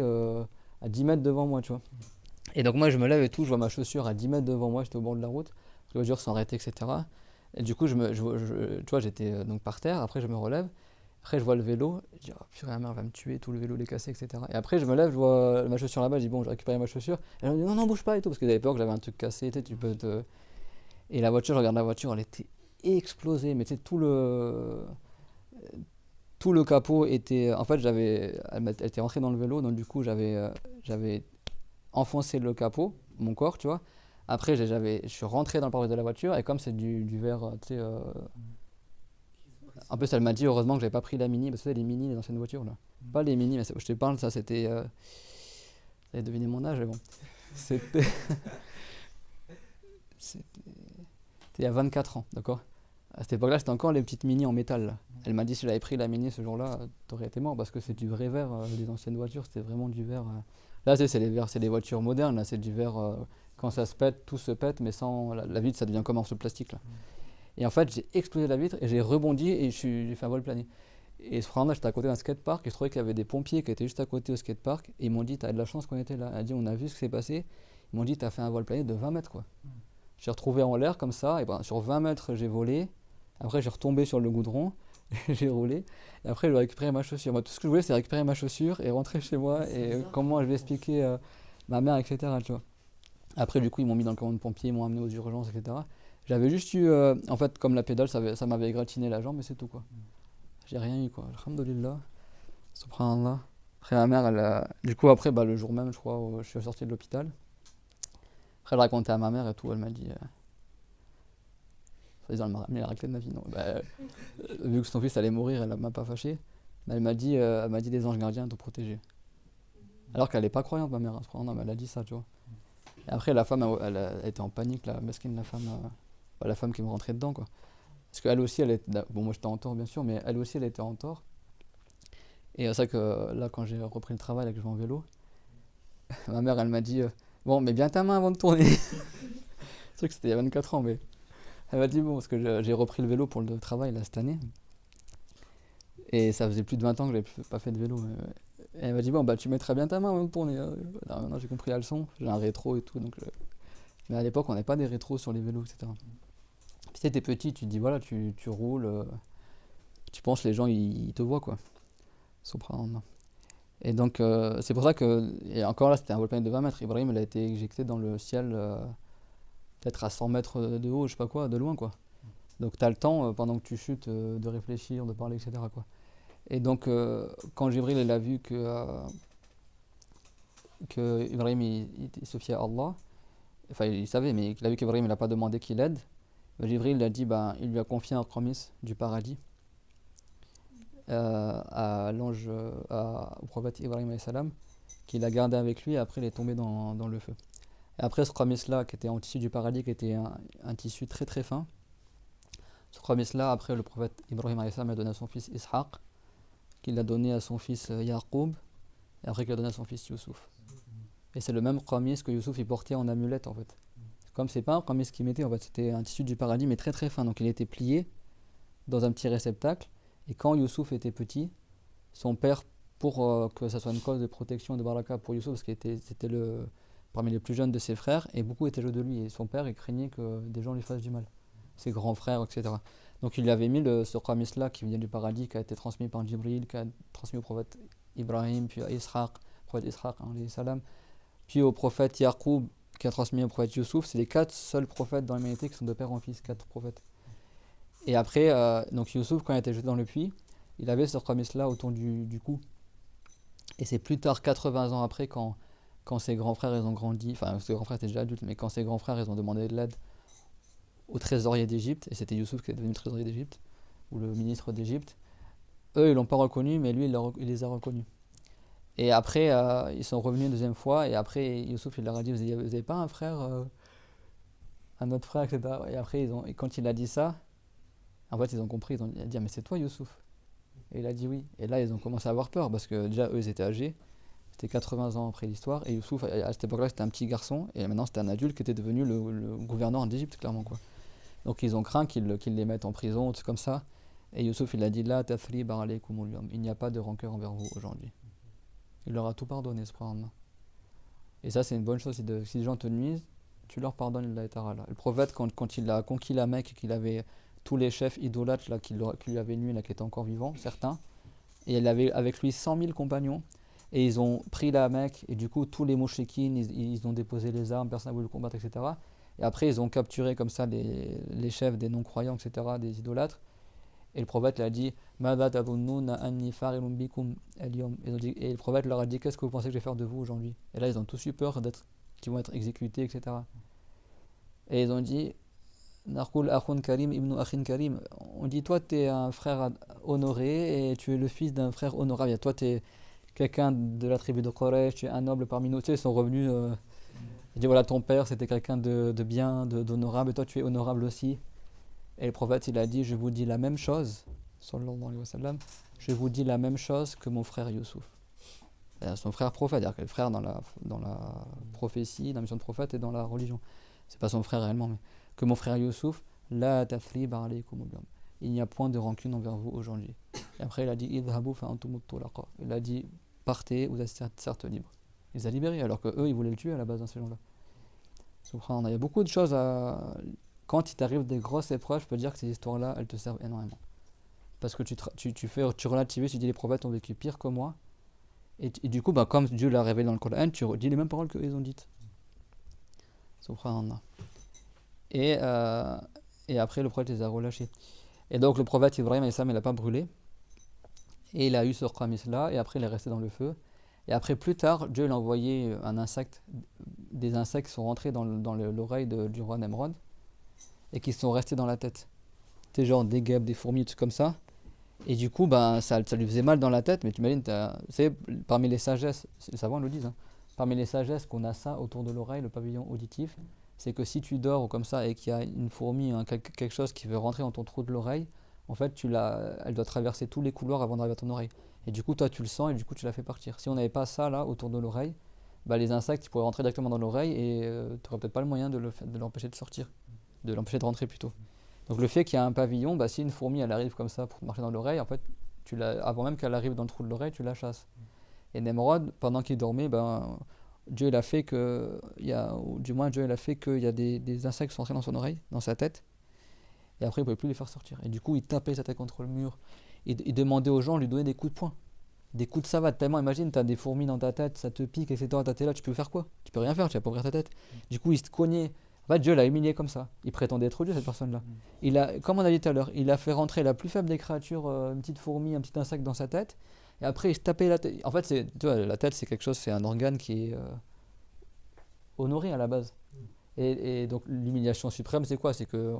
à 10 mètres devant moi, tu vois. Et donc moi je me lève et tout, je vois ma chaussure à 10 mètres devant moi, j'étais au bord de la route, les voitures sont arrêtées, etc. Et du coup, tu vois, j'étais donc par terre, après je me relève, après je vois le vélo, je dis, oh purée, ma mère va me tuer, tout le vélo est cassé, etc. Et après je me lève, je vois ma chaussure là-bas, je dis, bon, je récupère ma chaussure. Et elle me dit, non, non, bouge pas et tout, parce qu'ils avaient peur que j'avais un truc cassé, tu sais, tu peux te... Et la voiture, je regarde la voiture, elle était explosée, mais tu sais, tout le capot était. En fait, elle était rentrée dans le vélo, donc du coup, j'avais enfoncé le capot, mon corps, tu vois. Après, je suis rentré dans le pare-brise de la voiture, et comme c'est du verre, tu sais. En plus, elle m'a dit heureusement que j'avais pas pris la Mini, parce que c'est les Mini, les anciennes voitures, là. Pas les Mini, mais je te parle, ça c'était. Vous avez deviné mon âge, mais bon. C'était. C'était il y a 24 ans, d'accord? À cette époque-là, c'était encore les petites Mini en métal, là. Elle m'a dit si j'avais pris la Mini ce jour-là, t'aurais été mort parce que c'est du vrai verre. Les anciennes voitures, c'était vraiment du verre. Là, c'est les voitures modernes. Là, c'est du verre. Quand ça se pète, tout se pète, mais sans la vitre, ça devient comme un morceau de plastique là. Et en fait, j'ai explosé la vitre et j'ai rebondi et j'ai fait un vol plané. Et ce moment-là, j'étais à côté d'un skatepark et je trouvais qu'il y avait des pompiers qui étaient juste à côté au skatepark. Et ils m'ont dit, t'as de la chance qu'on était là. Elle a dit, on a vu ce qui s'est passé. Ils m'ont dit, t'as fait un vol plané de 20 mètres quoi. J'ai retrouvé en l'air comme ça. Et ben, sur 20 mètres, j'ai volé. Après, j'ai retombé sur le goudron. J'ai roulé. Et après, je vais récupérer ma chaussure. Moi, tout ce que je voulais, c'est récupérer ma chaussure et rentrer chez moi. C'est Et bizarre comment je comme vais expliquer ma mère, etc. Tu vois. Après, du coup, ils m'ont mis dans le camion de pompiers, ils m'ont amené aux urgences, etc. J'avais juste eu, en fait, comme la pédale, ça m'avait égratigné la jambe, mais c'est tout, quoi. J'ai rien eu, quoi. Alhamdulillah. Subhanallah. Après, ma mère, du coup, après, bah, le jour même, je crois, où je suis sorti de l'hôpital. Après, je racontais à ma mère et tout. Elle m'a dit, soi-disant, elle m'a ramené la raclée de ma vie. Non, bah, vu que son fils allait mourir, elle m'a pas fâché. Mais elle m'a dit des anges gardiens te protéger. Alors qu'elle n'est pas croyante, ma mère, hein, subhanallah, mais elle a dit ça, tu vois. Et après, la femme, elle était en panique, la mesquine, la femme, bah, la femme qui me rentrait dedans, quoi. Parce qu'elle aussi, elle était. Bon, moi j'étais en tort, bien sûr, mais elle aussi, elle était en tort. Et c'est vrai que là, quand j'ai repris le travail, là, que je vais en vélo, ma mère, elle m'a dit bon, mets bien ta main avant de tourner. C'est vrai que c'était il y a 24 ans, mais elle m'a dit bon, parce que j'ai repris le vélo pour le travail, là, cette année. Et ça faisait plus de 20 ans que j'avais pas fait de vélo. Et elle m'a dit bon, bah, tu mettras bien ta main avant de tourner. Alors, maintenant, j'ai compris la leçon. J'ai un rétro et tout. Donc, mais à l'époque, on n'avait pas des rétros sur les vélos, etc. Puis tu sais, t'es petit, tu te dis voilà, tu roules. Tu penses les gens, ils te voient, quoi. Subhanallah. Et donc, c'est pour ça que, et encore là, c'était un volcan de 20 mètres. Ibrahim, il a été éjecté dans le ciel, peut-être à 100 mètres de haut, je sais pas quoi, de loin, quoi. Donc, tu as le temps, pendant que tu chutes, de réfléchir, de parler, etc., quoi. Et donc, quand Jibril il a vu que Ibrahim il se fiait à Allah, enfin, il savait, mais il a vu qu'Ibrahim n'a pas demandé qu'il aide, ben, Jibril il a dit, ben, il lui a confié un promise du paradis à l'ange, au prophète Ibrahim alayhi salam, qu'il a gardé avec lui et après il est tombé dans le feu. Et après ce Kramis-là, qui était en tissu du paradis, qui était un tissu très très fin, ce Kramis-là, après le prophète Ibrahim alayhi salam a donné à son fils Ishaq, qu'il a donné à son fils Yaqub, et après qu'il a donné à son fils Youssouf. Et c'est le même Kramis que Youssouf il portait en amulette en fait. Comme c'est pas un Kramis qu'il mettait, en fait, c'était un tissu du paradis mais très très fin, donc il était plié dans un petit réceptacle. Et quand Youssouf était petit, son père, pour que ça soit une cause de protection de baraka pour Youssouf, parce c'était parmi les plus jeunes de ses frères, et beaucoup étaient jaloux de lui, et son père il craignait que des gens lui fassent du mal, ses grands frères, etc. Donc il lui avait mis ce Qamis-là qui vient du paradis, qui a été transmis par Jibril, qui a transmis au prophète Ibrahim, puis à Ishaq, prophète Ishaq, alayhi salam, puis au prophète Yaqub, qui a transmis au prophète Youssouf. C'est les 4 seuls prophètes dans l'humanité qui sont de père en fils, 4 prophètes. Et après, donc Youssouf, quand il a été jeté dans le puits, il avait ce Qamis-là autour du cou. Et c'est plus tard, 80 ans après, quand ses grands frères ils ont grandi, enfin ses grands frères étaient déjà adultes, mais quand ses grands frères ils ont demandé de l'aide au trésorier d'Égypte, et c'était Youssouf qui est devenu le trésorier d'Égypte, ou le ministre d'Égypte, eux ils l'ont pas reconnu, mais lui il les a reconnus. Et après, ils sont revenus une deuxième fois, et après Youssouf il leur a dit, vous avez pas un frère, un autre frère, etc. Et après, et quand il a dit ça, en fait ils ont compris, ils ont dit, ah, mais c'est toi Youssouf. Et il a dit oui. Et là, ils ont commencé à avoir peur parce que déjà, eux, ils étaient âgés. C'était 80 ans après l'histoire. Et Youssouf, à cette époque-là, c'était un petit garçon. Et maintenant, c'était un adulte qui était devenu le gouverneur d'Égypte, clairement, quoi. Donc, ils ont craint qu'ils les mettent en prison, tout comme ça. Et Youssouf, il a dit la tathrib alaykumul yawm. Il n'y a pas de rancœur envers vous aujourd'hui. Il leur a tout pardonné, subhanallah. Et ça, c'est une bonne chose. Si les gens te nuisent, tu leur pardonnes, Allah ta'ala. Le prophète, quand il a conquis la Mecque et qu'il avait tous les chefs idolâtres là, qui lui avaient nuit, là, qui étaient encore vivants, certains, et il avait avec lui 100 000 compagnons, et ils ont pris la Mecque, et du coup, tous les mouchikines, ils ont déposé les armes, personne n'a voulu combattre, etc. Et après, ils ont capturé comme ça les chefs des non-croyants, etc., des idolâtres. Et le prophète leur a dit Mada tadunnuna anni farilun bikum al-yawm. Et le prophète leur a dit qu'est-ce que vous pensez que je vais faire de vous aujourd'hui? Et là, ils ont tous eu peur qu'ils vont être exécutés, etc. Et ils ont dit Narkul akhun karim ibn akhin karim. On dit toi, tu es un frère honoré et tu es le fils d'un frère honorable. Et toi, tu es quelqu'un de la tribu de Quraysh, tu es un noble parmi nous. Tu sais, ils sont revenus. Ils disent voilà, ton père, c'était quelqu'un de bien, d'honorable, et toi, tu es honorable aussi. Et le prophète, il a dit, je vous dis la même chose, sallallahu alayhi wa sallam, je vous dis la même chose que mon frère Youssouf. Son frère prophète, c'est-à-dire que le frère dans la prophétie, dans la mission de prophète et dans la religion. C'est pas son frère réellement, mais que mon frère Youssouf, la tathrib alaykum al-yawm. Il n'y a point de rancune envers vous aujourd'hui. Et après, il a dit, idhabu fa antum at-tulaqa. Il a dit, partez, vous êtes certes libres. Il les a libérés, alors que eux, ils voulaient le tuer à la base dans ces gens-là. Subhanallah, il y a beaucoup de choses à. Quand il t'arrive des grosses épreuves, je peux dire que ces histoires-là, elles te servent énormément. parce que tu relativises, tu dis les prophètes ont vécu pire que moi. Et du coup, bah, comme Dieu l'a révélé dans le Coran, tu dis les mêmes paroles qu'ils ont dites. Subhanallah. Et, euh, et après, le prophète les a relâchés. Et donc, le prophète Ibrahim, il n'a pas brûlé. Et il a eu ce Qamis-là, et après, il est resté dans le feu. Et après, plus tard, Dieu l'a envoyé un insecte. Des insectes sont rentrés dans l'oreille du roi Nemrod et qui sont restés dans la tête. C'était genre des guêpes, des fourmis, des trucs comme ça. Et du coup, ben, ça lui faisait mal dans la tête, mais tu imagines, c'est parmi les sagesses, les savants le disent, hein, parmi les sagesses qu'on a ça autour de l'oreille, le pavillon auditif, c'est que si tu dors ou comme ça et qu'il y a une fourmi, quelque chose qui veut rentrer dans ton trou de l'oreille, en fait, elle doit traverser tous les couloirs avant d'arriver à ton oreille. Et du coup, toi, tu le sens et du coup, tu la fais partir. Si on n'avait pas ça là autour de l'oreille, bah, les insectes ils pourraient rentrer directement dans l'oreille et tu n'aurais peut-être pas le moyen de l'empêcher de sortir, de l'empêcher de rentrer plutôt. Donc le fait qu'il y a un pavillon, bah, si une fourmi elle arrive comme ça pour marcher dans l'oreille, en fait, avant même qu'elle arrive dans le trou de l'oreille, tu la chasses. Et Nemrod, pendant qu'il dormait, ben, Dieu il a fait que, ou du moins Dieu il a fait qu'il y a des insectes qui sont entrés dans son oreille, dans sa tête, et après il ne pouvait plus les faire sortir. Et du coup il tapait sa tête contre le mur, il demandait aux gens de lui donner des coups de poing, des coups de savate, tellement imagine, tu as des fourmis dans ta tête, ça te pique, etc. T'es là, tu peux faire quoi? Tu peux rien faire, tu vas pas ouvrir ta tête. Du coup il se cognait. En fait, Dieu l'a humilié comme ça. Il prétendait être Dieu, cette personne-là. Comme on a dit tout à l'heure, il a fait rentrer la plus faible des créatures, une petite fourmi, un petit insecte dans sa tête. Et après, il se tapait la tête. En fait, tu vois, la tête, c'est quelque chose, c'est un organe qui est honoré à la base. Et donc, l'humiliation suprême, c'est quoi? C'est que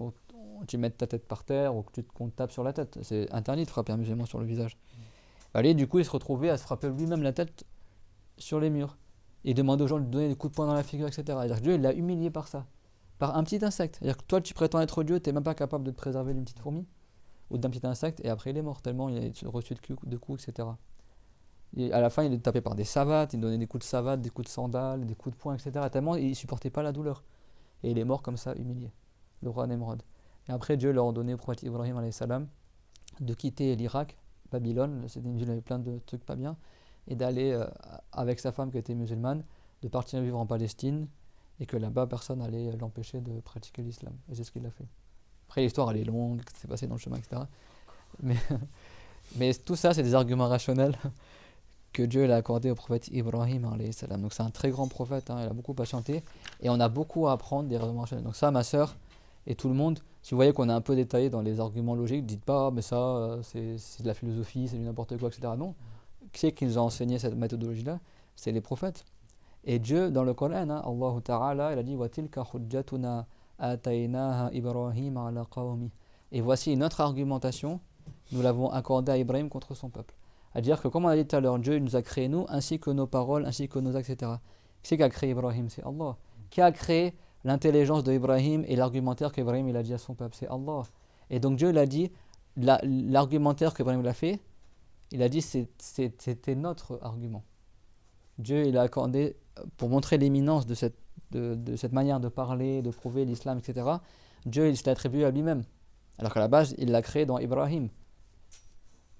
tu mettes ta tête par terre ou qu'on te tape sur la tête. C'est interdit de frapper un musulman sur le visage. Allez, du coup, il se retrouvait à se frapper lui-même la tête sur les murs. Et demandait aux gens de lui donner des coups de poing dans la figure, etc. C'est-à-dire que Dieu, il l'a humilié par ça. Par un petit insecte. C'est-à-dire que toi, tu prétends être Dieu, tu n'es même pas capable de te préserver d'une petite fourmi ou d'un petit insecte, et après il est mort, tellement il a reçu de coups, etc. Et à la fin, il est tapé par des savates, il donnait des coups de savate, des coups de sandales, des coups de poing, etc. Tellement il ne supportait pas la douleur. Et il est mort comme ça, humilié, le roi Nemrod. Et après, Dieu leur a donné au prophète Ibrahim alayhi salam de quitter l'Irak, Babylone, c'était une ville avec plein de trucs pas bien, et d'aller avec sa femme qui était musulmane, de partir vivre en Palestine, et que là-bas personne n'allait l'empêcher de pratiquer l'islam. Et c'est ce qu'il a fait. Après l'histoire elle est longue, ce qui s'est passé dans le chemin, etc. Mais, mais tout ça c'est des arguments rationnels que Dieu a accordé au prophète Ibrahim alayhi salam. Donc c'est un très grand prophète, hein, il a beaucoup patienté, et on a beaucoup à apprendre des raisonnements rationnels. Donc ça ma soeur et tout le monde, si vous voyez qu'on est un peu détaillé dans les arguments logiques, dites pas mais ça c'est de la philosophie, c'est du n'importe quoi, etc. Non, qui c'est qui nous a enseigné cette méthodologie-là? C'est les prophètes. Et Dieu, dans le Coran, hein, Allah Ta'ala, il a dit وَتِلْكَ حُجَّتُنَا آتَيْنَاهَا إِبْرَاهِيمَ عَلَى قَوْمِهِ. Et voici notre argumentation, nous l'avons accordée à Ibrahim contre son peuple. C'est-à-dire que, comme on a dit tout à l'heure, Dieu nous a créé nous, ainsi que nos paroles, ainsi que nos actes, etc. Qui c'est qui a créé Ibrahim? C'est Allah. Qui a créé l'intelligence d'Ibrahim et l'argumentaire qu'Ibrahim il a dit à son peuple? C'est Allah. Et donc Dieu il a dit, l'argumentaire qu'Ibrahim a fait, il a dit c'était notre argument. Dieu il a accordé, pour montrer l'éminence de cette manière de parler, de prouver l'islam, etc., Dieu il s'est attribué à lui-même. Alors qu'à la base, il l'a créé dans Ibrahim.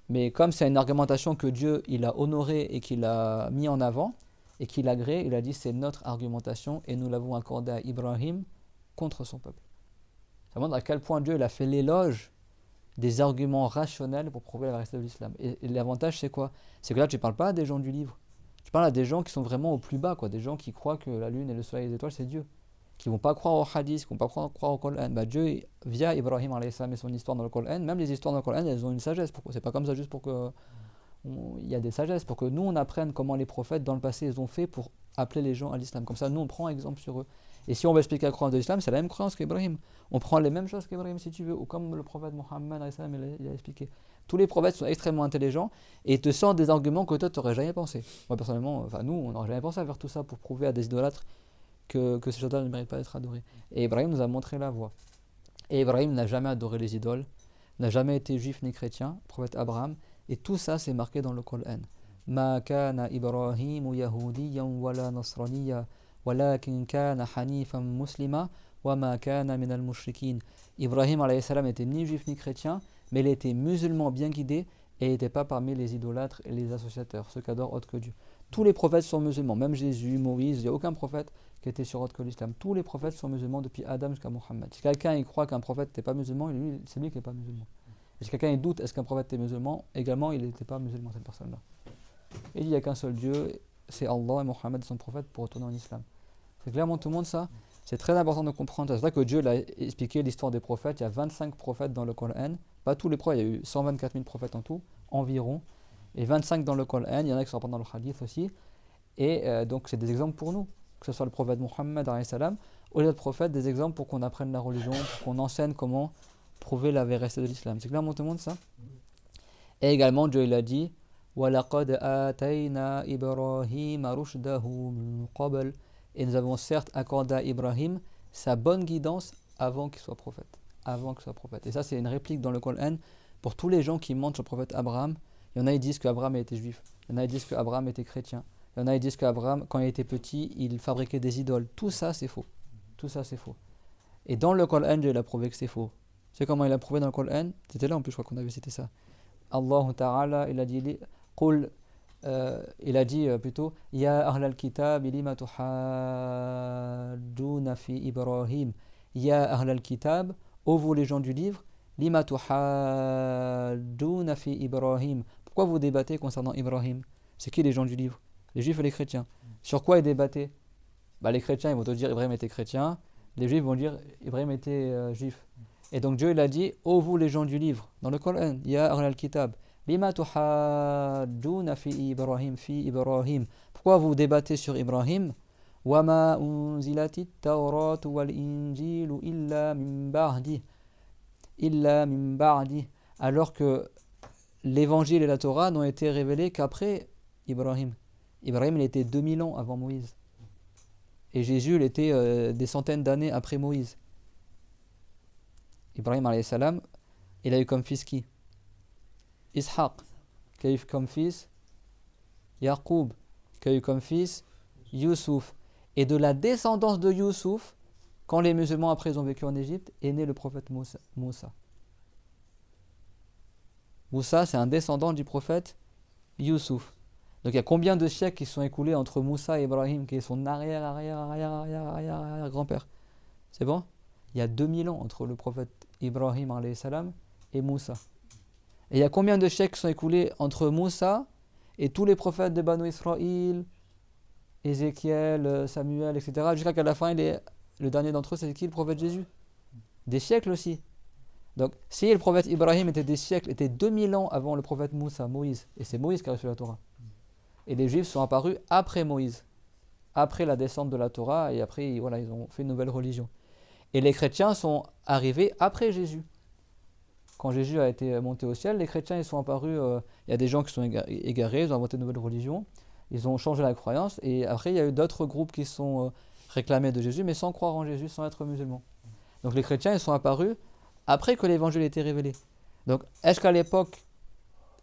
Mais comme c'est une argumentation que Dieu il a honorée et qu'il a mis en avant, et qu'il a créé, il a dit c'est notre argumentation et nous l'avons accordée à Ibrahim contre son peuple. Ça montre à quel point Dieu il a fait l'éloge des arguments rationnels pour prouver la vérité de l'islam. Et l'avantage c'est quoi? C'est que là tu ne parles pas à des gens du livre. Je parle à des gens qui sont vraiment au plus bas, quoi, des gens qui croient que la lune et le soleil et les étoiles c'est Dieu, qui ne vont pas croire au hadith, qui ne vont pas croire au Coran. Bah, Dieu, via Ibrahim alayhi salam et son histoire dans le Coran, même les histoires dans le Coran, elles ont une sagesse. Pourquoi? C'est pas comme ça juste pour que il y a des sagesses, pour que nous on apprenne comment les prophètes dans le passé ils ont fait pour appeler les gens à l'islam. Comme ça, nous on prend exemple sur eux. Et si on veut expliquer la croyance de l'islam, c'est la même croyance qu'Ibrahim. On prend les mêmes choses qu'Ibrahim si tu veux, ou comme le prophète Mohammed il a expliqué. Tous les prophètes sont extrêmement intelligents et te sortent des arguments que toi tu n'aurais jamais pensé. Moi personnellement, nous on n'aurait jamais pensé à faire tout ça pour prouver à des idolâtres que ces choses-là ne méritent pas d'être adorées. Et Ibrahim nous a montré la voie. Et Ibrahim n'a jamais adoré les idoles, n'a jamais été juif ni chrétien, prophète Abraham, et tout ça c'est marqué dans le Coran. Ma kana Ibrahim yahudiyan wala nasraniya walakin kana hanifan muslima wa ma kana minal mushrikin. Ibrahim alayhi salam n'était ni juif ni chrétien, mais il était musulman bien guidé et n'était pas parmi les idolâtres et les associateurs, ceux qui adorent autre que Dieu. Tous les prophètes sont musulmans, même Jésus, Moïse, il n'y a aucun prophète qui était sur autre que l'islam. Tous les prophètes sont musulmans depuis Adam jusqu'à Mohammed. Si quelqu'un il croit qu'un prophète n'est pas musulman, c'est lui qui n'est pas musulman. Et si quelqu'un il doute, est-ce qu'un prophète est musulman? Également, il n'était pas musulman, cette personne-là. Il dit, il n'y a qu'un seul Dieu, c'est Allah et Mohammed, son prophète, pour retourner en islam. C'est clairement tout le monde ça. C'est très important de comprendre. C'est vrai que Dieu l'a expliqué l'histoire des prophètes. Il y a 25 prophètes dans le Coran. Pas tous les prophètes, il y a eu 124 000 prophètes en tout, environ. Et 25 dans le Coran. Il y en a qui sont pas dans le hadith aussi. Et donc, c'est des exemples pour nous. Que ce soit le prophète Mohammed, ou les autres prophètes, des exemples pour qu'on apprenne la religion, pour qu'on enseigne comment prouver la vérité de l'islam. C'est clairement tout le monde ça. Et également, Dieu il a dit وَلَقَدْ آتَيْنَا إِبْرَاهِيمَ رُشْدَهُ مِنْ قَبْلِ. Et nous avons certes accordé à Ibrahim sa bonne guidance avant qu'il soit prophète. Avant qu'il soit prophète. Et ça, c'est une réplique dans le Coran pour tous les gens qui mentent sur le prophète Abraham. Il y en a qui disent qu'Abraham était juif. Il y en a qui disent qu'Abraham était chrétien. Il y en a qui disent qu'Abraham, quand il était petit, il fabriquait des idoles. Tout ça, c'est faux. Tout ça, c'est faux. Et dans le Coran, Dieu il a prouvé que c'est faux. Tu sais comment il a prouvé dans le Coran? C'était là en plus, je crois qu'on avait cité ça. Allah Ta'ala, il a dit قل il a dit plutôt Ya ahlal kitab lima tuhajjuna fi Ibrahim. Ya ahlal kitab, ô vous les gens du livre, lima tuhajjuna fi Ibrahim. Pourquoi vous débattez concernant Ibrahim? C'est qui les gens du livre? Les juifs et les chrétiens. Sur quoi ils débattaient? Les chrétiens ils vont te dire Ibrahim était chrétien, les juifs vont dire Ibrahim était juif. Et donc Dieu il a dit ô vous les gens du livre dans le Coran, Ya ahlal kitab Lima tuhajjuna fi Ibrahim. Pourquoi vous débattez sur Ibrahim? Wama unzilatit tawrat wal injilu illa min ba'di. Alors que l'évangile et la Torah n'ont été révélés qu'après Ibrahim. Ibrahim il était 2000 ans avant Moïse. Et Jésus il était des centaines d'années après Moïse. Ibrahim alayhi salam, il a eu comme fils qui? Ishaq, qui a eu comme fils Yaqub, qui a eu comme fils Youssouf. Et de la descendance de Youssouf, quand les musulmans après ils ont vécu en Égypte, est né le prophète Moussa. Moussa, c'est un descendant du prophète Youssouf. Donc il y a combien de siècles qui sont écoulés entre Moussa et Ibrahim, qui est son arrière grand-père? C'est bon? Il y a 2000 ans entre le prophète Ibrahim alayhi salam et Moussa. Et il y a combien de siècles qui sont écoulés entre Moussa et tous les prophètes de Banu Israël, Ézéchiel, Samuel, etc. Jusqu'à qu'à la fin, le dernier d'entre eux, c'est qui? Le prophète Jésus. Des siècles aussi. Donc, si le prophète Ibrahim était des siècles, était 2000 ans avant le prophète Moussa, Moïse, et c'est Moïse qui a reçu la Torah. Et les Juifs sont apparus après Moïse, après la descente de la Torah, et après, voilà, ils ont fait une nouvelle religion. Et les chrétiens sont arrivés après Jésus. Quand Jésus a été monté au ciel, les chrétiens ils sont apparus, il y a des gens qui sont égarés, ils ont inventé une nouvelle religion, ils ont changé la croyance, et après il y a eu d'autres groupes qui sont réclamés de Jésus, mais sans croire en Jésus, sans être musulmans. Donc les chrétiens ils sont apparus après que l'évangile ait été révélé. Donc est-ce qu'à l'époque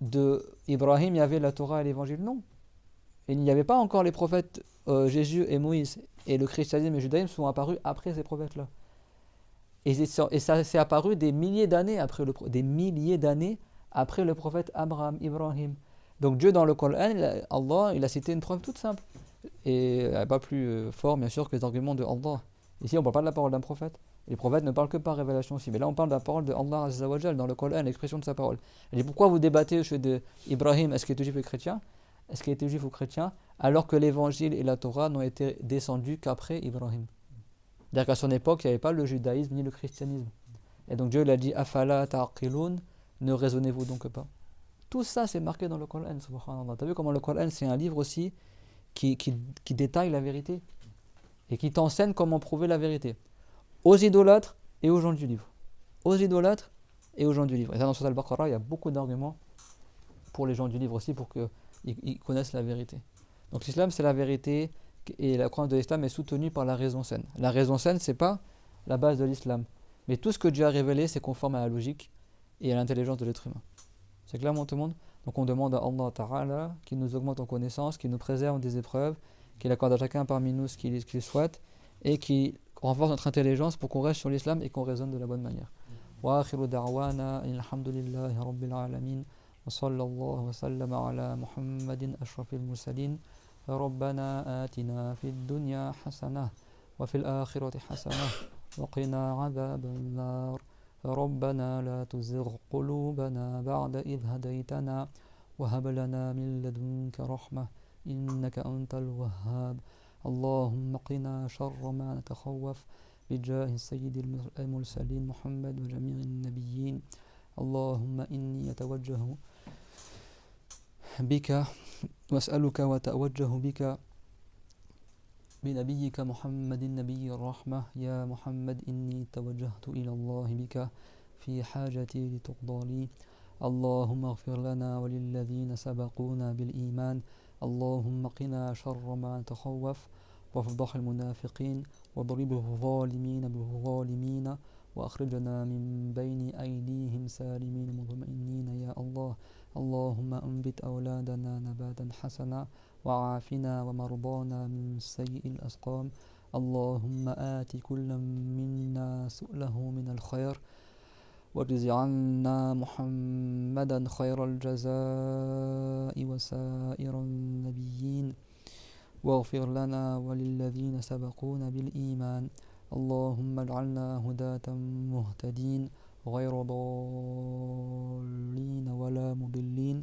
d'Ibrahim il y avait la Torah et l'évangile? Non. Il n'y avait pas encore les prophètes Jésus et Moïse, et le christianisme et le judaïsme sont apparus après ces prophètes-là. Et ça s'est apparu des milliers d'années après le prophète Abraham, Ibrahim. Donc Dieu dans le Coran, Allah, il a cité une preuve toute simple. Et pas plus fort bien sûr que les arguments de Allah. Ici on ne parle pas de la parole d'un prophète. Les prophètes ne parlent que par révélation aussi. Mais là on parle de la parole de Allah Azza wa Jal dans le Coran, l'expression de sa parole. Elle dit pourquoi vous débattez au sujet d'Ibrahim, est-ce qu'il était juif ou chrétien? Est-ce qu'il était juif ou chrétien? Alors que l'évangile et la Torah n'ont été descendus qu'après Ibrahim. C'est-à-dire qu'à son époque, il n'y avait pas le judaïsme ni le christianisme. Et donc Dieu il a dit Afala ta'qilun, ne raisonnez-vous donc pas. Tout ça c'est marqué dans le Coran, subhanallah. Tu as vu comment le Coran c'est un livre aussi qui détaille la vérité et qui t'enseigne comment prouver la vérité aux idolâtres et aux gens du livre. Aux idolâtres et aux gens du livre. Et ça dans Sourate Al-Baqarah, il y a beaucoup d'arguments pour les gens du livre aussi pour qu'ils connaissent la vérité. Donc l'islam c'est la vérité. Et la croyance de l'islam est soutenue par la raison saine. La raison saine, c'est pas la base de l'islam. Mais tout ce que Dieu a révélé, c'est conforme à la logique et à l'intelligence de l'être humain. C'est clairement tout le monde. Donc on demande à Allah Ta'ala qu'il nous augmente en connaissance, qu'il nous préserve des épreuves, qu'il accorde à chacun parmi nous ce qu'il souhaite et qu'il renforce notre intelligence pour qu'on reste sur l'islam et qu'on raisonne de la bonne manière. Wa akhiru da'wana alhamdulillahi rabbil alamin wa sallallahu wa sallama ala Muhammadin ashrafil mursalin. ربنا آتنا في الدنيا حسنة وفي الآخرة حسنة وقنا عذاب النار ربنا لا تزغ قلوبنا بعد إذ هديتنا وهب لنا من لدنك رحمة إنك أنت الوهاب اللهم قنا شر ما نتخوف بجاه سيد المرسلين محمد وجميع النبيين اللهم إني أتوجه بك وأسألك وأتوجه بك بنبيك محمد نبي الرحمة يا محمد إني توجهت إلى الله بك في حاجتي لتقضى لي اللهم اغفر لنا وللذين سبقونا بالإيمان اللهم قنا شر ما نتخوف وافضح المنافقين واضرب الظالمين بالظالمين وأخرجنا من بين أيديهم سالمين مطمئنين يا الله اللهم أنبت أولادنا نباتا حسنا وعافنا ومرضانا من سيء الأسقام اللهم آت كل منا سؤله من الخير واجز عنا محمدا خير الجزاء وسائر النبيين واغفر لنا وللذين سبقونا بالإيمان اللهم اجعلنا هداة مهتدين غير ضالين ولا مضلين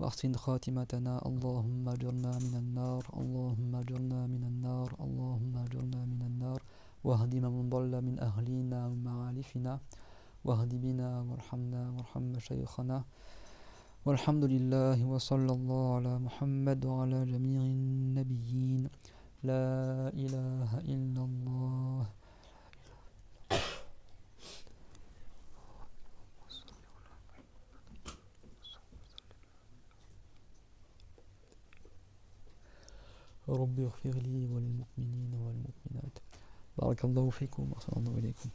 وأحسن خاتمتنا اللهم اجرنا من النار اللهم اجرنا من النار اللهم اجرنا من النار واهد من ضل من أهلنا ومعارفنا واهد بنا وارحمنا وارحم مشايخنا والحمد لله وصلى الله على محمد وعلى جميع النبيين لا إله إلا الله ربي اغفر لي وللمؤمنين والمؤمنات بارك الله فيكم وأحسن الله إليكم